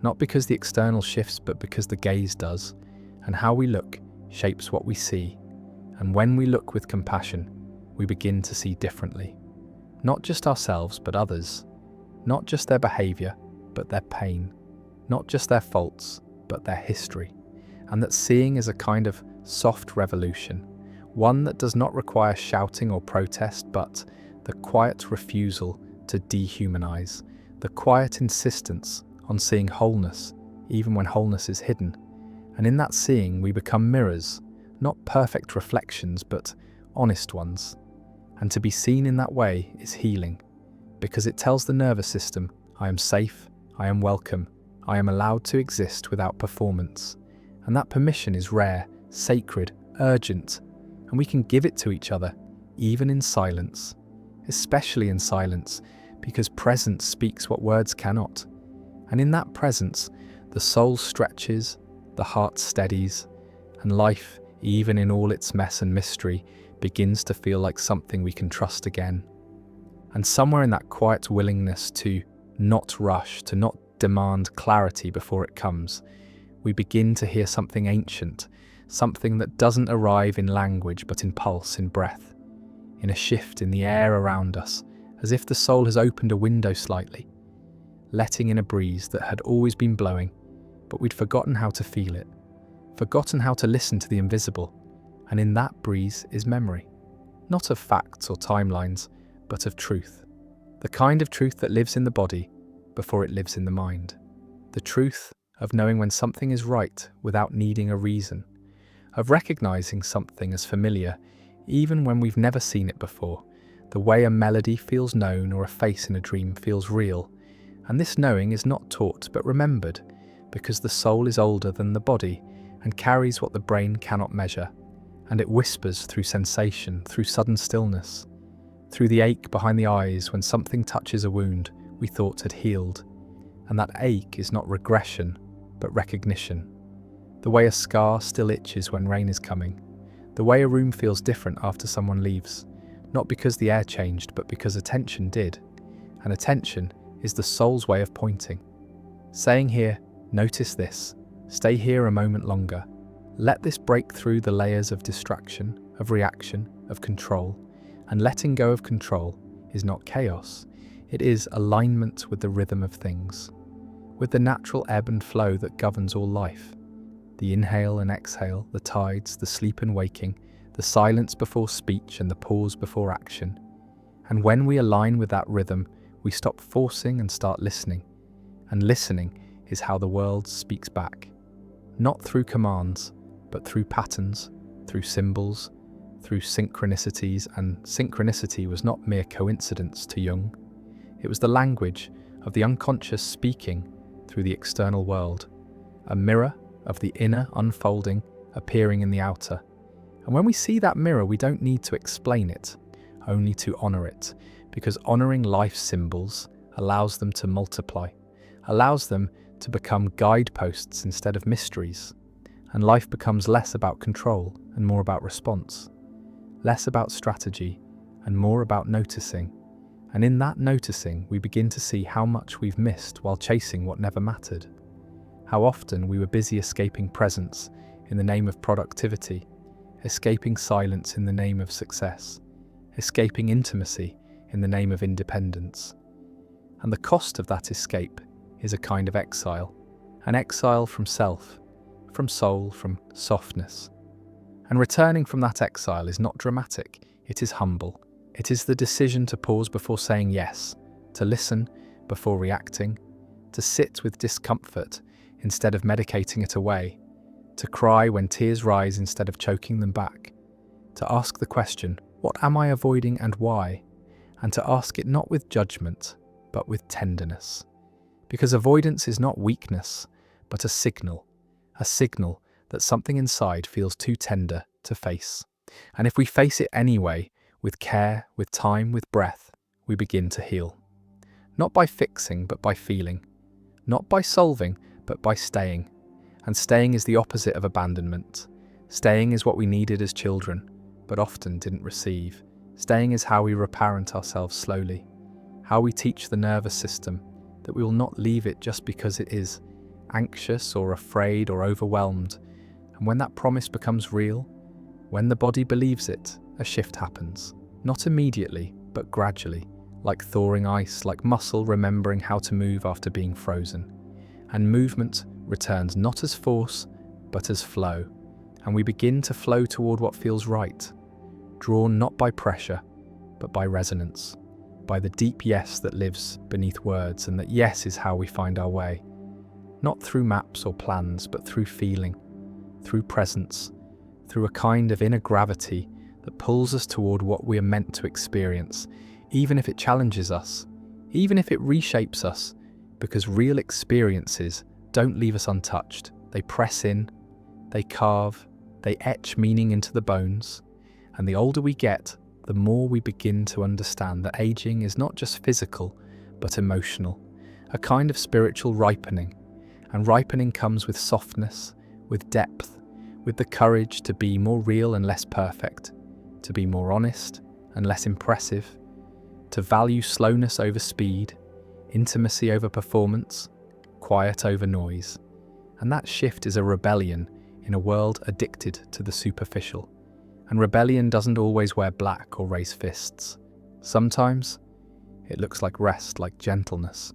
[SPEAKER 1] Not because the external shifts, but because the gaze does, and how we look shapes what we see. And when we look with compassion, we begin to see differently. Not just ourselves, but others. Not just their behaviour, but their pain. Not just their faults, but their history. And that seeing is a kind of soft revolution, one that does not require shouting or protest, but the quiet refusal to dehumanize, the quiet insistence on seeing wholeness, even when wholeness is hidden. And in that seeing, we become mirrors, not perfect reflections, but honest ones. And to be seen in that way is healing, because it tells the nervous system, I am safe, I am welcome, I am allowed to exist without performance. And that permission is rare, sacred, urgent, and we can give it to each other, even in silence, especially in silence, because presence speaks what words cannot. And in that presence, the soul stretches, the heart steadies, and life, even in all its mess and mystery, begins to feel like something we can trust again. And somewhere in that quiet willingness to not rush, to not demand clarity before it comes, we begin to hear something ancient, something that doesn't arrive in language but in pulse, in breath, in a shift in the air around us, as if the soul has opened a window slightly, letting in a breeze that had always been blowing, but we'd forgotten how to feel it, forgotten how to listen to the invisible, and in that breeze is memory, not of facts or timelines, but of truth, the kind of truth that lives in the body before it lives in the mind, the truth of knowing when something is right without needing a reason, of recognizing something as familiar even when we've never seen it before, the way a melody feels known or a face in a dream feels real. And this knowing is not taught but remembered, because the soul is older than the body and carries what the brain cannot measure, and it whispers through sensation, through sudden stillness, through the ache behind the eyes when something touches a wound we thought had healed. And that ache is not regression, but recognition. The way a scar still itches when rain is coming, the way a room feels different after someone leaves, not because the air changed, but because attention did. And attention is the soul's way of pointing, saying here, notice this, stay here a moment longer. Let this break through the layers of distraction, of reaction, of control. And letting go of control is not chaos. It is alignment with the rhythm of things, with the natural ebb and flow that governs all life. The inhale and exhale, the tides, the sleep and waking, the silence before speech and the pause before action. And when we align with that rhythm, we stop forcing and start listening. And listening is how the world speaks back. Not through commands, but through patterns, through symbols, through synchronicities. And synchronicity was not mere coincidence to Jung. It was the language of the unconscious speaking through the external world, a mirror of the inner unfolding, appearing in the outer. And when we see that mirror, we don't need to explain it, only to honor it, because honoring life's symbols allows them to multiply, allows them to become guideposts instead of mysteries. And life becomes less about control and more about response, less about strategy and more about noticing. And in that noticing, we begin to see how much we've missed while chasing what never mattered. How often we were busy escaping presence in the name of productivity, escaping silence in the name of success, escaping intimacy in the name of independence. And the cost of that escape is a kind of exile, an exile from self, from soul, from softness. And returning from that exile is not dramatic, it is humble. It is the decision to pause before saying yes, to listen before reacting, to sit with discomfort instead of medicating it away, to cry when tears rise instead of choking them back, to ask the question, what am I avoiding and why? And to ask it not with judgment, but with tenderness. Because avoidance is not weakness, but a signal that something inside feels too tender to face. And if we face it anyway, with care, with time, with breath, we begin to heal. Not by fixing, but by feeling. Not by solving, but by staying. And staying is the opposite of abandonment. Staying is what we needed as children, but often didn't receive. Staying is how we reparent ourselves slowly. How we teach the nervous system that we will not leave it just because it is anxious or afraid or overwhelmed. And when that promise becomes real, when the body believes it, a shift happens. Not immediately, but gradually, like thawing ice, like muscle remembering how to move after being frozen. And movement returns not as force, but as flow. And we begin to flow toward what feels right, drawn not by pressure, but by resonance, by the deep yes that lives beneath words, and that yes is how we find our way. Not through maps or plans, but through feeling, through presence, through a kind of inner gravity that pulls us toward what we are meant to experience, even if it challenges us, even if it reshapes us, because real experiences don't leave us untouched. They press in, they carve, They etch meaning into the bones, and the older we get, the more we begin to understand that aging is not just physical, but emotional, a kind of spiritual ripening. And ripening comes with softness, with depth, with the courage to be more real and less perfect, to be more honest and less impressive, to value slowness over speed, intimacy over performance, quiet over noise. And that shift is a rebellion in a world addicted to the superficial. And rebellion doesn't always wear black or raise fists. Sometimes it looks like rest, like gentleness,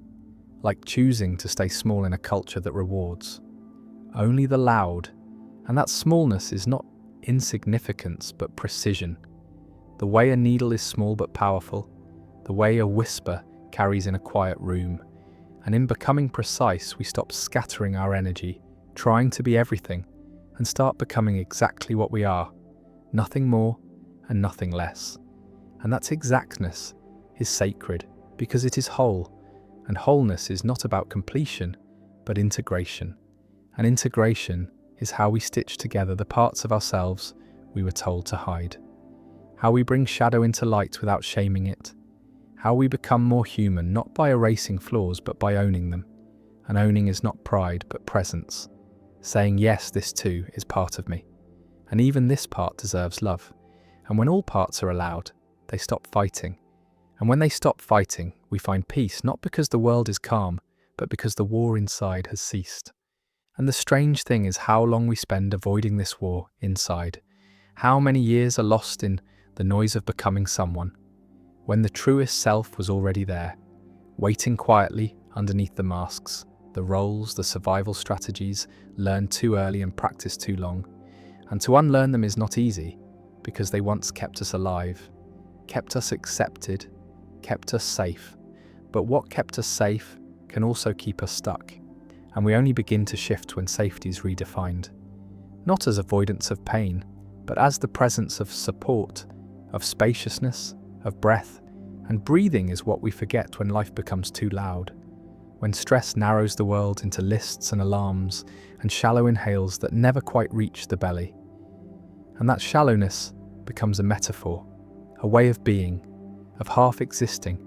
[SPEAKER 1] like choosing to stay small in a culture that rewards only the loud. And that smallness is not insignificance, but precision. The way a needle is small but powerful, the way a whisper carries in a quiet room. And in becoming precise, we stop scattering our energy, trying to be everything, and start becoming exactly what we are, nothing more and nothing less. And that exactness is sacred because it is whole, and wholeness is not about completion, but integration. And integration is how we stitch together the parts of ourselves we were told to hide, how we bring shadow into light without shaming it, how we become more human not by erasing flaws but by owning them. And owning is not pride but presence, saying yes, this too is part of me, and even this part deserves love. And when all parts are allowed, they stop fighting. And when they stop fighting, we find peace, not because the world is calm, but because the war inside has ceased. And the strange thing is how long we spend avoiding this war inside. How many years are lost in the noise of becoming someone, when the truest self was already there, waiting quietly underneath the masks, the roles, the survival strategies learned too early and practiced too long. And to unlearn them is not easy, because they once kept us alive, kept us accepted, kept us safe. But what kept us safe can also keep us stuck. And we only begin to shift when safety is redefined, not as avoidance of pain, but as the presence of support, of spaciousness, of breath. And breathing is what we forget when life becomes too loud, when stress narrows the world into lists and alarms and shallow inhales that never quite reach the belly. And that shallowness becomes a metaphor, a way of being, of half existing,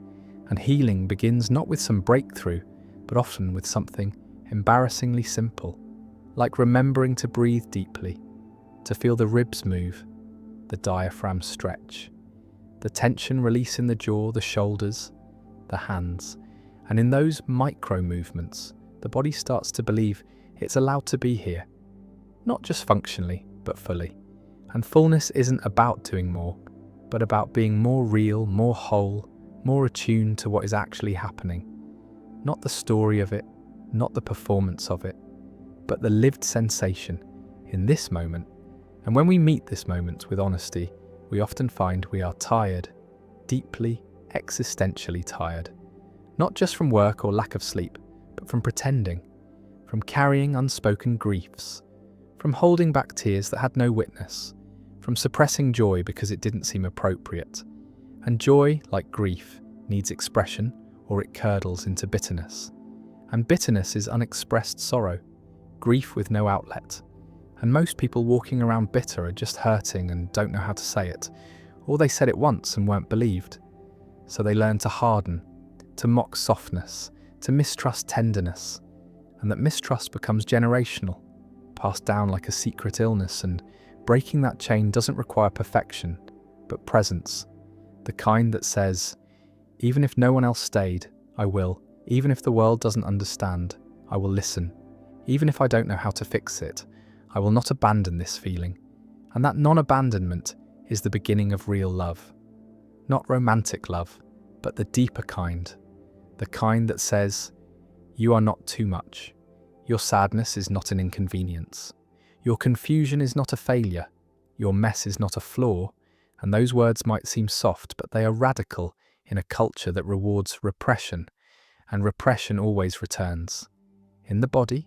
[SPEAKER 1] and healing begins not with some breakthrough, but often with something embarrassingly simple, like remembering to breathe deeply, to feel the ribs move, the diaphragm stretch, the tension release in the jaw, the shoulders, the hands. And in those micro movements, the body starts to believe it's allowed to be here, not just functionally, but fully. And fullness isn't about doing more, but about being more real, more whole, more attuned to what is actually happening. Not the story of it, not the performance of it, but the lived sensation in this moment. And when we meet this moment with honesty, we often find we are tired, deeply, existentially tired. Not just from work or lack of sleep, but from pretending, from carrying unspoken griefs, from holding back tears that had no witness, from suppressing joy because it didn't seem appropriate. And joy, like grief, needs expression or it curdles into bitterness. And bitterness is unexpressed sorrow, grief with no outlet. And most people walking around bitter are just hurting and don't know how to say it, or they said it once and weren't believed. So they learn to harden, to mock softness, to mistrust tenderness, and that mistrust becomes generational, passed down like a secret illness. And breaking that chain doesn't require perfection, but presence, the kind that says, even if no one else stayed, I will. Even if the world doesn't understand, I will listen. Even if I don't know how to fix it, I will not abandon this feeling. And that non-abandonment is the beginning of real love. Not romantic love, but the deeper kind. The kind that says, you are not too much. Your sadness is not an inconvenience. Your confusion is not a failure. Your mess is not a flaw. And those words might seem soft, but they are radical in a culture that rewards repression. And repression always returns. In the body,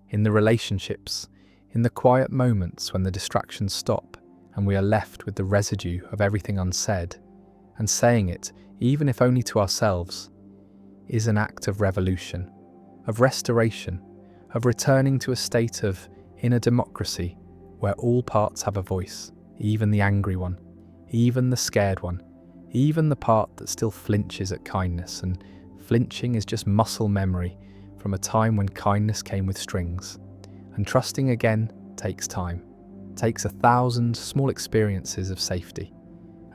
[SPEAKER 1] in the relationships, in the quiet moments when the distractions stop and we are left with the residue of everything unsaid. And saying it, even if only to ourselves, is an act of revolution, of restoration, of returning to a state of inner democracy where all parts have a voice, even the angry one, even the scared one, even the part that still flinches at kindness, and flinching is just muscle memory from a time when kindness came with strings. And trusting again takes time, takes 1,000 small experiences of safety.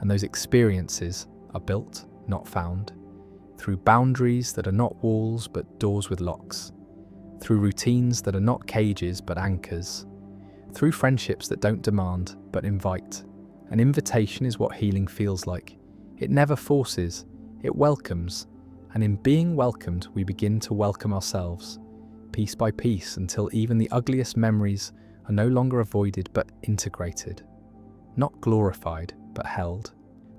[SPEAKER 1] And those experiences are built, not found, through boundaries that are not walls but doors with locks, through routines that are not cages but anchors, through friendships that don't demand but invite. An invitation is what healing feels like. It never forces, it welcomes, and in being welcomed we begin to welcome ourselves, piece by piece, until even the ugliest memories are no longer avoided but integrated. Not glorified but held,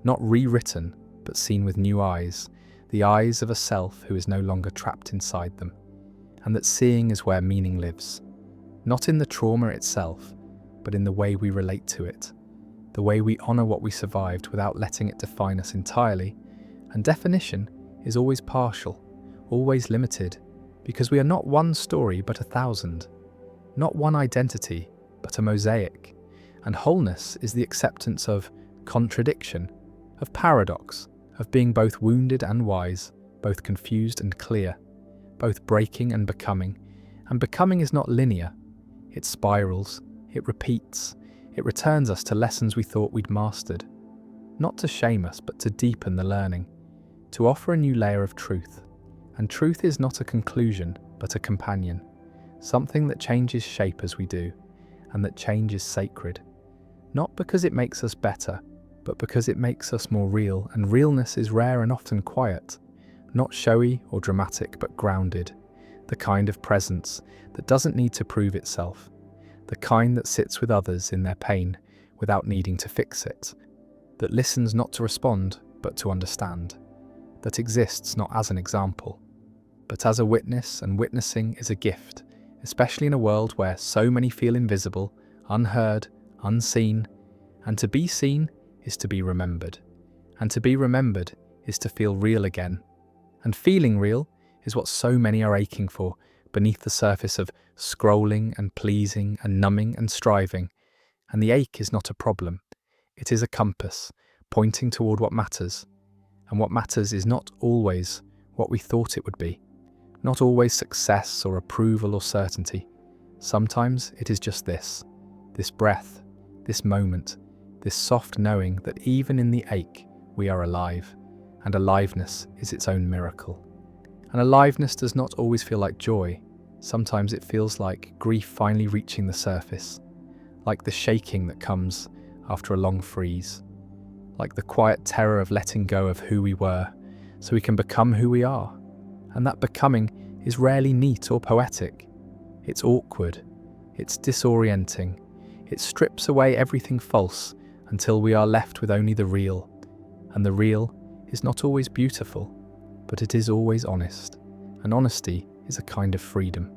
[SPEAKER 1] not rewritten but seen with new eyes, the eyes of a self who is no longer trapped inside them, and that seeing is where meaning lives, not in the trauma itself, but in the way we relate to it, the way we honour what we survived without letting it define us entirely. And definition is always partial, always limited, because we are not one story but 1,000, not one identity but a mosaic. And wholeness is the acceptance of contradiction, of paradox, of being both wounded and wise, both confused and clear, both breaking and becoming. And becoming is not linear. It spirals, it repeats, it returns us to lessons we thought we'd mastered, not to shame us but to deepen the learning, to offer a new layer of truth. And truth is not a conclusion but a companion, something that changes shape as we do, and that change is sacred, not because it makes us better, but because it makes us more real. And realness is rare and often quiet, not showy or dramatic but grounded, the kind of presence that doesn't need to prove itself, the kind that sits with others in their pain without needing to fix it, that listens not to respond but to understand, that exists not as an example, but as a witness. And witnessing is a gift, especially in a world where so many feel invisible, unheard, unseen. And to be seen is to be remembered, and to be remembered is to feel real again. And feeling real is what so many are aching for beneath the surface of scrolling and pleasing and numbing and striving. And the ache is not a problem, it is a compass pointing toward what matters. And what matters is not always what we thought it would be, not always success or approval or certainty. Sometimes it is just this breath, this moment, this soft knowing that even in the ache we are alive, and aliveness is its own miracle. And aliveness does not always feel like joy. Sometimes it feels like grief finally reaching the surface, like the shaking that comes after a long freeze, like the quiet terror of letting go of who we were so we can become who we are. And that becoming is rarely neat or poetic. It's awkward, it's disorienting, it strips away everything false until we are left with only the real. And the real is not always beautiful, but it is always honest. And honesty is a kind of freedom.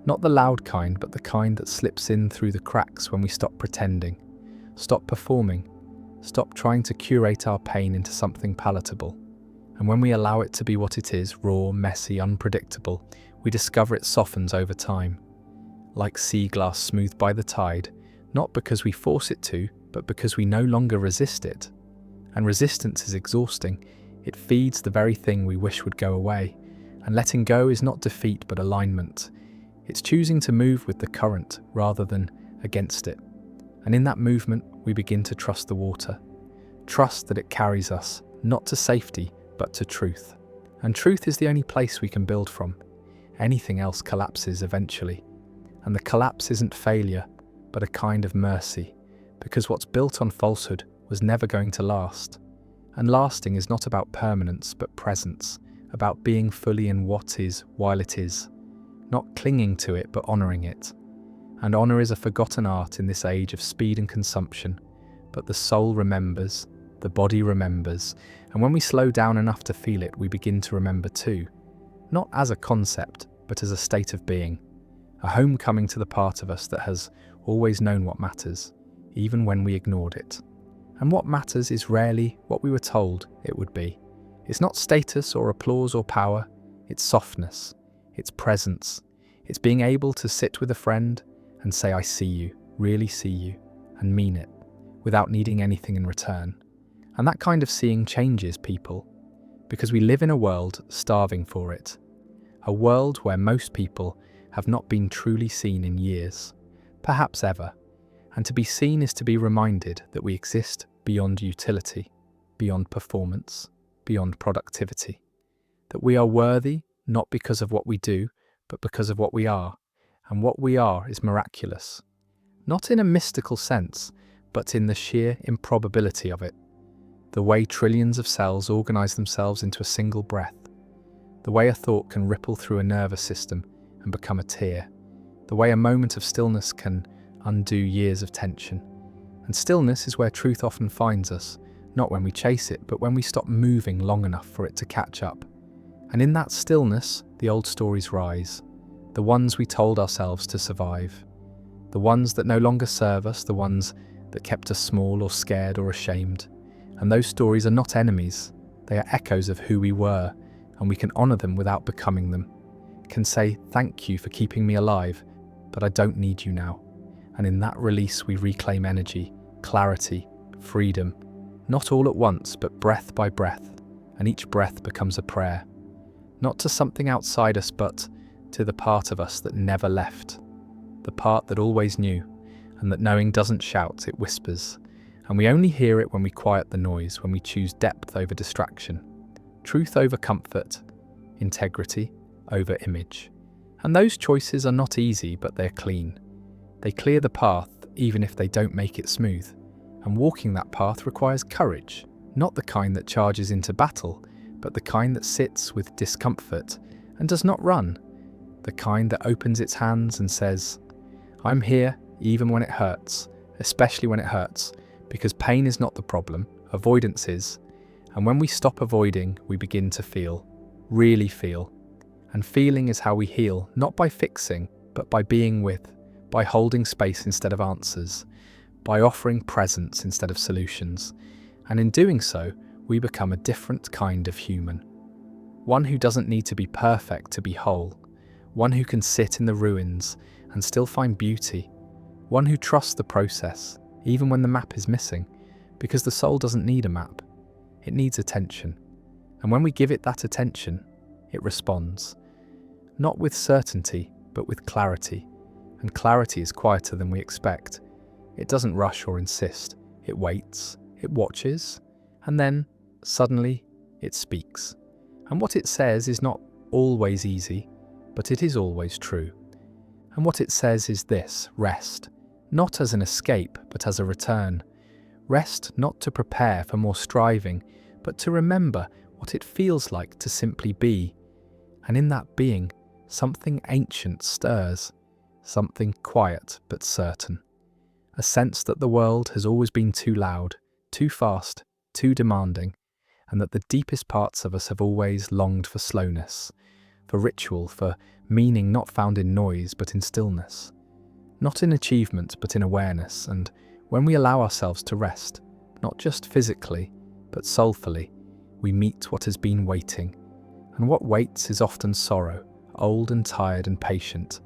[SPEAKER 1] Not the loud kind, but the kind that slips in through the cracks when we stop pretending, stop performing, stop trying to curate our pain into something palatable. And when we allow it to be what it is, raw, messy, unpredictable, we discover it softens over time. Like sea glass smoothed by the tide, not because we force it to, but because we no longer resist it. And resistance is exhausting. It feeds the very thing we wish would go away. And letting go is not defeat but alignment. It's choosing to move with the current rather than against it. And in that movement, we begin to trust the water. Trust that it carries us, not to safety, but to truth. And truth is the only place we can build from. Anything else collapses eventually. And the collapse isn't failure, but a kind of mercy, because what's built on falsehood was never going to last. And lasting is not about permanence, but presence, about being fully in what is while it is, not clinging to it, but honouring it. And honour is a forgotten art in this age of speed and consumption, but the soul remembers, the body remembers, and when we slow down enough to feel it, we begin to remember too, not as a concept, but as a state of being, a homecoming to the part of us that has always known what matters, even when we ignored it. And what matters is rarely what we were told it would be. It's not status or applause or power, it's softness, it's presence, it's being able to sit with a friend and say, I see you, really see you and mean it without needing anything in return. And that kind of seeing changes people, because we live in a world starving for it. A world where most people have not been truly seen in years, perhaps ever. And to be seen is to be reminded that we exist beyond utility, beyond performance, beyond productivity. That we are worthy not because of what we do, but because of what we are. And what we are is miraculous. Not in a mystical sense, but in the sheer improbability of it. The way trillions of cells organize themselves into a single breath. The way a thought can ripple through a nervous system and become a tear. The way a moment of stillness can undo years of tension. And stillness is where truth often finds us, not when we chase it, but when we stop moving long enough for it to catch up. And in that stillness, the old stories rise, the ones we told ourselves to survive, the ones that no longer serve us, the ones that kept us small or scared or ashamed. And those stories are not enemies, they are echoes of who we were, and we can honour them without becoming them. Can say, thank you for keeping me alive, but I don't need you now. And in that release we reclaim energy, clarity, freedom, not all at once, but breath by breath, and each breath becomes a prayer. Not to something outside us, but to the part of us that never left, the part that always knew, and that knowing doesn't shout, it whispers. And we only hear it when we quiet the noise, when we choose depth over distraction, truth over comfort, integrity over image. And those choices are not easy, but they're clean. They clear the path, even if they don't make it smooth. And walking that path requires courage, not the kind that charges into battle, but the kind that sits with discomfort and does not run. The kind that opens its hands and says, I'm here even when it hurts, especially when it hurts, because pain is not the problem, avoidance is. And when we stop avoiding, we begin to feel, really feel. And feeling is how we heal, not by fixing, but by being with, by holding space instead of answers, by offering presence instead of solutions. And in doing so, we become a different kind of human. One who doesn't need to be perfect to be whole. One who can sit in the ruins and still find beauty. One who trusts the process, even when the map is missing, because the soul doesn't need a map. It needs attention. And when we give it that attention, it responds. Not with certainty, but with clarity. And clarity is quieter than we expect. It doesn't rush or insist. It waits, it watches, and then, suddenly, it speaks. And what it says is not always easy, but it is always true. And what it says is this: rest, not as an escape, but as a return. Rest not to prepare for more striving, but to remember what it feels like to simply be. And in that being, something ancient stirs, something quiet but certain. A sense that the world has always been too loud, too fast, too demanding, and that the deepest parts of us have always longed for slowness, for ritual, for meaning not found in noise but in stillness. Not in achievement but in awareness, and when we allow ourselves to rest, not just physically, but soulfully, we meet what has been waiting. And what waits is often sorrow, old and tired and patient.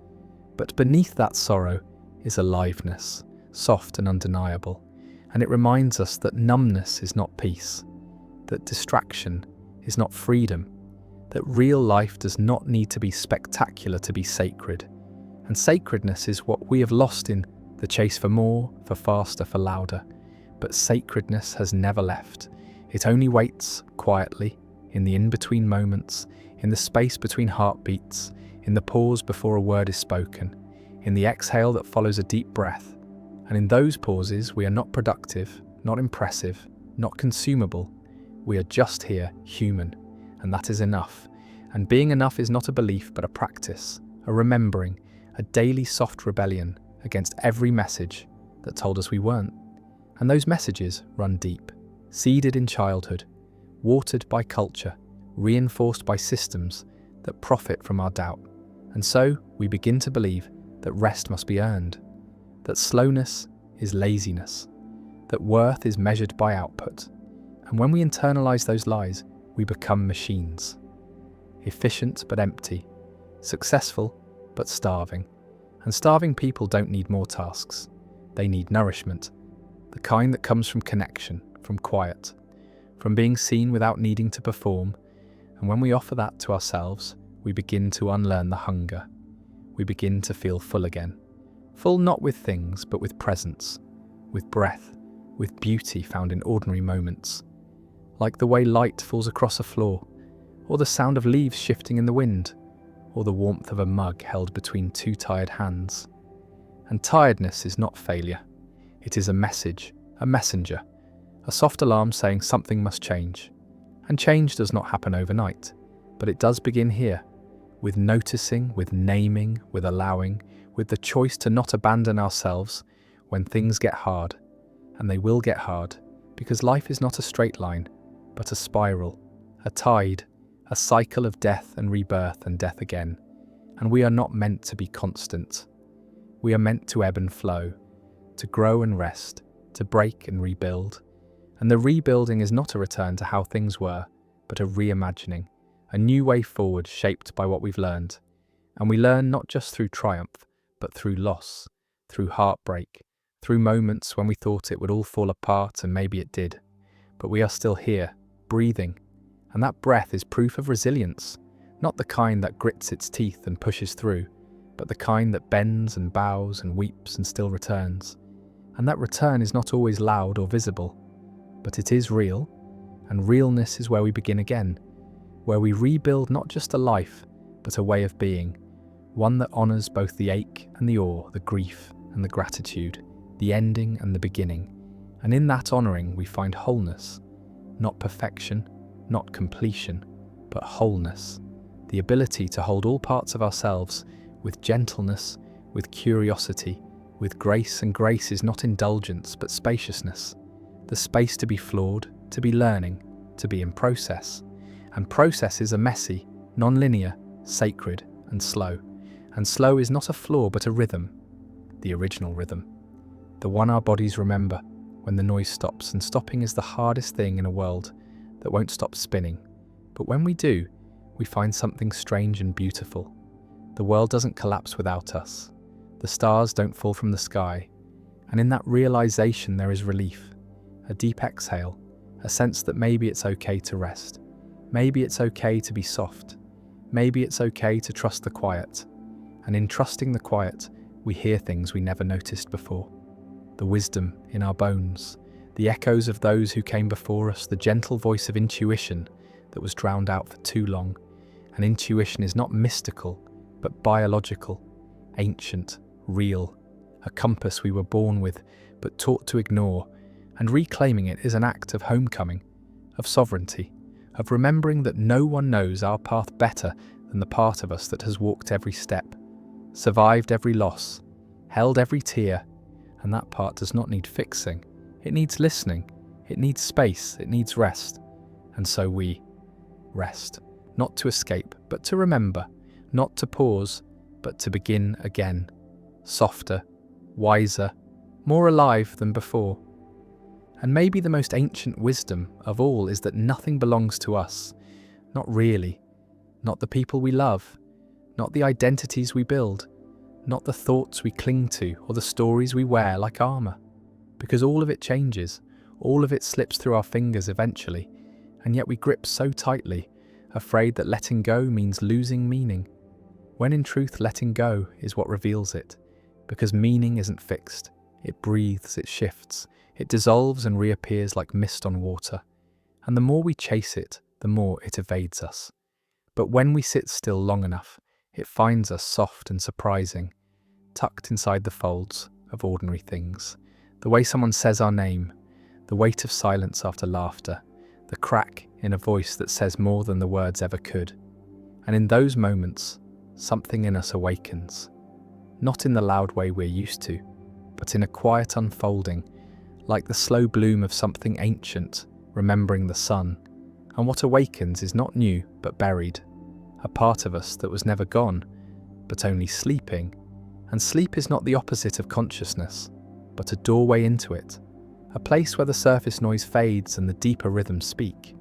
[SPEAKER 1] But beneath that sorrow is aliveness, soft and undeniable, and it reminds us that numbness is not peace, that distraction is not freedom, that real life does not need to be spectacular to be sacred. And sacredness is what we have lost in the chase for more, for faster, for louder. But sacredness has never left. It only waits quietly, in the in-between moments, in the space between heartbeats, in the pause before a word is spoken, in the exhale that follows a deep breath. And in those pauses, we are not productive, not impressive, not consumable. We are just here, human, and that is enough. And being enough is not a belief, but a practice, a remembering, a daily soft rebellion against every message that told us we weren't. And those messages run deep, seeded in childhood, watered by culture, reinforced by systems that profit from our doubt. And so we begin to believe that rest must be earned, that slowness is laziness, that worth is measured by output. And when we internalize those lies, we become machines. Efficient but empty, successful but starving. And starving people don't need more tasks. They need nourishment, the kind that comes from connection, from quiet, from being seen without needing to perform. And when we offer that to ourselves, we begin to unlearn the hunger. We begin to feel full again. Full not with things, but with presence, with breath, with beauty found in ordinary moments. Like the way light falls across a floor, or the sound of leaves shifting in the wind, or the warmth of a mug held between two tired hands. And tiredness is not failure. It is a message, a messenger, a soft alarm saying something must change. And change does not happen overnight, but it does begin here, with noticing, with naming, with allowing, with the choice to not abandon ourselves when things get hard. And they will get hard, because life is not a straight line, but a spiral, a tide, a cycle of death and rebirth and death again. And we are not meant to be constant. We are meant to ebb and flow, to grow and rest, to break and rebuild. And the rebuilding is not a return to how things were, but a reimagining, a new way forward shaped by what we've learned. And we learn not just through triumph, but through loss, through heartbreak, through moments when we thought it would all fall apart, and maybe it did. But we are still here, breathing. And that breath is proof of resilience, not the kind that grits its teeth and pushes through, but the kind that bends and bows and weeps and still returns. And that return is not always loud or visible, but it is real, and realness is where we begin again, where we rebuild not just a life, but a way of being, one that honours both the ache and the awe, the grief and the gratitude, the ending and the beginning. And in that honouring we find wholeness, not perfection, not completion, but wholeness, the ability to hold all parts of ourselves with gentleness, with curiosity, with grace. And grace is not indulgence, but spaciousness, the space to be flawed, to be learning, to be in process. And processes are messy, non-linear, sacred, and slow. And slow is not a flaw, but a rhythm, the original rhythm, the one our bodies remember when the noise stops. And stopping is the hardest thing in a world that won't stop spinning. But when we do, we find something strange and beautiful. The world doesn't collapse without us. The stars don't fall from the sky. And in that realization there is relief, a deep exhale, a sense that maybe it's okay to rest. Maybe it's okay to be soft. Maybe it's okay to trust the quiet. And in trusting the quiet, we hear things we never noticed before. The wisdom in our bones, the echoes of those who came before us, the gentle voice of intuition that was drowned out for too long. And intuition is not mystical, but biological, ancient, real, a compass we were born with, but taught to ignore. And reclaiming it is an act of homecoming, of sovereignty, of remembering that no one knows our path better than the part of us that has walked every step, survived every loss, held every tear. And that part does not need fixing. It needs listening, it needs space, it needs rest. And so we rest, not to escape, but to remember, not to pause, but to begin again, softer, wiser, more alive than before. And maybe the most ancient wisdom of all is that nothing belongs to us, not really, not the people we love, not the identities we build, not the thoughts we cling to or the stories we wear like armour. Because all of it changes, all of it slips through our fingers eventually, and yet we grip so tightly, afraid that letting go means losing meaning, when in truth letting go is what reveals it, because meaning isn't fixed, it breathes, it shifts, it dissolves and reappears like mist on water, and the more we chase it, the more it evades us. But when we sit still long enough, it finds us soft and surprising, tucked inside the folds of ordinary things. The way someone says our name, the weight of silence after laughter, the crack in a voice that says more than the words ever could. And in those moments, something in us awakens, not in the loud way we're used to, but in a quiet unfolding, like the slow bloom of something ancient, remembering the sun. And what awakens is not new, but buried, a part of us that was never gone, but only sleeping. And sleep is not the opposite of consciousness, but a doorway into it, a place where the surface noise fades and the deeper rhythms speak.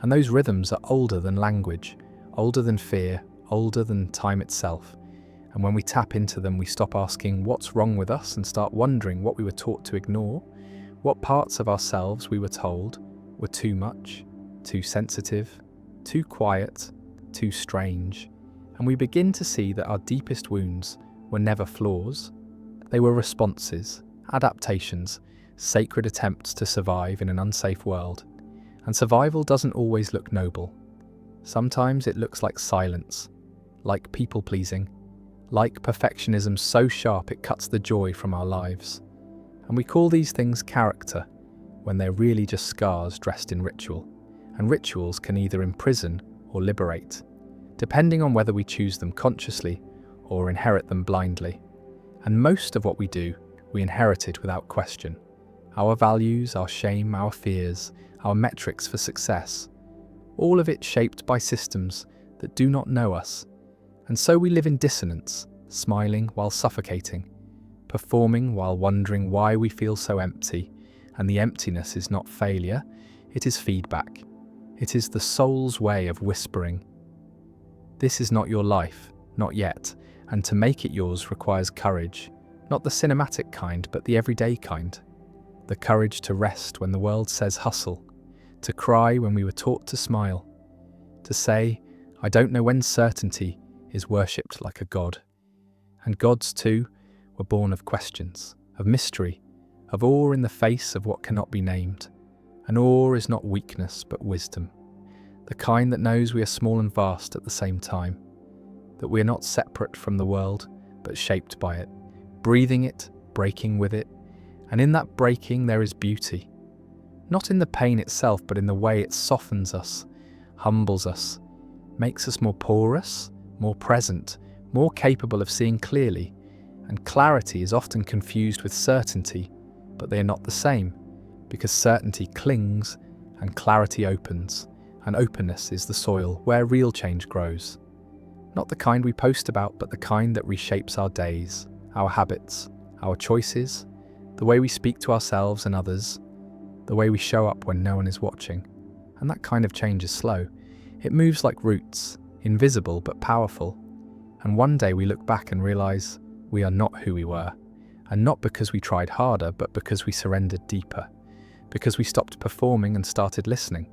[SPEAKER 1] And those rhythms are older than language, older than fear, older than time itself. And when we tap into them, we stop asking what's wrong with us and start wondering what we were taught to ignore, what parts of ourselves we were told were too much, too sensitive, too quiet, too strange. And we begin to see that our deepest wounds were never flaws. They were responses, adaptations, sacred attempts to survive in an unsafe world. And survival doesn't always look noble. Sometimes it looks like silence, like people-pleasing, like perfectionism so sharp it cuts the joy from our lives. And we call these things character, when they're really just scars dressed in ritual. And rituals can either imprison or liberate, depending on whether we choose them consciously or inherit them blindly. And most of what we do, we inherited without question. Our values, our shame, our fears, our metrics for success, all of it shaped by systems that do not know us. And so we live in dissonance, smiling while suffocating, performing while wondering why we feel so empty. And the emptiness is not failure, it is feedback. It is the soul's way of whispering, "This is not your life, not yet, and to make it yours requires courage, not the cinematic kind, but the everyday kind. The courage to rest when the world says hustle, to cry when we were taught to smile, to say, I don't know when certainty is worshipped like a god." And gods, too, were born of questions, of mystery, of awe in the face of what cannot be named. And awe is not weakness, but wisdom, the kind that knows we are small and vast at the same time, that we are not separate from the world, but shaped by it, breathing it, breaking with it. And in that breaking there is beauty, not in the pain itself, but in the way it softens us, humbles us, makes us more porous, more present, more capable of seeing clearly. And clarity is often confused with certainty, but they are not the same, because certainty clings and clarity opens, and openness is the soil where real change grows. Not the kind we post about, but the kind that reshapes our days, our habits, our choices, the way we speak to ourselves and others, the way we show up when no one is watching. And that kind of change is slow. It moves like roots, invisible but powerful. And one day we look back and realize we are not who we were. And not because we tried harder, but because we surrendered deeper. Because we stopped performing and started listening.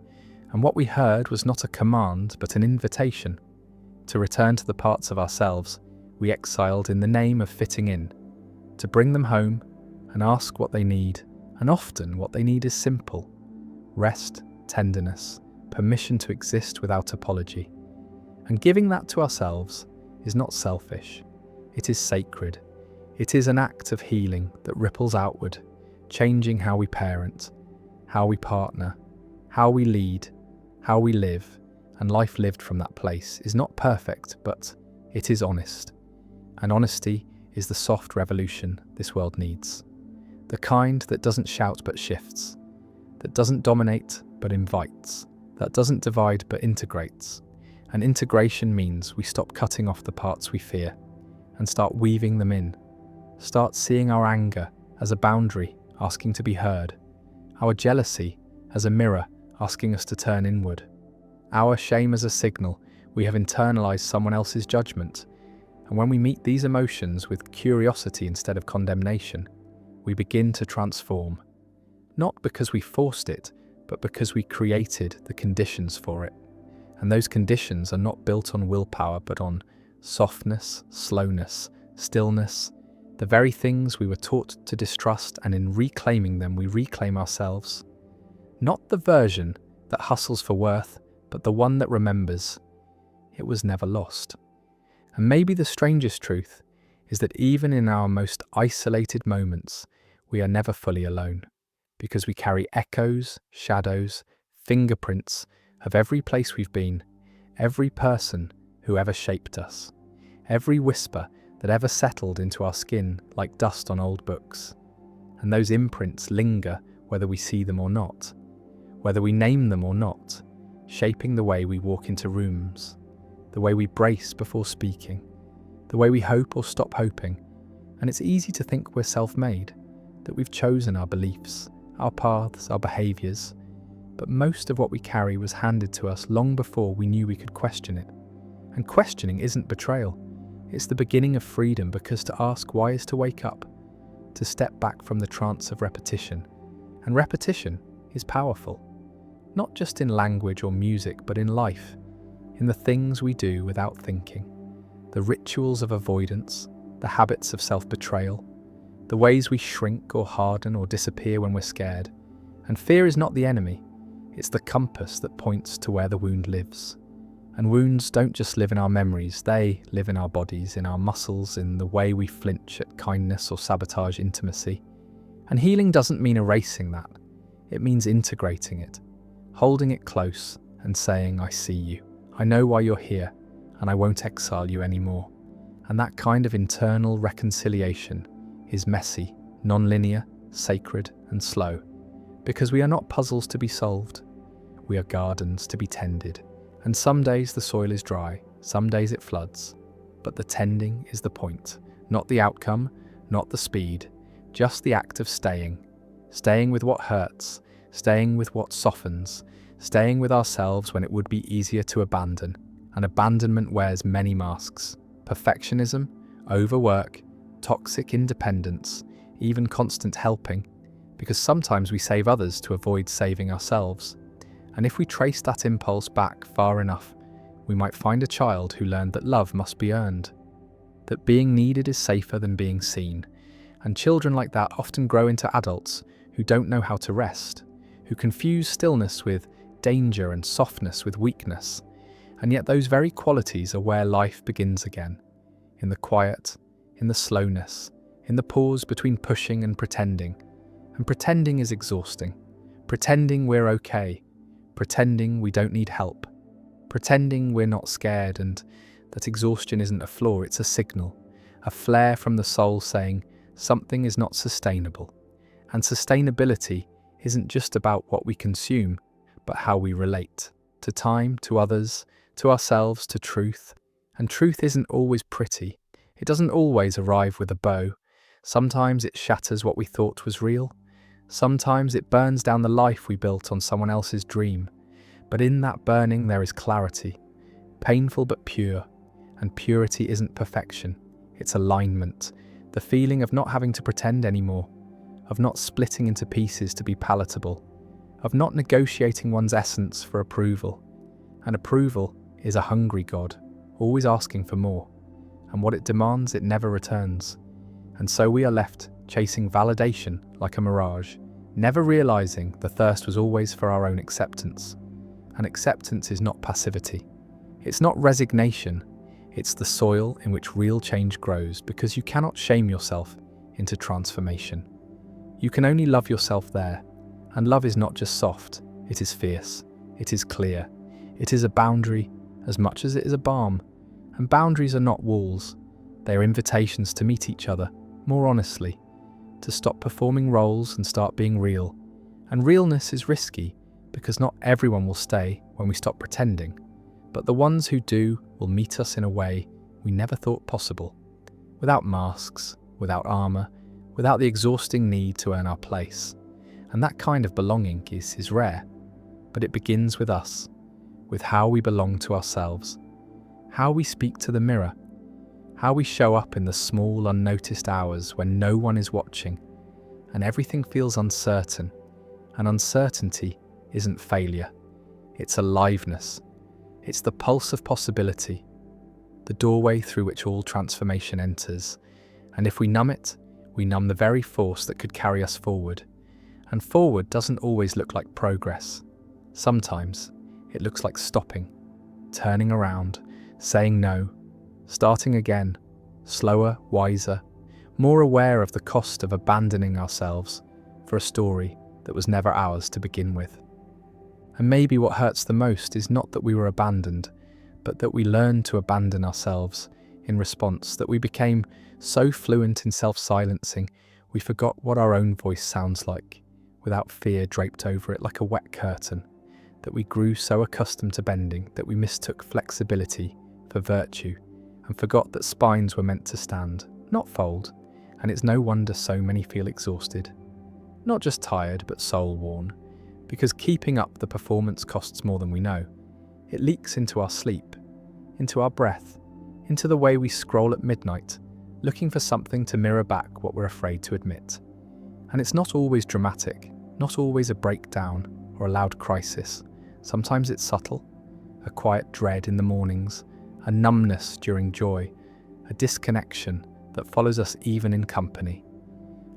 [SPEAKER 1] And what we heard was not a command, but an invitation to return to the parts of ourselves we exiled in the name of fitting in, to bring them home and ask what they need. And often what they need is simple: rest, tenderness, permission to exist without apology. And giving that to ourselves is not selfish. It is sacred. It is an act of healing that ripples outward, changing how we parent, how we partner, how we lead, how we live. And life lived from that place is not perfect, but it is honest. And honesty is the soft revolution this world needs. The kind that doesn't shout but shifts, that doesn't dominate but invites, that doesn't divide but integrates. And integration means we stop cutting off the parts we fear and start weaving them in. Start seeing our anger as a boundary asking to be heard, our jealousy as a mirror asking us to turn inward, our shame as a signal we have internalized someone else's judgment. And when we meet these emotions with curiosity instead of condemnation, we begin to transform, not because we forced it, but because we created the conditions for it. And those conditions are not built on willpower, but on softness, slowness, stillness, the very things we were taught to distrust. And in reclaiming them, we reclaim ourselves. Not the version that hustles for worth, but the one that remembers it was never lost. And maybe the strangest truth is that even in our most isolated moments, we are never fully alone, because we carry echoes, shadows, fingerprints of every place we've been, every person who ever shaped us, every whisper that ever settled into our skin like dust on old books. And those imprints linger whether we see them or not, whether we name them or not, shaping the way we walk into rooms, the way we brace before speaking, the way we hope or stop hoping. And it's easy to think we're self-made, that we've chosen our beliefs, our paths, our behaviours, but most of what we carry was handed to us long before we knew we could question it. And questioning isn't betrayal. It's the beginning of freedom, because to ask why is to wake up, to step back from the trance of repetition. And repetition is powerful, not just in language or music, but in life, in the things we do without thinking, the rituals of avoidance, the habits of self-betrayal, the ways we shrink or harden or disappear when we're scared. And fear is not the enemy, it's the compass that points to where the wound lives. And wounds don't just live in our memories, they live in our bodies, in our muscles, in the way we flinch at kindness or sabotage intimacy. And healing doesn't mean erasing that, it means integrating it, holding it close and saying, I see you, I know why you're here, and I won't exile you anymore. And that kind of internal reconciliation is messy, non-linear, sacred and slow, because we are not puzzles to be solved, we are gardens to be tended. And some days the soil is dry, some days it floods, but the tending is the point, not the outcome, not the speed, just the act of staying with what hurts, staying with what softens, staying with ourselves when it would be easier to abandon. And abandonment wears many masks: perfectionism, overwork, toxic independence, even constant helping, because sometimes we save others to avoid saving ourselves. And if we trace that impulse back far enough, we might find a child who learned that love must be earned, that being needed is safer than being seen. And children like that often grow into adults who don't know how to rest, who confuse stillness with danger and softness with weakness. And yet those very qualities are where life begins again, in the quiet, in the slowness, in the pause between pushing and pretending. And pretending is exhausting. Pretending we're okay. Pretending we don't need help. Pretending we're not scared, and that exhaustion isn't a flaw, it's a signal, a flare from the soul saying something is not sustainable. And sustainability isn't just about what we consume, but how we relate to time, to others, to ourselves, to truth. And truth isn't always pretty. It doesn't always arrive with a bow. Sometimes it shatters what we thought was real. Sometimes it burns down the life we built on someone else's dream. But in that burning there is clarity, painful but pure. And purity isn't perfection, it's alignment. The feeling of not having to pretend anymore, of not splitting into pieces to be palatable, of not negotiating one's essence for approval. And approval is a hungry God, always asking for more. And what it demands, it never returns. And so we are left chasing validation like a mirage, never realizing the thirst was always for our own acceptance. And acceptance is not passivity. It's not resignation. It's the soil in which real change grows, because you cannot shame yourself into transformation. You can only love yourself there. And love is not just soft, it is fierce, it is clear. It is a boundary as much as it is a balm. And boundaries are not walls. They are invitations to meet each other more honestly, to stop performing roles and start being real. And realness is risky, because not everyone will stay when we stop pretending, but the ones who do will meet us in a way we never thought possible, without masks, without armor, without the exhausting need to earn our place. And that kind of belonging is rare, but it begins with us, with how we belong to ourselves, how we speak to the mirror, how we show up in the small, unnoticed hours when no one is watching and everything feels uncertain. And uncertainty isn't failure, it's aliveness. It's the pulse of possibility, the doorway through which all transformation enters. And if we numb it, we numb the very force that could carry us forward. And forward doesn't always look like progress. Sometimes it looks like stopping, turning around, saying no, starting again, slower, wiser, more aware of the cost of abandoning ourselves for a story that was never ours to begin with. And maybe what hurts the most is not that we were abandoned, but that we learned to abandon ourselves in response, that we became so fluent in self-silencing, we forgot what our own voice sounds like, without fear draped over it like a wet curtain, that we grew so accustomed to bending that we mistook flexibility for virtue and forgot that spines were meant to stand, not fold. And it's no wonder so many feel exhausted, not just tired but soul-worn, because keeping up the performance costs more than we know. It leaks into our sleep, into our breath, into the way we scroll at midnight, looking for something to mirror back what we're afraid to admit. And it's not always dramatic, not always a breakdown or a loud crisis. Sometimes it's subtle, a quiet dread in the mornings, a numbness during joy, a disconnection that follows us even in company.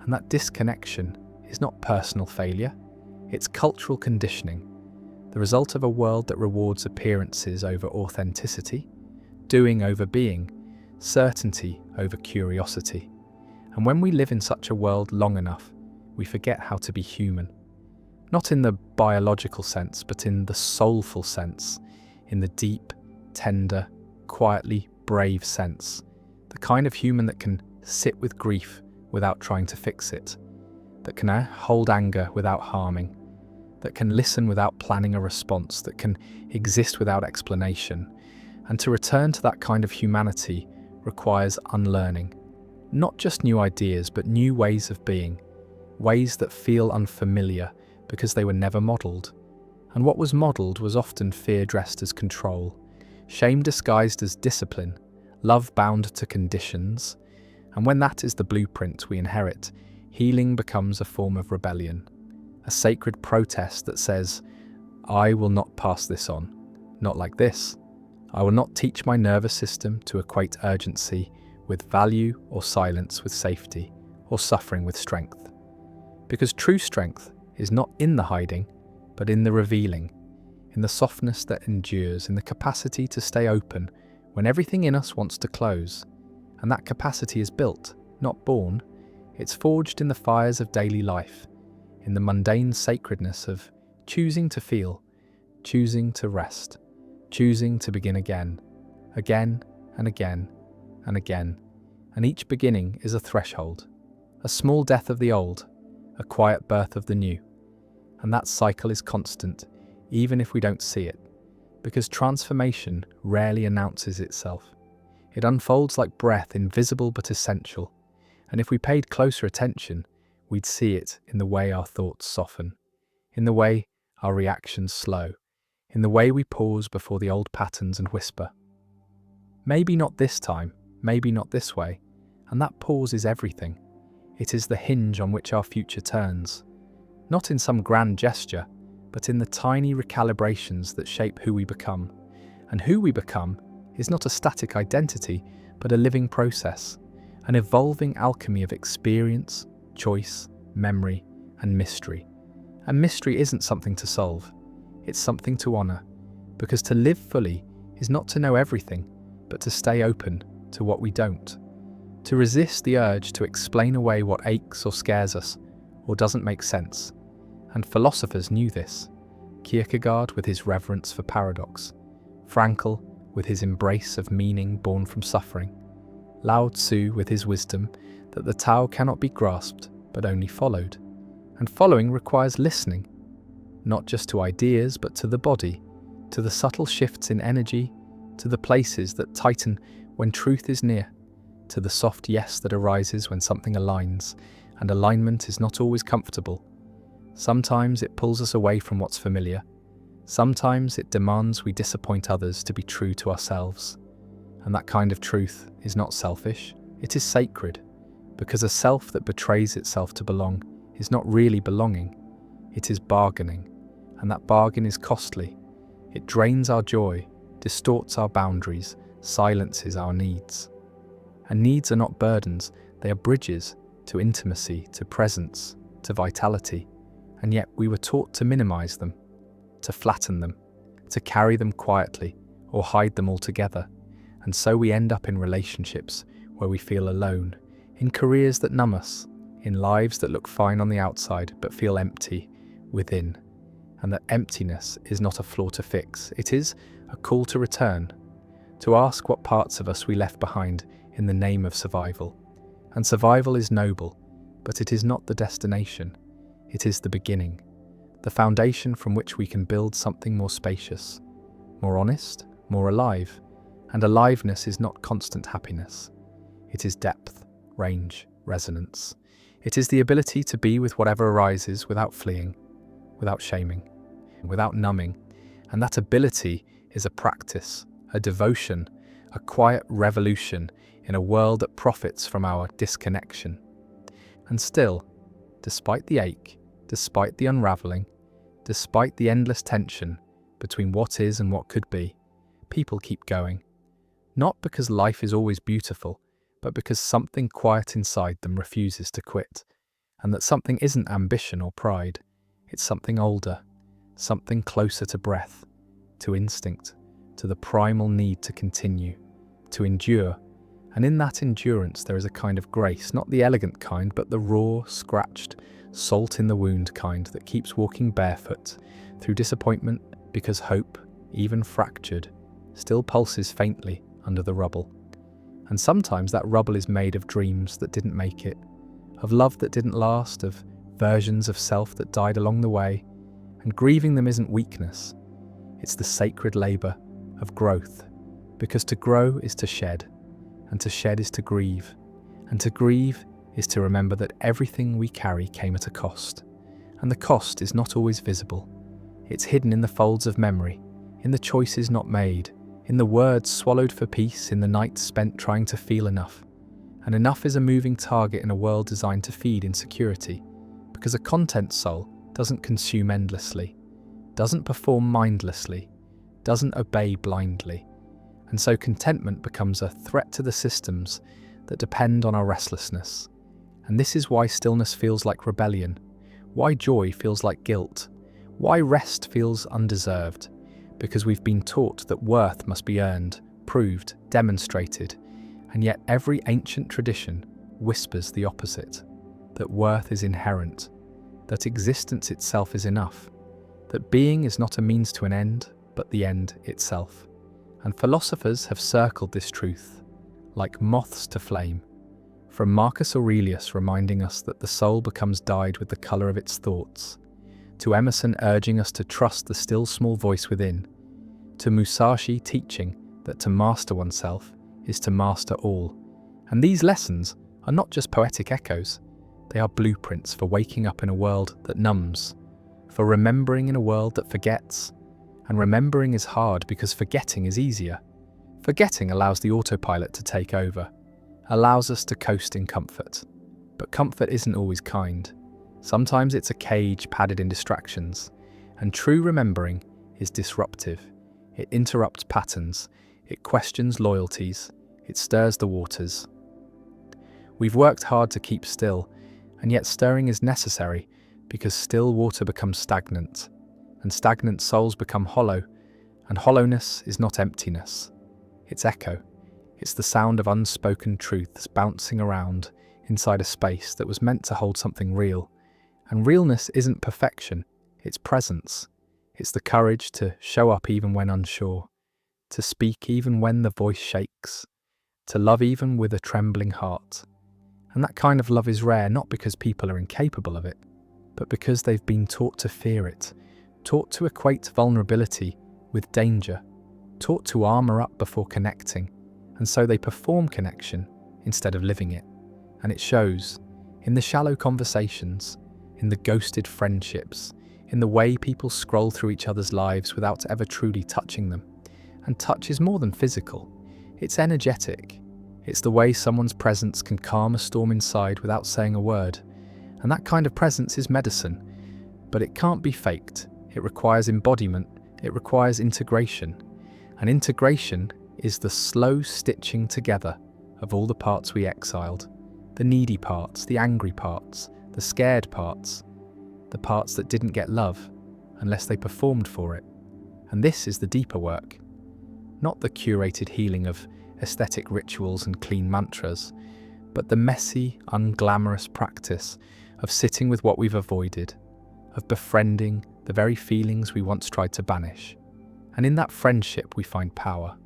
[SPEAKER 1] And that disconnection is not personal failure, it's cultural conditioning, the result of a world that rewards appearances over authenticity, doing over being, certainty over curiosity. And when we live in such a world long enough, we forget how to be human. Not in the biological sense, but in the soulful sense, in the deep, tender, quietly brave sense. The kind of human that can sit with grief without trying to fix it, that can hold anger without harming, that can listen without planning a response, that can exist without explanation. And to return to that kind of humanity requires unlearning. Not just new ideas, but new ways of being, ways that feel unfamiliar because they were never modelled. And what was modelled was often fear dressed as control, shame disguised as discipline, love bound to conditions. And when that is the blueprint we inherit, healing becomes a form of rebellion, a sacred protest that says, I will not pass this on, not like this. I will not teach my nervous system to equate urgency with value or silence with safety or suffering with strength. Because true strength is not in the hiding, but in the revealing, in the softness that endures, in the capacity to stay open when everything in us wants to close. And that capacity is built, not born. It's forged in the fires of daily life, in the mundane sacredness of choosing to feel, choosing to rest, choosing to begin again, again and again and again. And each beginning is a threshold, a small death of the old, a quiet birth of the new. And that cycle is constant, even if we don't see it, because transformation rarely announces itself. It unfolds like breath, invisible but essential. And if we paid closer attention, we'd see it in the way our thoughts soften, in the way our reactions slow, in the way we pause before the old patterns and whisper, maybe not this time, maybe not this way. And that pause is everything. It is the hinge on which our future turns, not in some grand gesture, but in the tiny recalibrations that shape who we become. And who we become is not a static identity, but a living process, an evolving alchemy of experience, choice, memory, and mystery. And mystery isn't something to solve, it's something to honour, because to live fully is not to know everything, but to stay open to what we don't, to resist the urge to explain away what aches or scares us or doesn't make sense. And philosophers knew this. Kierkegaard with his reverence for paradox, Frankl with his embrace of meaning born from suffering, Lao Tzu with his wisdom that the Tao cannot be grasped but only followed. And following requires listening, not just to ideas but to the body, to the subtle shifts in energy, to the places that tighten when truth is near, to the soft yes that arises when something aligns, and alignment is not always comfortable. Sometimes it pulls us away from what's familiar. Sometimes it demands we disappoint others to be true to ourselves. And that kind of truth is not selfish, it is sacred, because a self that betrays itself to belong is not really belonging, it is bargaining, and that bargain is costly. It drains our joy, distorts our boundaries, silences our needs. And needs are not burdens, they are bridges to intimacy, to presence, to vitality. And yet we were taught to minimize them, to flatten them, to carry them quietly or hide them altogether. And so we end up in relationships where we feel alone, in careers that numb us, in lives that look fine on the outside but feel empty within. And that emptiness is not a flaw to fix, it is a call to return, to ask what parts of us we left behind in the name of survival. And survival is noble, but it is not the destination. It is the beginning, the foundation from which we can build something more spacious, more honest, more alive. And aliveness is not constant happiness. It is depth, range, resonance. It is the ability to be with whatever arises without fleeing, without shaming, without numbing. And that ability is a practice, a devotion, a quiet revolution in a world that profits from our disconnection. And still, despite the ache, despite the unraveling, despite the endless tension between what is and what could be, people keep going. Not because life is always beautiful, but because something quiet inside them refuses to quit. And that something isn't ambition or pride, it's something older, something closer to breath, to instinct, to the primal need to continue, to endure. And in that endurance there is a kind of grace, not the elegant kind, but the raw, scratched, salt in the wound kind that keeps walking barefoot through disappointment because hope, even fractured, still pulses faintly under the rubble. And sometimes that rubble is made of dreams that didn't make it, of love that didn't last, of versions of self that died along the way. And grieving them isn't weakness, it's the sacred labour of growth, because to grow is to shed, and to shed is to grieve, and to grieve is to remember that everything we carry came at a cost, and the cost is not always visible. It's hidden in the folds of memory, in the choices not made, in the words swallowed for peace, in the nights spent trying to feel enough. And enough is a moving target in a world designed to feed insecurity, because a content soul doesn't consume endlessly, doesn't perform mindlessly, doesn't obey blindly. And so contentment becomes a threat to the systems that depend on our restlessness. And this is why stillness feels like rebellion, why joy feels like guilt, why rest feels undeserved, because we've been taught that worth must be earned, proved, demonstrated. And yet every ancient tradition whispers the opposite, that worth is inherent, that existence itself is enough, that being is not a means to an end, but the end itself. And philosophers have circled this truth, like moths to flame, from Marcus Aurelius reminding us that the soul becomes dyed with the colour of its thoughts, to Emerson urging us to trust the still small voice within, to Musashi teaching that to master oneself is to master all. And these lessons are not just poetic echoes, they are blueprints for waking up in a world that numbs, for remembering in a world that forgets. And remembering is hard because forgetting is easier. Forgetting allows the autopilot to take over, allows us to coast in comfort. But comfort isn't always kind. Sometimes it's a cage padded in distractions, and true remembering is disruptive. It interrupts patterns, it questions loyalties, it stirs the waters. We've worked hard to keep still, and yet stirring is necessary because still water becomes stagnant, and stagnant souls become hollow, and hollowness is not emptiness. It's echo. It's the sound of unspoken truths bouncing around inside a space that was meant to hold something real. And realness isn't perfection, it's presence. It's the courage to show up even when unsure, to speak even when the voice shakes, to love even with a trembling heart. And that kind of love is rare not because people are incapable of it, but because they've been taught to fear it, taught to equate vulnerability with danger, taught to armour up before connecting, and so they perform connection instead of living it. And it shows in the shallow conversations, in the ghosted friendships, in the way people scroll through each other's lives without ever truly touching them. And touch is more than physical, it's energetic. It's the way someone's presence can calm a storm inside without saying a word. And that kind of presence is medicine, but it can't be faked. It requires embodiment, it requires integration. And integration is the slow stitching together of all the parts we exiled. The needy parts, the angry parts, the scared parts, the parts that didn't get love unless they performed for it. And this is the deeper work, not the curated healing of aesthetic rituals and clean mantras, but the messy, unglamorous practice of sitting with what we've avoided, of befriending the very feelings we once tried to banish. And in that friendship we find power.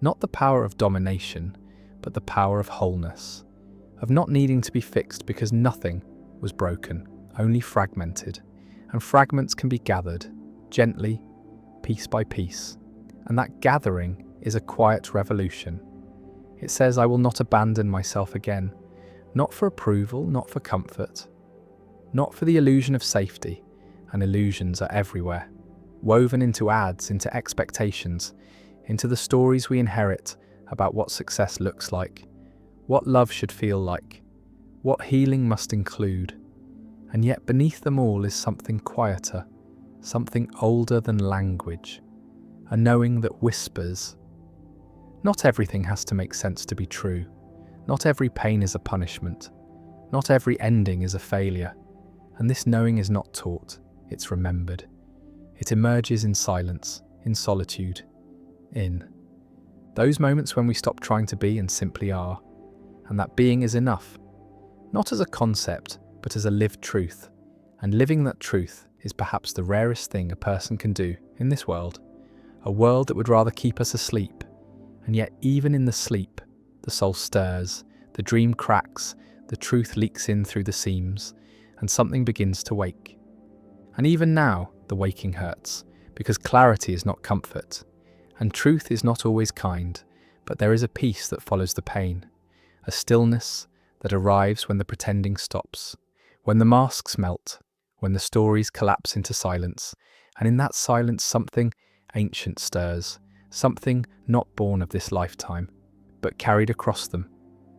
[SPEAKER 1] Not the power of domination, but the power of wholeness, of not needing to be fixed because nothing was broken, only fragmented. And fragments can be gathered, gently, piece by piece. And that gathering is a quiet revolution. It says, I will not abandon myself again, not for approval, not for comfort, not for the illusion of safety, and illusions are everywhere, woven into ads, into expectations, into the stories we inherit about what success looks like, what love should feel like, what healing must include. And yet beneath them all is something quieter, something older than language, a knowing that whispers. Not everything has to make sense to be true. Not every pain is a punishment. Not every ending is a failure. And this knowing is not taught, it's remembered. It emerges in silence, in solitude, in those moments when we stop trying to be and simply are. And that being is enough, not as a concept, but as a lived truth. And living that truth is perhaps the rarest thing a person can do in this world, a world that would rather keep us asleep. And yet even in the sleep, the soul stirs, the dream cracks, the truth leaks in through the seams, and something begins to wake. And even now, the waking hurts, because clarity is not comfort, and truth is not always kind, but there is a peace that follows the pain, a stillness that arrives when the pretending stops, when the masks melt, when the stories collapse into silence, and in that silence something ancient stirs, something not born of this lifetime, but carried across them,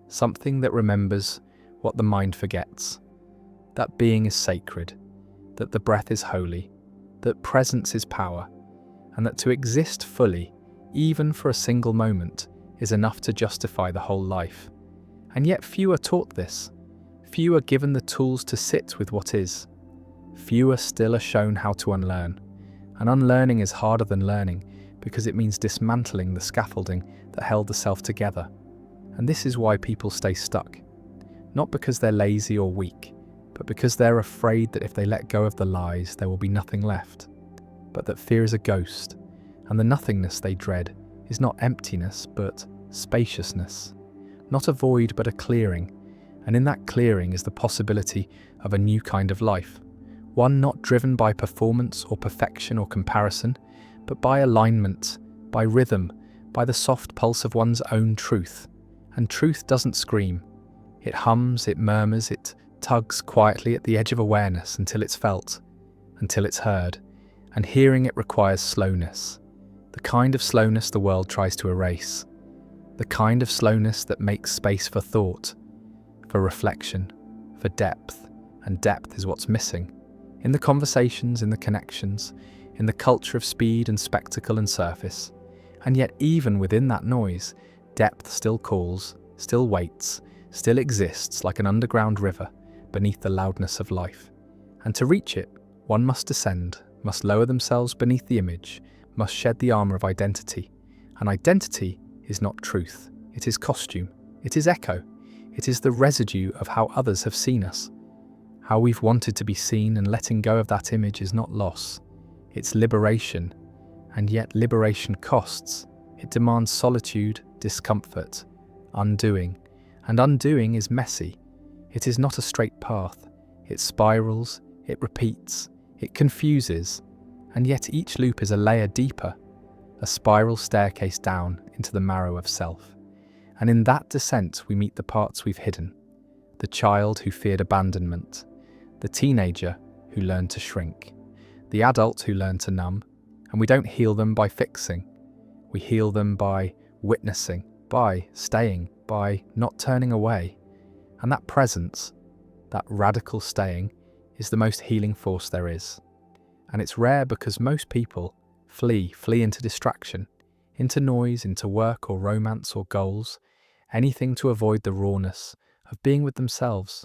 [SPEAKER 1] something that remembers what the mind forgets, that being is sacred, that the breath is holy, that presence is power, and that to exist fully, even for a single moment, is enough to justify the whole life. And yet few are taught this. Few are given the tools to sit with what is. Fewer still are shown how to unlearn. And unlearning is harder than learning because it means dismantling the scaffolding that held the self together. And this is why people stay stuck. Not because they're lazy or weak, but because they're afraid that if they let go of the lies, there will be nothing left. But that fear is a ghost, and the nothingness they dread is not emptiness, but spaciousness. Not a void, but a clearing. And in that clearing is the possibility of a new kind of life. One not driven by performance or perfection or comparison, but by alignment, by rhythm, by the soft pulse of one's own truth. And truth doesn't scream. It hums, it murmurs, it tugs quietly at the edge of awareness until it's felt, until it's heard. And hearing it requires slowness. The kind of slowness the world tries to erase. The kind of slowness that makes space for thought, for reflection, for depth. And depth is what's missing. In the conversations, in the connections, in the culture of speed and spectacle and surface. And yet even within that noise, depth still calls, still waits, still exists like an underground river beneath the loudness of life. And to reach it, one must descend, must lower themselves beneath the image, must shed the armour of identity. And identity is not truth, it is costume, it is echo, it is the residue of how others have seen us. How we've wanted to be seen, and letting go of that image is not loss, it's liberation. And yet liberation costs. It demands solitude, discomfort, undoing. And undoing is messy. It is not a straight path. It spirals, it repeats, it confuses. And yet each loop is a layer deeper, a spiral staircase down into the marrow of self. And in that descent we meet the parts we've hidden. The child who feared abandonment, the teenager who learned to shrink, the adult who learned to numb. And we don't heal them by fixing. We heal them by witnessing, by staying, by not turning away. And that presence, that radical staying, is the most healing force there is. And it's rare because most people flee into distraction, into noise, into work or romance or goals, anything to avoid the rawness of being with themselves.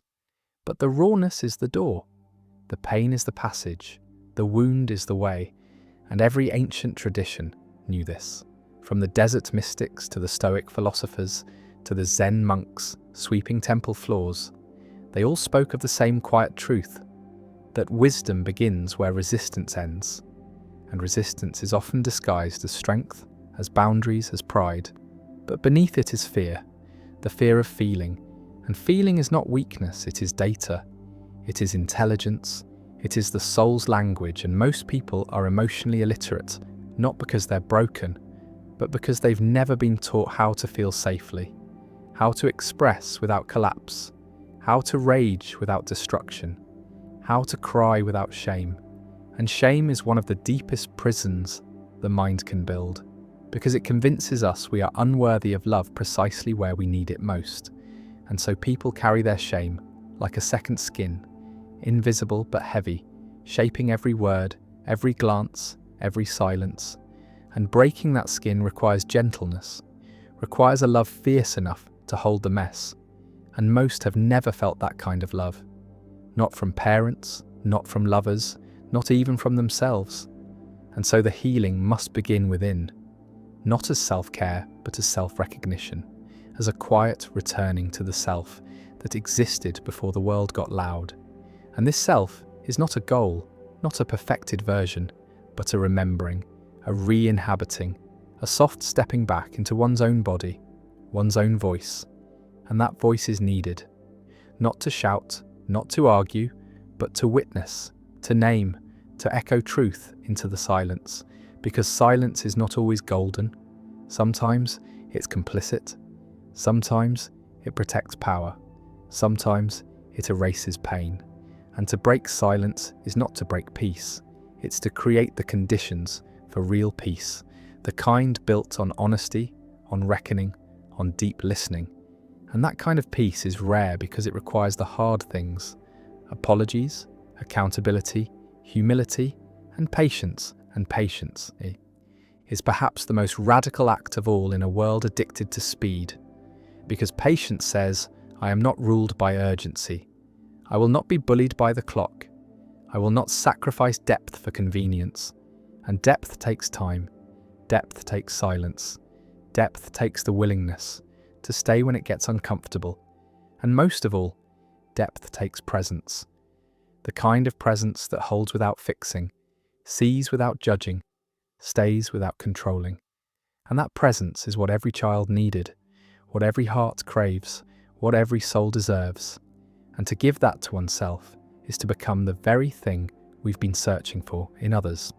[SPEAKER 1] But the rawness is the door. The pain is the passage. The wound is the way. And every ancient tradition knew this. From the desert mystics to the Stoic philosophers to the Zen monks sweeping temple floors, they all spoke of the same quiet truth, that wisdom begins where resistance ends. And resistance is often disguised as strength, as boundaries, as pride. But beneath it is fear, the fear of feeling. And feeling is not weakness, it is data. It is intelligence. It is the soul's language, and most people are emotionally illiterate, not because they're broken, but because they've never been taught how to feel safely, how to express without collapse, how to rage without destruction, how to cry without shame. And shame is one of the deepest prisons the mind can build, because it convinces us we are unworthy of love precisely where we need it most. And so people carry their shame like a second skin, invisible but heavy, shaping every word, every glance, every silence. And breaking that skin requires gentleness, requires a love fierce enough to hold the mess. And most have never felt that kind of love. Not from parents, not from lovers, not even from themselves. And so the healing must begin within, not as self-care, but as self-recognition, as a quiet returning to the self that existed before the world got loud. And this self is not a goal, not a perfected version, but a remembering, a re-inhabiting, a soft stepping back into one's own body, one's own voice. And that voice is needed, not to shout, not to argue, but to witness, to name, to echo truth into the silence, because silence is not always golden. Sometimes it's complicit, sometimes it protects power, sometimes it erases pain. And to break silence is not to break peace, it's to create the conditions for real peace, the kind built on honesty, on reckoning, on deep listening. And that kind of peace is rare because it requires the hard things: apologies, accountability, humility, and patience. And patience is perhaps the most radical act of all in a world addicted to speed. Because patience says, I am not ruled by urgency. I will not be bullied by the clock. I will not sacrifice depth for convenience. And depth takes time. Depth takes silence. Depth takes the willingness to stay when it gets uncomfortable. And most of all, depth takes presence. The kind of presence that holds without fixing, sees without judging, stays without controlling. And that presence is what every child needed, what every heart craves, what every soul deserves. And to give that to oneself is to become the very thing we've been searching for in others.